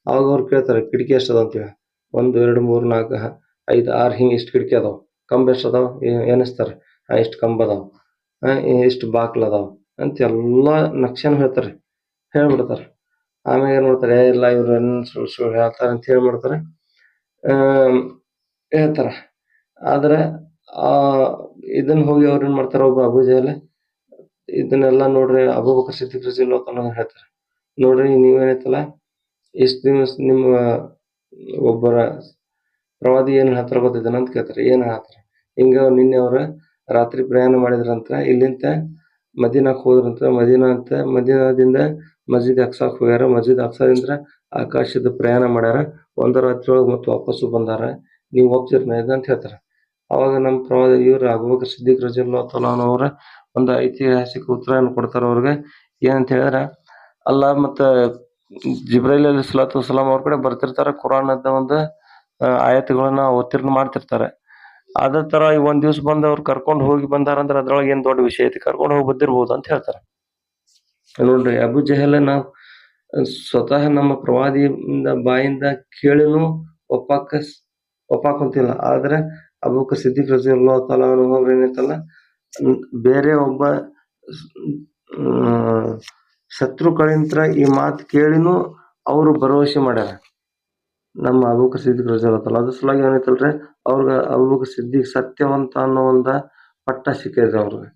ಅವಾಗ ಅವ್ರು ಕೇಳ್ತಾರೆ, ಕಿಟಕಿ ಎಷ್ಟದ ಅಂತ ಹೇಳಿ. 1 2 3 4 5 6 ಹಿಂಗ್ ಇಷ್ಟು ಕಿಟಕಿ ಅದಾವ. ಕಂಬ ಎಷ್ಟದಾವ ಎನಿಸ್ತಾರೆ, ಇಷ್ಟು ಕಂಬ ಅದಾವ, ಇಷ್ಟು ಬಾಕ್ಲ ಅದಾವ ಅಂತ ಎಲ್ಲಾ ನಕ್ಷೆನ ಹೇಳ್ಬಿಡ್ತಾರೆ. ಆಮೇಲೆ ಏನ್ ಮಾಡ್ತಾರೆ, ಇಲ್ಲ ಇವ್ರು ಸುಳ್ಳು ಹೇಳ್ತಾರೆ ಅಂತ ಹೇಳ್ಬಿಡ್ತಾರೆ, ಹೇಳ್ತಾರ. ಆದ್ರೆ ಇದನ್ನ ಹೋಗಿ ಅವ್ರು ಏನ್ ಮಾಡ್ತಾರ, ಒಬ್ಬ ಅಬೂ ಜಹಲ್ ಇದನ್ನೆಲ್ಲ ನೋಡ್ರಿ ಅಬೂಬಕರ್ ಸಿದ್ದಿಕ್ ರಲಿಯಲ್ಲಾಹು ಅನ್ಹು ಹೇಳ್ತಾರೆ, ನೋಡ್ರಿ ನೀವೇನೈತಲ್ಲ ಇಷ್ಟ ದಿವಸ ನಿಮ್ಮ ಒಬ್ಬರ ಪ್ರವಾದಿ ಏನ್ ಹೇಳ್ತಾರ ಗೊತ್ತಿದ್ದಾನ ಅಂತ ಕೇಳ್ತಾರೆ. ಏನ್ ಹೇಳ್ತಾರ, ಹಿಂಗ ನಿನ್ನೆ ಅವ್ರ ರಾತ್ರಿ ಪ್ರಯಾಣ ಮಾಡಿದ್ರಂತ, ಇಲ್ಲಿಂದ ಮದೀನಾಕ್ ಹೋದ್ರಂತ, ಮದೀನಾದಿಂದ ಮಸ್ಜಿದ್ ಅಕ್ಸಾಕ್ ಹೋಗ್ಯಾರ, ಮಸ್ಜಿದ್ ಅಕ್ಸಾದಿಂದ ಆಕಾಶದ ಪ್ರಯಾಣ ಮಾಡ್ಯಾರ, 1 ರಾತ್ರಿ ಒಳಗೆ ಮತ್ತೆ ವಾಪಸ್ಸು ಬಂದಾರ, ನೀವು ಹೋಗ್ತಿರ್ನ ಅಂತ ಹೇಳ್ತಾರ. ಅವಾಗ ನಮ್ಮ ಪ್ರವಾದಿ ಇವ್ರು ಅಬೂಬಕರ್ ಸಿದ್ದಿಕ್ ರಲಿಯಲ್ಲಾಹು ತಾಲಾ ಅನ್ಹು ಅವರ ಒಂದು ಐತಿಹಾಸಿಕ ಉತ್ತರವನ್ನು ಕೊಡ್ತಾರ ಅವ್ರಿಗೆ. ಏನಂತ ಹೇಳಿದ್ರೆ, ಅಲ್ಲ ಮತ್ತ ಜಿಬ್ರೈಲ್ ಅಲೈಹಿಸ್ಸಲಾತು ವಸ್ಸಲಾಂ ಅವ್ರ ಕಡೆ ಬರ್ತಿರ್ತಾರ, ಕುರಾನದ ಒಂದು ಆಯತುಗಳನ್ನ ಅವತೀರ್ಣ ಮಾಡ್ತಿರ್ತಾರೆ. ಅದೇ ತರ ಈ ಒಂದ್ ದಿವ್ಸ ಬಂದು ಅವ್ರು ಕರ್ಕೊಂಡು ಹೋಗಿ ಬಂದಾರಂದ್ರೆ ಅದ್ರೊಳಗೆ ಏನ್ ದೊಡ್ಡ ವಿಷಯ ಐತಿ, ಕರ್ಕೊಂಡು ಹೋಗಿ ಬಂದಿರ್ಬೋದು ಅಂತ ಹೇಳ್ತಾರೆ. ನೋಡ್ರಿ, ಅಬೂ ಜಹಲ್ ನಾವು ಸ್ವತಃ ನಮ್ಮ ಪ್ರವಾದಿಯಿಂದ ಬಾಯಿಂದ ಕೇಳಿನೂ ಒಪ್ಪಾಕುಂತಿಲ್ಲ. ಆದ್ರೆ ಅಬೂಬಕರ್ ಸಿದ್ದಿಕ್ ರಲಿಯಲ್ಲಾಹು ತಾಲಾ ಅನ್ಹು ಅವ್ರು ಏನೈತಲ್ಲ, ಬೇರೆ ಒಬ್ಬ ಶತ್ರುಗಳಿಂದ ಈ ಮಾತು ಕೇಳಿನೂ ಅವರು ಭರವಸೆ ಮಾಡ್ಯಾರ. ನಮ್ಮ ಅಬೂಬಕರ್ ಸಿದ್ದಿಕ್ ರಜಾಲತ್ತಲ್ಲ ಅದ್ರ ಸಲುವಾಗಿ ಏನೈತಲ್ರಿ ಅವ್ರಿಗೆ ಅಬೂಬಕರ್ ಸಿದ್ದಿಕ್ ಸತ್ಯವಂತ ಅನ್ನೋ ಒಂದು ಪಟ್ಟ ಸಿಕ್ಕೈತೆ ಅವ್ರಿಗೆ.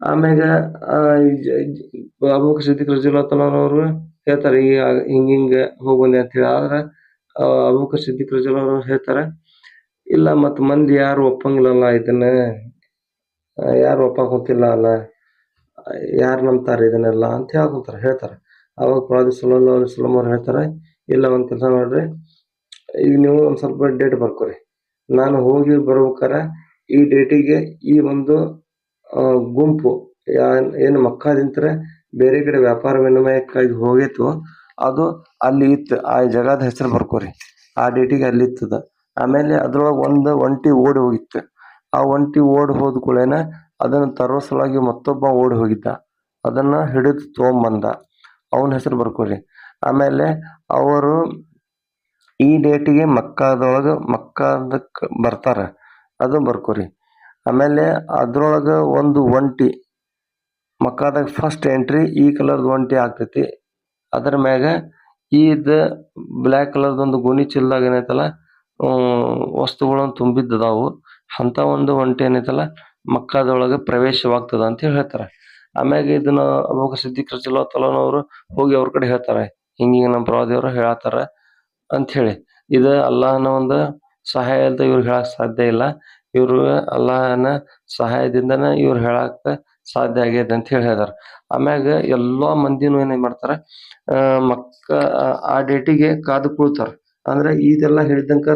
ಆಮ್ಯಾಗ ಅಬೂಬಕರ್ ಸಿದ್ದಿಕ್ ರಜಾಲತ್ತಲ್ಲ ಅವರು ಹೇಳ್ತಾರೆ ಹಿಂಗ ಹೋಗ್ಬಂದೆ ಅಂತ ಹೇಳಿ. ಆದ್ರೆ ಅಬೂಬಕರ್ ಸಿದ್ದಿಕ್ ರಜಾಲತ್ತಲ್ಲ ಅವ್ರು ಹೇಳ್ತಾರೆ, ಇಲ್ಲ ಮತ್ ಮಂದಿ ಯಾರು ಒಪ್ಪಂಗಿಲ್ಲಲ್ಲ ಇದನ್ನ, ಯಾರು ಒಪ್ಪಾಕೊಂತಿಲ್ಲ ಅಲ್ಲ, ಯಾರು ನಂಬ್ತಾರ ಇದನ್ನೆಲ್ಲ ಅಂತ ಹೇಳ್ತಾರೆ. ಅವಾಗ ಪ್ರವಾದಿ ಸಲ್ಲಲ್ಲಾಹು ಅಲೈಹಿ ವಸಲ್ಲಂ ಅವ್ರು ಹೇಳ್ತಾರೆ, ಇಲ್ಲ ಒಂದ್ ಕೆಲಸ ಮಾಡ್ರಿ, ಈಗ ನೀವು ಒಂದ್ ಸ್ವಲ್ಪ ಡೇಟ್ ಬರ್ಕೋರಿ, ನಾನು ಹೋಗಿ ಬರ್ಬೇಕಾರ ಈ ಡೇಟಿಗೆ ಈ ಒಂದು ಗುಂಪು ಏನು ಮಕ್ಕಾದಿಂತ್ರ ಬೇರೆ ಕಡೆ ವ್ಯಾಪಾರ ವಿನಿಮಯಕ್ಕಾಗಿ ಹೋಗಿತ್ತು, ಅದು ಅಲ್ಲಿ ಇತ್ತು. ಆ ಜಗದ ಹೆಸರು ಬರ್ಕೋರಿ, ಆ ಡೇಟಿಗೆ ಅಲ್ಲಿ ಇತ್ತದ. ಆಮೇಲೆ ಅದ್ರೊಳಗೆ ಒಂದು ಒಂಟಿ ಓಡಿ ಹೋಗಿತ್ತು. ಆ ಒಂಟಿ ಓಡಿ ಹೋದ ಕೂಡಲೇನ ಅದನ್ನ ತರೋ ಸಲುವಾಗಿ ಮತ್ತೊಬ್ಬ ಓಡಿ ಹೋಗಿದ್ದ, ಅದನ್ನ ಹಿಡಿದು ತಗೊಂಬಂದ, ಅವನ ಹೆಸರು ಬರ್ಕೋರಿ. ಆಮೇಲೆ ಅವರು ಈ ಡೇಟಿಗೆ ಮಕ್ಕಾದಕ್ಕೆ ಬರ್ತಾರ, ಅದು ಬರ್ಕೋರಿ. ಆಮೇಲೆ ಅದ್ರೊಳಗ ಒಂದು ಒಂಟಿ ಮಕ್ಕಾದಾಗ ಫಸ್ಟ್ ಎಂಟ್ರಿ ಈ ಕಲರ್ದು ಒಂಟಿ ಆಗ್ತೈತಿ. ಅದ್ರ ಮ್ಯಾಗ ಇದು ಬ್ಲ್ಯಾಕ್ ಕಲರ್ದೊಂದು ಗೋಣಿ ಚೀಲದಾಗ ಏನೈತಲ್ಲ ವಸ್ತುಗಳನ್ನು ತುಂಬಿದ್ದದಾವು. ಅಂತ ಒಂದು ಒಂಟಿ ಏನೈತಲ್ಲ ಮಕ್ಕಾದೊಳಗೆ ಪ್ರವೇಶವಾಗ್ತದ ಅಂತ ಹೇಳ್ತಾರೆ. ಆಮ್ಯಾಗ ಇದನ್ನ ಅಬೂಬಕರ್ ಸಿದ್ದಿಕ್ ರಲಿಯಲ್ಲಾಹು ಅವರು ಹೋಗಿ ಅವ್ರ ಕಡೆ ಹೇಳ್ತಾರೆ, ಹಿಂಗಿಂಗ ನಮ್ಮ ಪ್ರವಾದಿಯವರು ಹೇಳತ್ತಾರ ಅಂತ ಹೇಳಿ. ಇದು ಅಲ್ಲಾಹನ ಒಂದು ಸಹಾಯ ಅಂತ ಇವ್ರು ಹೇಳಕ್ ಸಾಧ್ಯ ಇಲ್ಲ, ಇವ್ರು ಅಲ್ಲಾಹನ ಸಹಾಯದಿಂದನ ಇವ್ರು ಹೇಳಕ್ ಸಾಧ್ಯ ಆಗ್ಯದ ಅಂತ ಹೇಳ್ಯಾರ. ಆಮ್ಯಾಗ ಎಲ್ಲಾ ಮಂದಿನೂ ಏನ್ ಮಾಡ್ತಾರ, ಆ ಡೇಟಿಗೆ ಕಾದು ಕುಳ್ತಾರ. ಅಂದ್ರೆ ಇದೆಲ್ಲ ಹೇಳಿದಂಕ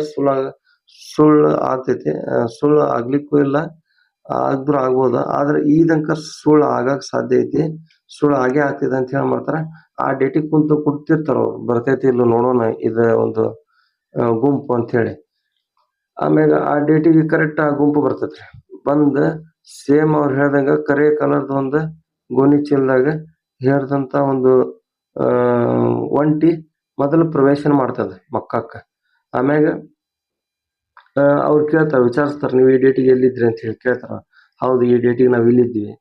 ಸುಳ್ಳು ಆಗ್ತೈತಿ, ಸುಳ್ಳು ಆಗ್ಲಿಕ್ಕೂ ಇಲ್ಲ, ಆದ್ರೂ ಆಗ್ಬೋದು. ಆದ್ರೆ ಈದಂಕ ಸುಳ್ಳು ಆಗಕ್ ಸಾಧ್ಯ ಐತಿ, ಸುಳ್ಳು ಆಗೇ ಆಗ್ತೈತಿ ಅಂತ ಹೇಳಿ ಮಾಡ್ತಾರ. ಆ ಡೇಟಿಗೆ ಕುಂತಿರ್ತಾರ ಅವ್ರು, ಬರ್ತೈತಿ ಇಲ್ಲ ನೋಡೋಣ ಇದ ಒಂದು ಗುಂಪು ಅಂತ ಹೇಳಿ. ಆಮ್ಯಾಗ ಆ ಡೇಟಿಗೆ ಕರೆಕ್ಟ್ ಆ ಗುಂಪು ಬರ್ತೈತ್ರಿ. ಬಂದ್ ಸೇಮ್ ಅವ್ರು ಹೇಳ್ದಂಗ ಕರೆ ಕಲರ್ದ ಒಂದು ಗೋಣಿ ಚೀಲದಾಗ ಹೇರ್ದಂತ ಒಂದು ಒಂಟಿ ಮೊದಲು ಪ್ರವೇಶನ ಮಾಡ್ತದ ಮಕ್ಕಕ್ಕ. ಆಮ್ಯಾಗ ಅವ್ರು ಕೇಳ್ತಾರ, ವಿಚಾರಿಸ್ತಾರ, ನೀವು ಈ ಡೇಟಿಗೆ ಎಲ್ಲಿದ್ರಿ ಅಂತ ಹೇಳಿ ಕೇಳ್ತಾರ. ಹೌದು, ಈ ಡೇಟಿಗೆ ನಾವ್ ಇಲ್ಲಿದ್ವಿ.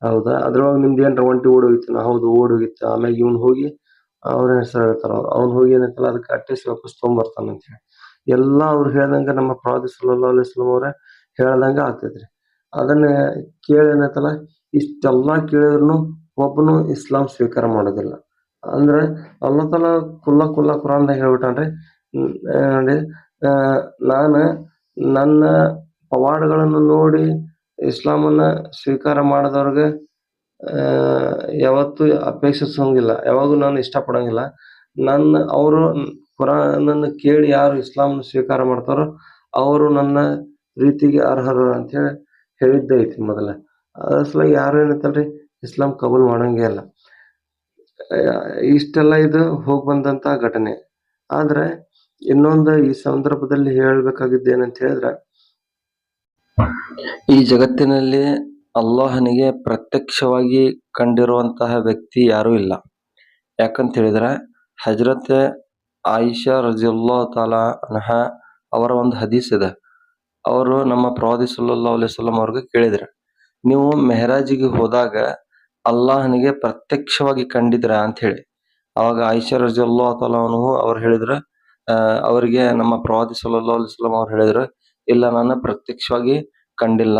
ಹೌದಾ, ಅದ್ರೊಳಗೆ ನಿಮ್ದು ಏನ್ರ ಒಂಟಿ ಓಡೋಗಿತ್ತು? ಹೌದು, ಓಡೋಗಿತ್ತು. ಆಮ್ಯಾಗ ಇವ್ನು ಹೋಗಿ ಅವ್ರ ಹೆಸರು ಹೇಳ್ತಾರ. ಅವ್ನು ಹೋಗಿ ಏನೈತಲ್ಲ ಅದಕ್ಕೆ ಅಟ್ಟೆಸಿ ವಾಪಸ್ ತೊಗೊಂಬರ್ತಾನ ಅಂತ ಹೇಳಿ ಎಲ್ಲಾ ಅವ್ರು ಹೇಳ್ದಂಗ ನಮ್ಮ ಪ್ರವಾದಿ ಸಲ್ಲಲ್ಲಾಹು ಅಲೈಹಿ ವಸಲ್ಲಂ ಅವ್ರ ಹೇಳ್ದಂಗ ಆಗ್ತೈತ್ರಿ. ಅದನ್ನ ಕೇಳಿ ಏನೈತಲ್ಲ ಇಷ್ಟೆಲ್ಲಾ ಕೇಳಿದ್ರು ಒಬ್ಬನು ಇಸ್ಲಾಂ ಸ್ವೀಕಾರ ಮಾಡೋದಿಲ್ಲ. ಅಂದ್ರೆ ಅಲ್ಲಾಹ್ ತಾಲಾ ಕುಲ್ಲಾ ಕುರಾನ್ದಾಗ ಹೇಳ್ಬಿಟ್ಟಾನ್ರಿ, ನಾನು ನನ್ನ ಪವಾಡಗಳನ್ನು ನೋಡಿ ಇಸ್ಲಾಮನ್ನ ಸ್ವೀಕಾರ ಮಾಡದವ್ರಿಗೆ ಯಾವತ್ತೂ ಅಪೇಕ್ಷಿಸಂಗಿಲ್ಲ, ಯಾವಾಗೂ ನಾನು ಇಷ್ಟಪಡಂಗಿಲ್ಲ. ಅವರು ಕುರಾನನ್ನು ಕೇಳಿ ಯಾರು ಇಸ್ಲಾಂ ಸ್ವೀಕಾರ ಮಾಡ್ತಾರೋ ಅವರು ನನ್ನ ಪ್ರೀತಿಗೆ ಅರ್ಹರು ಅಂತ ಹೇಳಿ ಹೇಳಿದ್ದೈತಿ ಮೊದಲ. ಅದ್ರ ಯಾರು ಏನೈತಲ್ರಿ ಇಸ್ಲಾಂ ಕಬೂಲ್ ಮಾಡಂಗೇ ಇಲ್ಲ. ಇಷ್ಟೆಲ್ಲ ಇದು ಹೋಗ್ ಬಂದಂತ ಘಟನೆ. ಆದ್ರೆ ಇನ್ನೊಂದು ಈ ಸಂದರ್ಭದಲ್ಲಿ ಹೇಳ್ಬೇಕಾಗಿದ್ದು ಏನಂತ ಹೇಳಿದ್ರೆ, ಈ ಜಗತ್ತಿನಲ್ಲಿ ಅಲ್ಲಾಹನಿಗೆ ಪ್ರತ್ಯಕ್ಷವಾಗಿ ಕಂಡಿರುವಂತಹ ವ್ಯಕ್ತಿ ಯಾರೂ ಇಲ್ಲ. ಯಾಕಂತ ಹೇಳಿದ್ರೆ ಹಜರತ್ ಆಯಿಷಾ ರಜಿಯಲ್ಲಾಹು ತಾಲಾ ಅನ್ಹಾ ಅವರ ಒಂದು ಹದೀಸ್ ಇದೆ. ಅವರು ನಮ್ಮ ಪ್ರವಾದಿ ಸಲ್ಲಲ್ಲಾಹು ಅಲೈಹಿ ವಸಲ್ಲಂ ಅವ್ರಿಗೆ ಕೇಳಿದ್ರು, ನೀವು ಮೆಹರಾಜಿಗೆ ಹೋದಾಗ ಅಲ್ಲಾಹನಿಗೆ ಪ್ರತ್ಯಕ್ಷವಾಗಿ ಕಂಡಿದ್ರ ಅಂತ ಹೇಳಿ. ಅವಾಗ ಆಯಿಷಾ ರಜಿಯಲ್ಲಾಹು ತಾಲಾ ಅನ್ಹು ಅವ್ರು ಹೇಳಿದ್ರು, ಅವರಿಗೆ ನಮ್ಮ ಪ್ರವಾದಿ ಸಲ್ಲಲ್ಲಾಹು ಅಲೈಹಿ ವಸಲ್ಲಂ ಅವ್ರು ಹೇಳಿದ್ರು, ಇಲ್ಲ, ನಾನು ಪ್ರತ್ಯಕ್ಷವಾಗಿ ಕಂಡಿಲ್ಲ,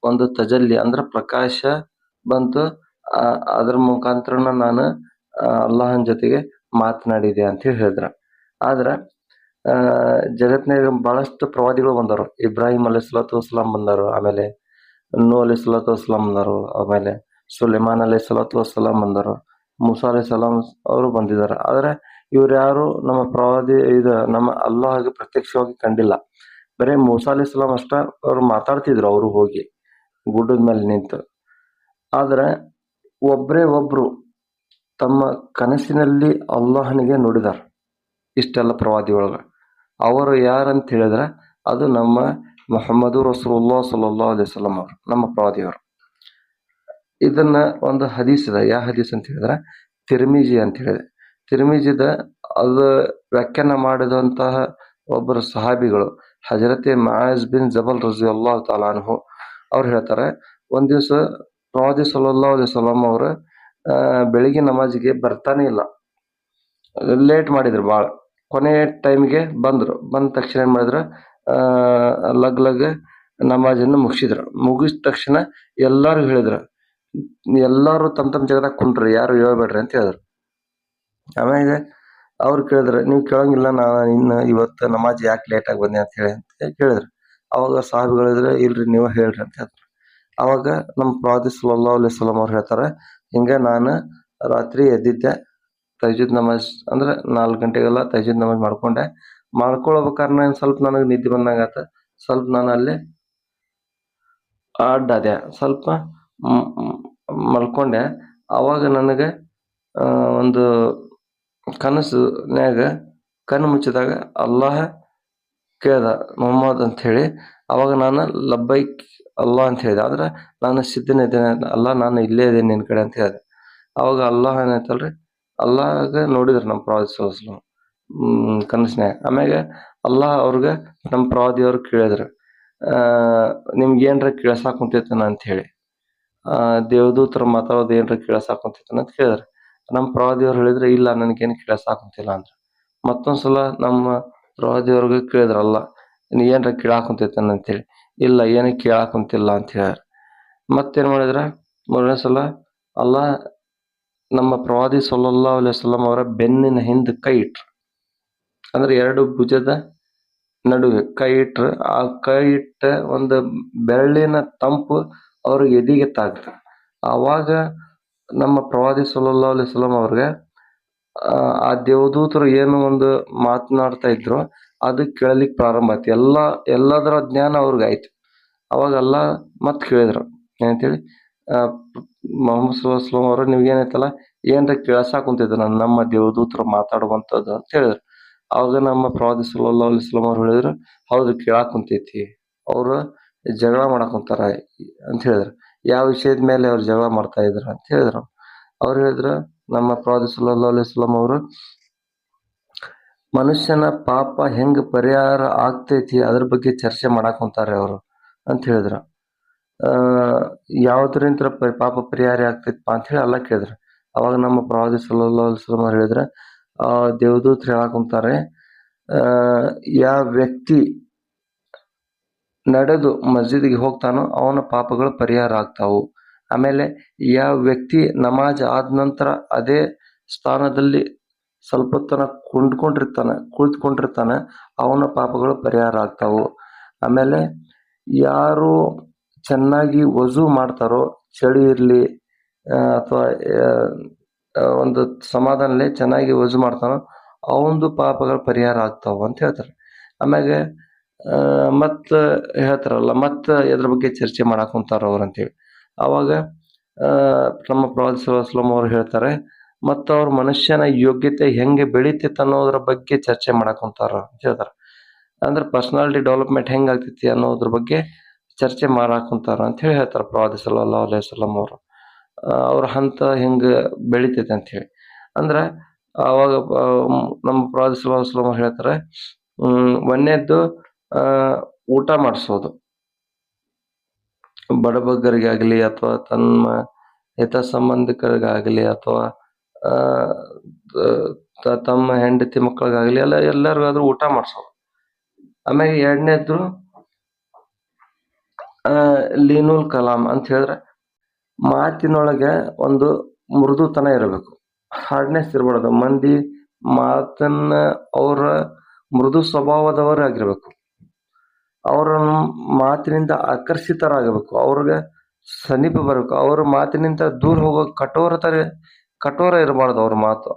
ಒಂದು ತಜಲ್ಲಿ ಅಂದ್ರೆ ಪ್ರಕಾಶ ಬಂತು, ಅದ್ರ ಮುಖಾಂತರ ನಾನು ಅಲ್ಲಾಹನ ಜೊತೆಗೆ ಮಾತನಾಡಿದೆ ಅಂತ ಹೇಳಿ ಹೇಳಿದ್ರ. ಆದ್ರ ಜಗತ್ನಾಗ ಬಹಳಷ್ಟು ಪ್ರವಾದಿಗಳು ಬಂದರು. ಇಬ್ರಾಹಿಂ ಅಲೈಹಿಸ್ಸಲಾತು ವಸ್ಸಲಾಂ ಬಂದರು, ಆಮೇಲೆ ನೂಹ್ ಅಲೈಹಿಸ್ಸಲಾತು ವಸ್ಸಲಾಂ ಬಂದರು, ಆಮೇಲೆ ಸುಲೈಮಾನ್ ಅಲೈಹಿಸ್ಸಲಾತು ವಸ್ಸಲಾಂ ಬಂದರು, ಮೂಸಾ ಅಲೈಹಿಸ್ಸಲಾಂ ಅವರು ಬಂದಿದ್ದಾರೆ. ಆದ್ರೆ ಇವ್ರು ಯಾರು ನಮ್ಮ ಪ್ರವಾದಿ ನಮ್ಮ ಅಲ್ಲಾಹಗೆ ಪ್ರತ್ಯಕ್ಷವಾಗಿ ಕಂಡಿಲ್ಲ. ಬರೇ ಮೂಸಾ ಅಲೈಹಿಸ್ಸಲಾಂ ಅಷ್ಟ ಅವ್ರು ಮಾತಾಡ್ತಿದ್ರು, ಅವರು ಹೋಗಿ ಗುಡ್ಡದ ಮೇಲೆ ನಿಂತು. ಆದ್ರೆ ಒಬ್ರು ತಮ್ಮ ಕನಸಿನಲ್ಲಿ ಅಲ್ಲಾಹನಿಗೆ ನುಡಿದಾರ ಇಷ್ಟೆಲ್ಲ ಪ್ರವಾದಿ ಒಳಗ. ಅವರು ಯಾರಂತ ಹೇಳಿದ್ರೆ ಅದು ನಮ್ಮ ಮುಹಮ್ಮದು ರಸೂಲುಲ್ಲಾಹ ಸಲ್ಲಲ್ಲಾಹು ಅಲೈಹಿ ವಸಲ್ಲಂ ಅವರು, ನಮ್ಮ ಪ್ರವಾದಿಯವರು. ಇದನ್ನ ಒಂದು ಹದೀಸ್ ಇದೆ. ಯಾವ ಹದೀಸ್ ಅಂತ ಹೇಳಿದ್ರೆ ತಿರ್ಮಿಜಿ ಅಂತ ಹೇಳಿದೆ. ತಿರ್ಮಿಜಿದ ಅದು ವ್ಯಾಖ್ಯಾನ ಮಾಡಿದಂತಹ ಒಬ್ಬರು ಸಹಾಬಿಗಳು ಹಜರತೆ ಮುಆಜ್ ಬಿನ್ ಜಬಲ್ ರಜಿಯಲ್ಲಾಹು ತಾಲಾ ಅನ್ಹು ಅವ್ರು ಹೇಳ್ತಾರೆ, ಒಂದ್ ದಿವಸ ಪ್ರವಾದಿ ಸಲ್ಲಲ್ಲಾಹು ಅಲೈಹಿ ವಸಲ್ಲಂ ಅವರು ಬೆಳಿಗ್ಗೆ ನಮಾಜಿಗೆ ಬರ್ತಾನೆ ಇಲ್ಲ, ಲೇಟ್ ಮಾಡಿದ್ರು ಭಾಳ. ಕೊನೆ ಟೈಮ್ಗೆ ಬಂದ್ರು. ಬಂದ ತಕ್ಷಣ ಏನ್ ಮಾಡಿದ್ರು, ಲಗ್ ನಮಾಜನ್ನು ಮುಗಿಸಿದ ತಕ್ಷಣ ಎಲ್ಲಾರು ಹೇಳಿದ್ರು, ಎಲ್ಲಾರು ತಮ್ಮ ಜಾಗದಾಗ ಕುಂಡ್ರಿ, ಯಾರು ಹೇಳ್ಬೇಡ್ರಿ ಅಂತ ಹೇಳಿದ್ರು. ಆಮ್ಯಾಗ ಅವ್ರು ಕೇಳಿದ್ರು, ನೀವು ಕೇಳಂಗಿಲ್ಲ, ಇನ್ನು ಇವತ್ತು ನಮಾಜ್ ಯಾಕೆ ಲೇಟ್ ಆಗಿ ಬಂದೆ ಅಂತ ಹೇಳಿ ಅಂತ ಕೇಳಿದ್ರು. ಅವಾಗ ಸಾಹೇಬ್ಗಳು ಹೇಳಿದ್ರು, ಇಲ್ರಿ ನೀವ ಹೇಳ್ರಿ ಅಂತ ಹೇಳಿದ್ರು. ಅವಾಗ ನಮ್ಮ ಪ್ರವಾದಿ ಸಲ್ಲಲ್ಲಾಹು ಅಲೈಹಿ ವಸಲ್ಲಂ ಅವ್ರು ಹೇಳ್ತಾರೆ, ಹಿಂಗ ನಾನು ರಾತ್ರಿ ಎದ್ದಿದ್ದೆ, ತಹಜ್ಜುದ್ ನಮಾಜ್ ಅಂದ್ರೆ 4 ಗಂಟೆಗೆಲ್ಲ ತಹಜ್ಜುದ್ ನಮಾಜ್ ಮಾಡ್ಕೊಳ್ಬೇಕಾದ್ರೆ ಸ್ವಲ್ಪ ನನಗೆ ನಿದ್ದೆ ಬಂದಂಗ ಆತ. ಸ್ವಲ್ಪ ನಾನು ಅಲ್ಲೇ ಅಡ್ಡಾದೆ, ಸ್ವಲ್ಪ ಮಲ್ಕೊಂಡೆ. ಅವಾಗ ನನಗೆ ಒಂದು ಕನಸಿನ್ಯಾಗ ಕಣ್ಣು ಮುಚ್ಚಿದಾಗ ಅಲ್ಲಾಹ ಕೇಳ್ದ ಮೊಹಮ್ಮದ್ ಅಂತ ಹೇಳಿ. ಅವಾಗ ನಾನು ಲಬ್ಬೈಕ್ ಅಲ್ಲಾಹ್ ಅಂತ ಹೇಳಿದೆ, ಆದ್ರೆ ನಾನು ಸಿದ್ಧನಿದ್ದೇನೆ, ಅಲ್ಲ ನಾನು ಇಲ್ಲೇ ಇದ್ದೇನೆ ನಿನ್ ಕಡೆ ಅಂತ ಹೇಳಿದೆ. ಅವಾಗ ಅಲ್ಲಾಹ್ ಏನಾಯ್ತಲ್ರಿ, ಅಲ್ಲಾಹಗ ನೋಡಿದ್ರು ನಮ್ಮ ಪ್ರವಾದಿ ಸಲ್ಲಲ್ಲಾಹು ಅಲೈಹಿ ವಸಲ್ಲಂ ಕನಸಿನ್ಯಾಗ. ಆಮ್ಯಾಗ ಅಲ್ಲಾಹ್ ಅವ್ರಿಗೆ ನಮ್ಮ ಪ್ರವಾದಿ ಅವ್ರು ಕೇಳಿದ್ರು, ನಿಮ್ಗೆ ಏನ್ರ ಕೇಳ್ಸಾಕ್ ಕುಂತೈತನ ಅಂತ ಹೇಳಿ, ದೇವದೂತರ ಮಾತಾಡೋದು ಏನ್ರ ಕೇಳ್ಸಾಕ್ ಕುಂತೈತನ ಅಂತ ಕೇಳಿದ್ರು. ನಮ್ಮ ಪ್ರವಾದಿಯವ್ರು ಹೇಳಿದ್ರೆ, ಇಲ್ಲ ನನಗೇನು ಕೇಳ್ಸಾಕ್ ಕುಂತಿಲ್ಲ ಅಂದ್ರು. ಮತ್ತೊಂದ್ಸಲ ನಮ್ಮ ಪ್ರವಾದಿಯವ್ರಿಗೆ ಕೇಳಿದ್ರಲ್ಲ, ನೀ ಏನ್ರ ಕೇಳಾಕ್ ಕುಂತೈತನ ಅಂತೇಳಿ, ಇಲ್ಲ ಏನು ಕೇಳಾಕ್ ಕುಂತಿಲ್ಲ ಅಂತ ಹೇಳ್ಯಾರ. ಮತ್ತೇನ್ ಮಾಡಿದ್ರ, ಮೂರನೇ ಸಲ ಅಲ್ಲಾಹ್ ನಮ್ಮ ಪ್ರವಾದಿ ಸಲ್ಲಲ್ಲಾಹು ಅಲೈಹಿ ವಸಲ್ಲಂ ಅವರ ಬೆನ್ನಿನ ಹಿಂದೆ ಕೈ ಇಟ್ರು. ಅಂದ್ರೆ 2 ಭುಜದ ನಡುವೆ ಕೈ ಇಟ್ರು. ಆ ಕೈ ಇಟ್ಟ ಒಂದು ಬೆರಳಿನ ತಂಪು ಅವ್ರ ಎದಿಗೆ ತಾಗ್ತ. ಆವಾಗ ನಮ್ಮ ಪ್ರವಾದಿ ಸಲ್ಲಲ್ಲಾಹು ಅಲೈಹಿ ವಸಲ್ಲಂ ಅವ್ರಿಗೆ ಆ ದೇವದೂತರು ಏನು ಒಂದು ಮಾತನಾಡ್ತಾ ಇದ್ರು ಅದು ಕೇಳಲಿಕ್ಕೆ ಪ್ರಾರಂಭ ಆಯ್ತು. ಎಲ್ಲದರ ಜ್ಞಾನ ಅವ್ರಿಗೆ ಆಯ್ತು. ಅವಾಗ ಅಲ್ಲಾಹ್ ಮತ್ ಕೇಳಿದ್ರು ಏನಂತೇಳಿ, ಮೊಹಮ್ಮದ್ ಸಲ್ಲಲ್ಲಾಹು ಅಲೈಹಿ ವಸಲ್ಲಂ ಅವರು ನಿಮ್ಗೇನೈತಲ್ಲ, ಏನ್ರ ಕೇಳ್ಸಾಕ್ ಕುಂತಿದ್ರು ನಮ್ಮ ದೇವದೂತರು ಮಾತಾಡುವಂಥದ್ದು ಅಂತ ಹೇಳಿದ್ರು. ಅವಾಗ ನಮ್ಮ ಪ್ರವಾದಿ ಸಲ್ಲಲ್ಲಾಹು ಅಲೈಹಿ ವಸಲ್ಲಂ ಅವ್ರು ಹೇಳಿದ್ರು, ಹೌದು ಕೇಳಾಕ್ ಕುಂತೈತಿ, ಅವ್ರು ಜಗಳ ಮಾಡಕ್ ಕುಂತಾರ ಅಂತ ಹೇಳಿದ್ರು. ಯಾವ ವಿಷಯದ ಮೇಲೆ ಅವ್ರು ಜಗಳ ಮಾಡ್ತಾ ಇದ್ರು ಅಂತ ಹೇಳಿದ್ರು. ಅವ್ರು ಹೇಳಿದ್ರು, ನಮ್ಮ ಪ್ರವಾದಿ ಸಲ್ಲಲ್ಲಾಹು ಅಲೈಹಿ ವಸಲ್ಲಂ ಅವರು ಮನುಷ್ಯನ ಪಾಪ ಹೆಂಗ್ ಪರಿಹಾರ ಆಗ್ತೈತಿ ಅದ್ರ ಬಗ್ಗೆ ಚರ್ಚೆ ಮಾಡಕ್ ಕುಂತಾರೆ ಅವರು ಅಂತ ಹೇಳಿದ್ರು. ಯಾವ್ದ್ರಿಂದ ಪಾಪ ಪರಿಹಾರ ಆಗ್ತೈತಪ್ಪ ಅಂತ ಹೇಳಿ ಅಲ್ಲ ಕೇಳಿದ್ರು. ಅವಾಗ ನಮ್ಮ ಪ್ರವಾದಿ ಸಲ್ಲಲ್ಲಾಹು ಅಲೈಹಿ ವಸಲ್ಲಂ ಅವ್ರು ಹೇಳಿದ್ರು, ದೇವದೂತರು ಹೇಳಕ್ ಕುಂತಾರೆ, ಯಾವ ವ್ಯಕ್ತಿ ನಡೆದು ಮಸ್ಜಿದ್ಗೆ ಹೋಗ್ತಾನೋ ಅವನ ಪಾಪಗಳು ಪರಿಹಾರ ಆಗ್ತಾವು. ಆಮೇಲೆ ಯಾವ ವ್ಯಕ್ತಿ ನಮಾಜ್ ಆದ ನಂತರ ಅದೇ ಸ್ಥಾನದಲ್ಲಿ ಸ್ವಲ್ಪ ಹೊತ್ತನ ಕುಳಿತುಕೊಂಡಿರ್ತಾನೆ ಅವನ ಪಾಪಗಳು ಪರಿಹಾರ ಆಗ್ತಾವು. ಆಮೇಲೆ ಯಾರು ಚೆನ್ನಾಗಿ ವಜು ಮಾಡ್ತಾರೋ, ಚಳಿ ಇರ್ಲಿ ಅಥವಾ ಒಂದು ಸಮಾಧಾನದಲ್ಲಿ ಚೆನ್ನಾಗಿ ವಜು ಮಾಡ್ತಾನೋ ಅವಂದು ಪಾಪಗಳ ಪರಿಹಾರ ಆಗ್ತಾವ ಅಂತ ಹೇಳ್ತಾರೆ. ಆಮ್ಯಾಗ ಮತ್ತ ಹೇಳ್ತಾರಲ್ಲ, ಮತ್ತ ಎದ್ರ ಬಗ್ಗೆ ಚರ್ಚೆ ಮಾಡಾಕ್ ಕುಂತಾರ ಅವ್ರು ಅಂತೇಳಿ. ಅವಾಗ ನಮ್ಮ ಪ್ರವಾದಿ ಸಲ್ಲಲ್ಲಾಹು ಅಲೈಹಿ ವಸಲ್ಲಂ ಅವ್ರು ಹೇಳ್ತಾರೆ, ಮತ್ತ ಅವ್ರ ಮನುಷ್ಯನ ಯೋಗ್ಯತೆ ಹೆಂಗೆ ಬೆಳಿತೈತೆ ಅನ್ನೋದ್ರ ಬಗ್ಗೆ ಚರ್ಚೆ ಮಾಡಾಕ್ ಕುಂತಾರ ಅಂತ ಹೇಳ್ತಾರೆ. ಅಂದ್ರೆ ಪರ್ಸನಾಲಿಟಿ ಡೆವಲಪ್ಮೆಂಟ್ ಹೆಂಗ್ ಆಗ್ತೈತಿ ಅನ್ನೋದ್ರ ಬಗ್ಗೆ ಚರ್ಚೆ ಮಾಡಾಕ್ ಕುಂತಾರ ಅಂತ ಹೇಳಿ ಹೇಳ್ತಾರೆ ಪ್ರವಾದಿ ಸಲ್ಲಲ್ಲಾಹು ಅಲೈಹಿ ವಸಲ್ಲಂ ಅವರು. ಅವ್ರ ಹಂತ ಹೆಂಗ ಬೆಳಿತೈತೆ ಅಂತ ಹೇಳಿ. ಅಂದ್ರೆ ಅವಾಗ ನಮ್ಮ ಪ್ರವಾದಿ ಸಲ್ಲಲ್ಲಾಹು ಅಲೈಹಿ ವಸಲ್ಲಂ ಹೇಳ್ತಾರೆ, ಒಂದನೇದ್ದು ಊಟ ಮಾಡಿಸೋದು, ಬಡಬಗ್ಗರಿಗಾಗಲಿ ಅಥವಾ ತಮ್ಮ ಹಿತ ಸಂಬಂಧಿಕರಿಗಾಗಲಿ ಅಥವಾ ತಮ್ಮ ಹೆಂಡತಿ ಮಕ್ಕಳಿಗಾಗಲಿ ಎಲ್ಲರಿಗಾದ್ರೂ ಊಟ ಮಾಡಿಸೋದು. ಆಮೇಲೆ ಎರಡನೇದ್ದು ಲೀನುಲ್ ಕಲಾಂ ಅಂತ ಹೇಳಿದ್ರೆ ಮಾತಿನೊಳಗೆ ಒಂದು ಮೃದುತನ ಇರಬೇಕು, ಹಾರ್ಡ್ನೆಸ್ ಇರಬಾರ್ದು. ಮಂದಿ ಮಾತನ್ನ ಅವರ ಮೃದು ಸ್ವಭಾವದವರಾಗಿರ್ಬೇಕು, ಅವರ ಮಾತಿನಿಂದ ಆಕರ್ಷಿತರಾಗಬೇಕು, ಅವ್ರಿಗೆ ಸಮೀಪ ಬರಬೇಕು. ಅವ್ರ ಮಾತಿನಿಂದ ದೂರ ಹೋಗೋ ಕಠೋರ ಇರಬಾರ್ದು.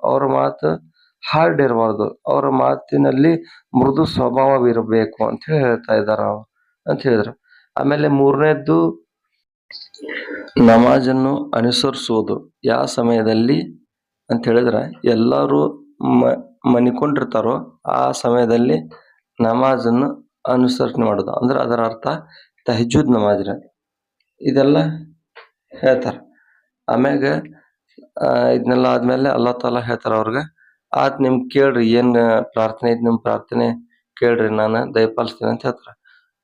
ಅವ್ರ ಮಾತು ಹಾರ್ಡ್ ಇರಬಾರ್ದು. ಅವರ ಮಾತಿನಲ್ಲಿ ಮೃದು ಸ್ವಭಾವವಿರಬೇಕು ಅಂತ ಹೇಳಿ ಹೇಳ್ತಾ ಇದ್ದಾರ ಅಂತ ಹೇಳಿದ್ರು. ಆಮೇಲೆ ಮೂರನೇದ್ದು ನಮಾಜನ್ನು ಅನುಸರಿಸುವುದು. ಯಾವ ಸಮಯದಲ್ಲಿ ಅಂತ ಹೇಳಿದ್ರೆ ಎಲ್ಲರೂ ಮನಿಕೊಂಡಿರ್ತಾರೋ ಆ ಸಮಯದಲ್ಲಿ ನಮಾಜನ್ನು ಅನುಸರಣೆ ಮಾಡೋದು. ಅಂದ್ರೆ ಅದರ ಅರ್ಥ ತಹಜ್ಜುದ್ ನಮಾಜ್. ಇದೆಲ್ಲ ಹೇಳ್ತಾರ. ಆಮ್ಯಾಗ ಇದನ್ನೆಲ್ಲ ಆದ್ಮೇಲೆ ಅಲ್ಲಾ ತಾಲಾ ಹೇಳ್ತಾರ ಅವ್ರಿಗೆ, ನಿಮ್ ಕೇಳ್ರಿ, ಏನ್ ಪ್ರಾರ್ಥನೆ ಐತಿ ನಿಮ್ ಪ್ರಾರ್ಥನೆ ಕೇಳ್ರಿ, ನಾನು ದಯಪಾಲಿಸ್ತೀನಿ ಅಂತ ಹೇಳ್ತಾರ.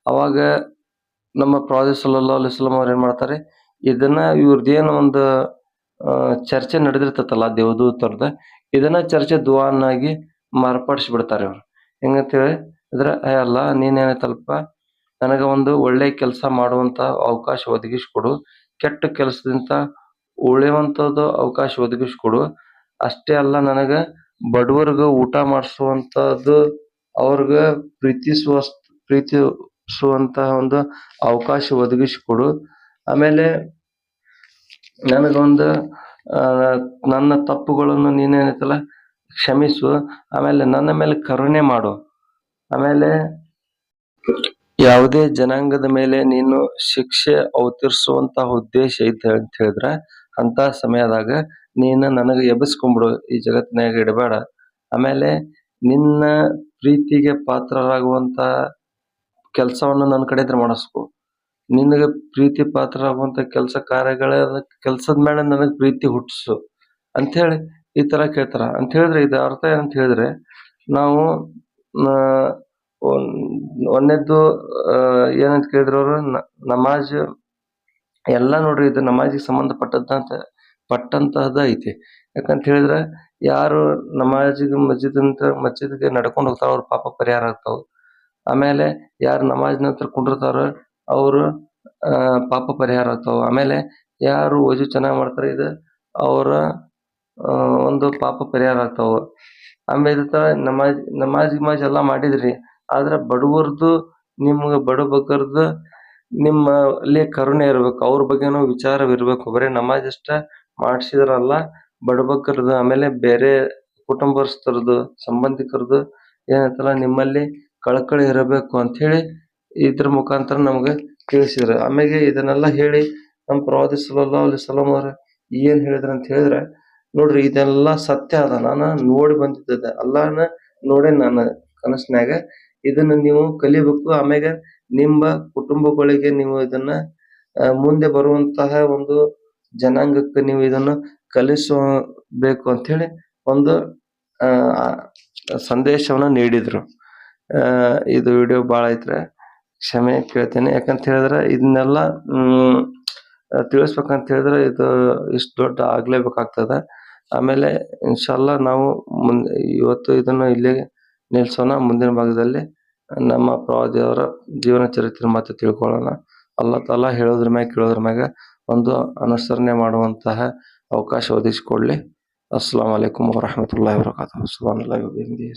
ಅವಾಗ ನಮ್ಮ ಪ್ರವಾದಿ ಸಲ್ಲಲ್ಲಾಹು ಅಲೈಹಿ ವಸಲ್ಲಂ ಅವ್ರು ಏನ್ ಮಾಡ್ತಾರೆ, ಇದನ್ನ ಇವ್ರದ್ದೇನು ಒಂದು ಚರ್ಚೆ ನಡೆದಿರ್ತೈತಲ್ಲ ದೇವದೂತರ್ದ, ಇದನ್ನ ಚರ್ಚೆ ದುಆನ್ನಾಗಿ ಮಾರ್ಪಡಿಸ್ಬಿಡ್ತಾರೆ ಅವ್ರು. ಹೆಂಗಂತೇಳಿ ಇದ್ರೆ ಅಲ್ಲ ನೀನೇನೈತಲ್ಪ ನನಗೆ ಒಂದು ಒಳ್ಳೆ ಕೆಲಸ ಮಾಡುವಂತ ಅವಕಾಶ ಒದಗಿಸ್ಕೊಡು, ಕೆಟ್ಟ ಕೆಲಸದಿಂದ ಉಳಿಯುವಂಥದ್ದು ಅವಕಾಶ ಒದಗಿಸ್ಕೊಡು. ಅಷ್ಟೇ ಅಲ್ಲ ನನಗೆ ಬಡವರಿಗೆ ಊಟ ಮಾಡಿಸುವಂಥದ್ದು, ಅವ್ರಿಗೆ ಪ್ರೀತಿಸುವಂತಹ ಒಂದು ಅವಕಾಶ ಒದಗಿಸಿಕೊಡು. ಆಮೇಲೆ ನನಗೊಂದು ನನ್ನ ತಪ್ಪುಗಳನ್ನು ನೀನೇನೈತಲ್ಲ ಕ್ಷಮಿಸು. ಆಮೇಲೆ ನನ್ನ ಮೇಲೆ ಕರುಣೆ ಮಾಡು. ಆಮೇಲೆ ಯಾವುದೇ ಜನಾಂಗದ ಮೇಲೆ ನೀನು ಶಿಕ್ಷೆ ಅವತರಿಸುವಂತಹ ಉದ್ದೇಶ ಐತೆ ಅಂತ ಹೇಳಿದ್ರೆ ಅಂತ ಸಮಯದಾಗ ನೀನು ನನಗೆ ಎಬ್ಬಿಸ್ಕೊಂಡ್ಬಿಡು, ಈ ಜಗತ್ತಿನಾಗ ಇಡಬೇಡ. ಆಮೇಲೆ ನಿನ್ನ ಪ್ರೀತಿಗೆ ಪಾತ್ರರಾಗುವಂತ ಕೆಲಸವನ್ನು ನನ್ನ ಕಡೆ ಇದ್ರೆ ಮಾಡಿಸ್ಕೊ. ನಿನಗೆ ಪ್ರೀತಿ ಪಾತ್ರರಾಗುವಂತ ಕೆಲಸದ ಮೇಲೆ ನನಗೆ ಪ್ರೀತಿ ಹುಟ್ಟಿಸು ಅಂಥೇಳಿ ಈ ತರ ಕೇಳ್ತಾರ. ಅಂತ ಹೇಳಿದ್ರೆ ಇದು ಅರ್ಥ ಏನಂತ ಹೇಳಿದ್ರೆ ನಾವು ಒಂದನೇದ್ದು ಏನಂತ ಕೇಳಿದ್ರು ಅವರು ನಮಾಜ್ ಎಲ್ಲ ನೋಡ್ರಿ, ಇದು ನಮಾಜಿಗೆ ಪಟ್ಟಂತಹದ್ದು ಐತಿ. ಯಾಕಂತ ಹೇಳಿದ್ರೆ ಯಾರು ನಮಾಜಿಗೆ ಮಸ್ಜಿದ್ಗೆ ನಡ್ಕೊಂಡು ಹೋಗ್ತಾರ ಅವ್ರ ಪಾಪ ಪರಿಹಾರ ಆಗ್ತಾವ. ಆಮೇಲೆ ಯಾರು ನಮಾಜ್ ನಂತರ ಕುಂಡಿರ್ತಾರ ಅವರು ಪಾಪ ಪರಿಹಾರ ಆಗ್ತಾವ. ಆಮೇಲೆ ಯಾರು ವಜು ಚೆನ್ನಾಗಿ ಮಾಡ್ತಾರೆ ಇದು ಅವರ ಒಂದು ಪಾಪ ಪರಿಹಾರ ಆಗ್ತಾವ. ಆಮೇಲೆ ನಮಾಜ್ ಎಲ್ಲ ಮಾಡಿದ್ರಿ, ಆದ್ರೆ ಬಡವರ್ದು ನಿಮ್ಗೆ ಬಡಬಗ್ಗರ್ದು ನಿಮ್ಮಲ್ಲಿ ಕರುಣೆ ಇರ್ಬೇಕು, ಅವ್ರ ಬಗ್ಗೆನೂ ವಿಚಾರವಿರ್ಬೇಕು. ಬರೀ ನಮಾಜ್ ಅಷ್ಟ ಮಾಡಿಸಿದ್ರಲ್ಲ, ಬಡಬಗ್ಗರದು ಆಮೇಲೆ ಬೇರೆ ಕುಟುಂಬಸ್ಥರದು ಸಂಬಂಧಿಕರದು ಏನಂತಲ್ಲ ನಿಮ್ಮಲ್ಲಿ ಕಳಕಳಿ ಇರಬೇಕು ಅಂತ ಹೇಳಿ ಇದ್ರ ಮುಖಾಂತರ ನಮ್ಗೆ ತಿಳಿಸಿದ್ರು. ಆಮೇಲೆ ಇದನ್ನೆಲ್ಲ ಹೇಳಿ ನಮ್ಮ ಪ್ರವಾದಿ ಸಲ್ಲಲ್ಲಾಹು ಅಲೈಹಿ ವಸಲ್ಲಂ ಅವ್ರು ಏನ್ ಹೇಳಿದ್ರು ಅಂತ ಹೇಳಿದ್ರೆ ನೋಡ್ರಿ, ಇದೆಲ್ಲ ಸತ್ಯ ಅದ, ನಾನು ನೋಡಿ ಬಂದಿದ್ದೆ, ಅಲ್ಲಾಹನ ನೋಡೇ ನಾನು ಕನಸಿನಾಗ. ಇದನ್ನ ನೀವು ಕಲಿಬೇಕು. ಆಮ್ಯಾಗ ನಿಮ್ಮ ಕುಟುಂಬಗಳಿಗೆ ನೀವು ಇದನ್ನ ಮುಂದೆ ಬರುವಂತಹ ಒಂದು ಜನಾಂಗಕ್ಕೆ ನೀವು ಇದನ್ನು ಕಲಿಸಬೇಕು ಅಂತ ಹೇಳಿ ಒಂದು ಸಂದೇಶವನ್ನ ನೀಡಿದ್ರು. ಇದು ವಿಡಿಯೋ ಭಾಳ ಐತ್ರೆ, ಕ್ಷಮೆ ಕೇಳ್ತೇನೆ. ಯಾಕಂತ ಹೇಳಿದ್ರೆ ಇದನ್ನೆಲ್ಲ ತಿಳಿಸ್ಬೇಕಂತ ಹೇಳಿದ್ರೆ ಇದು ಇಷ್ಟು ದೊಡ್ಡ ಆಗ್ಲೇಬೇಕಾಗ್ತದೆ. ಆಮೇಲೆ ಇನ್ಶಾಲ್ಲಾ ನಾವು ಇವತ್ತು ಇದನ್ನು ಇಲ್ಲೇ ನಿಲ್ಸೋಣ. ಮುಂದಿನ ಭಾಗದಲ್ಲಿ ನಮ್ಮ ಪ್ರವಾದಿಯವರ ಜೀವನ ಚರಿತ್ರೆ ಮತ್ತೆ ತಿಳ್ಕೊಳ್ಳೋಣ. ಅಲ್ಲಾ ತಾಲಾ ಹೇಳೋದ್ರ ಮ್ಯಾಗ ಕೇಳೋದ್ರ ಮ್ಯಾಗ ಒಂದು ಅನುಸರಣೆ ಮಾಡುವಂತಹ ಅವಕಾಶ ಒದಗಿಸಿಕೊಡ್ಲಿ. ಅಸ್ಸಲಾಮು ಅಲೈಕುಂ ವರಹಮತುಲ್ಲಾಹಿ ವಬರಕಾತುಹು. ಸುಬ್ಹಾನಲ್ಲಾಹಿ ವಬಿಹಮ್ದಿಹಿ.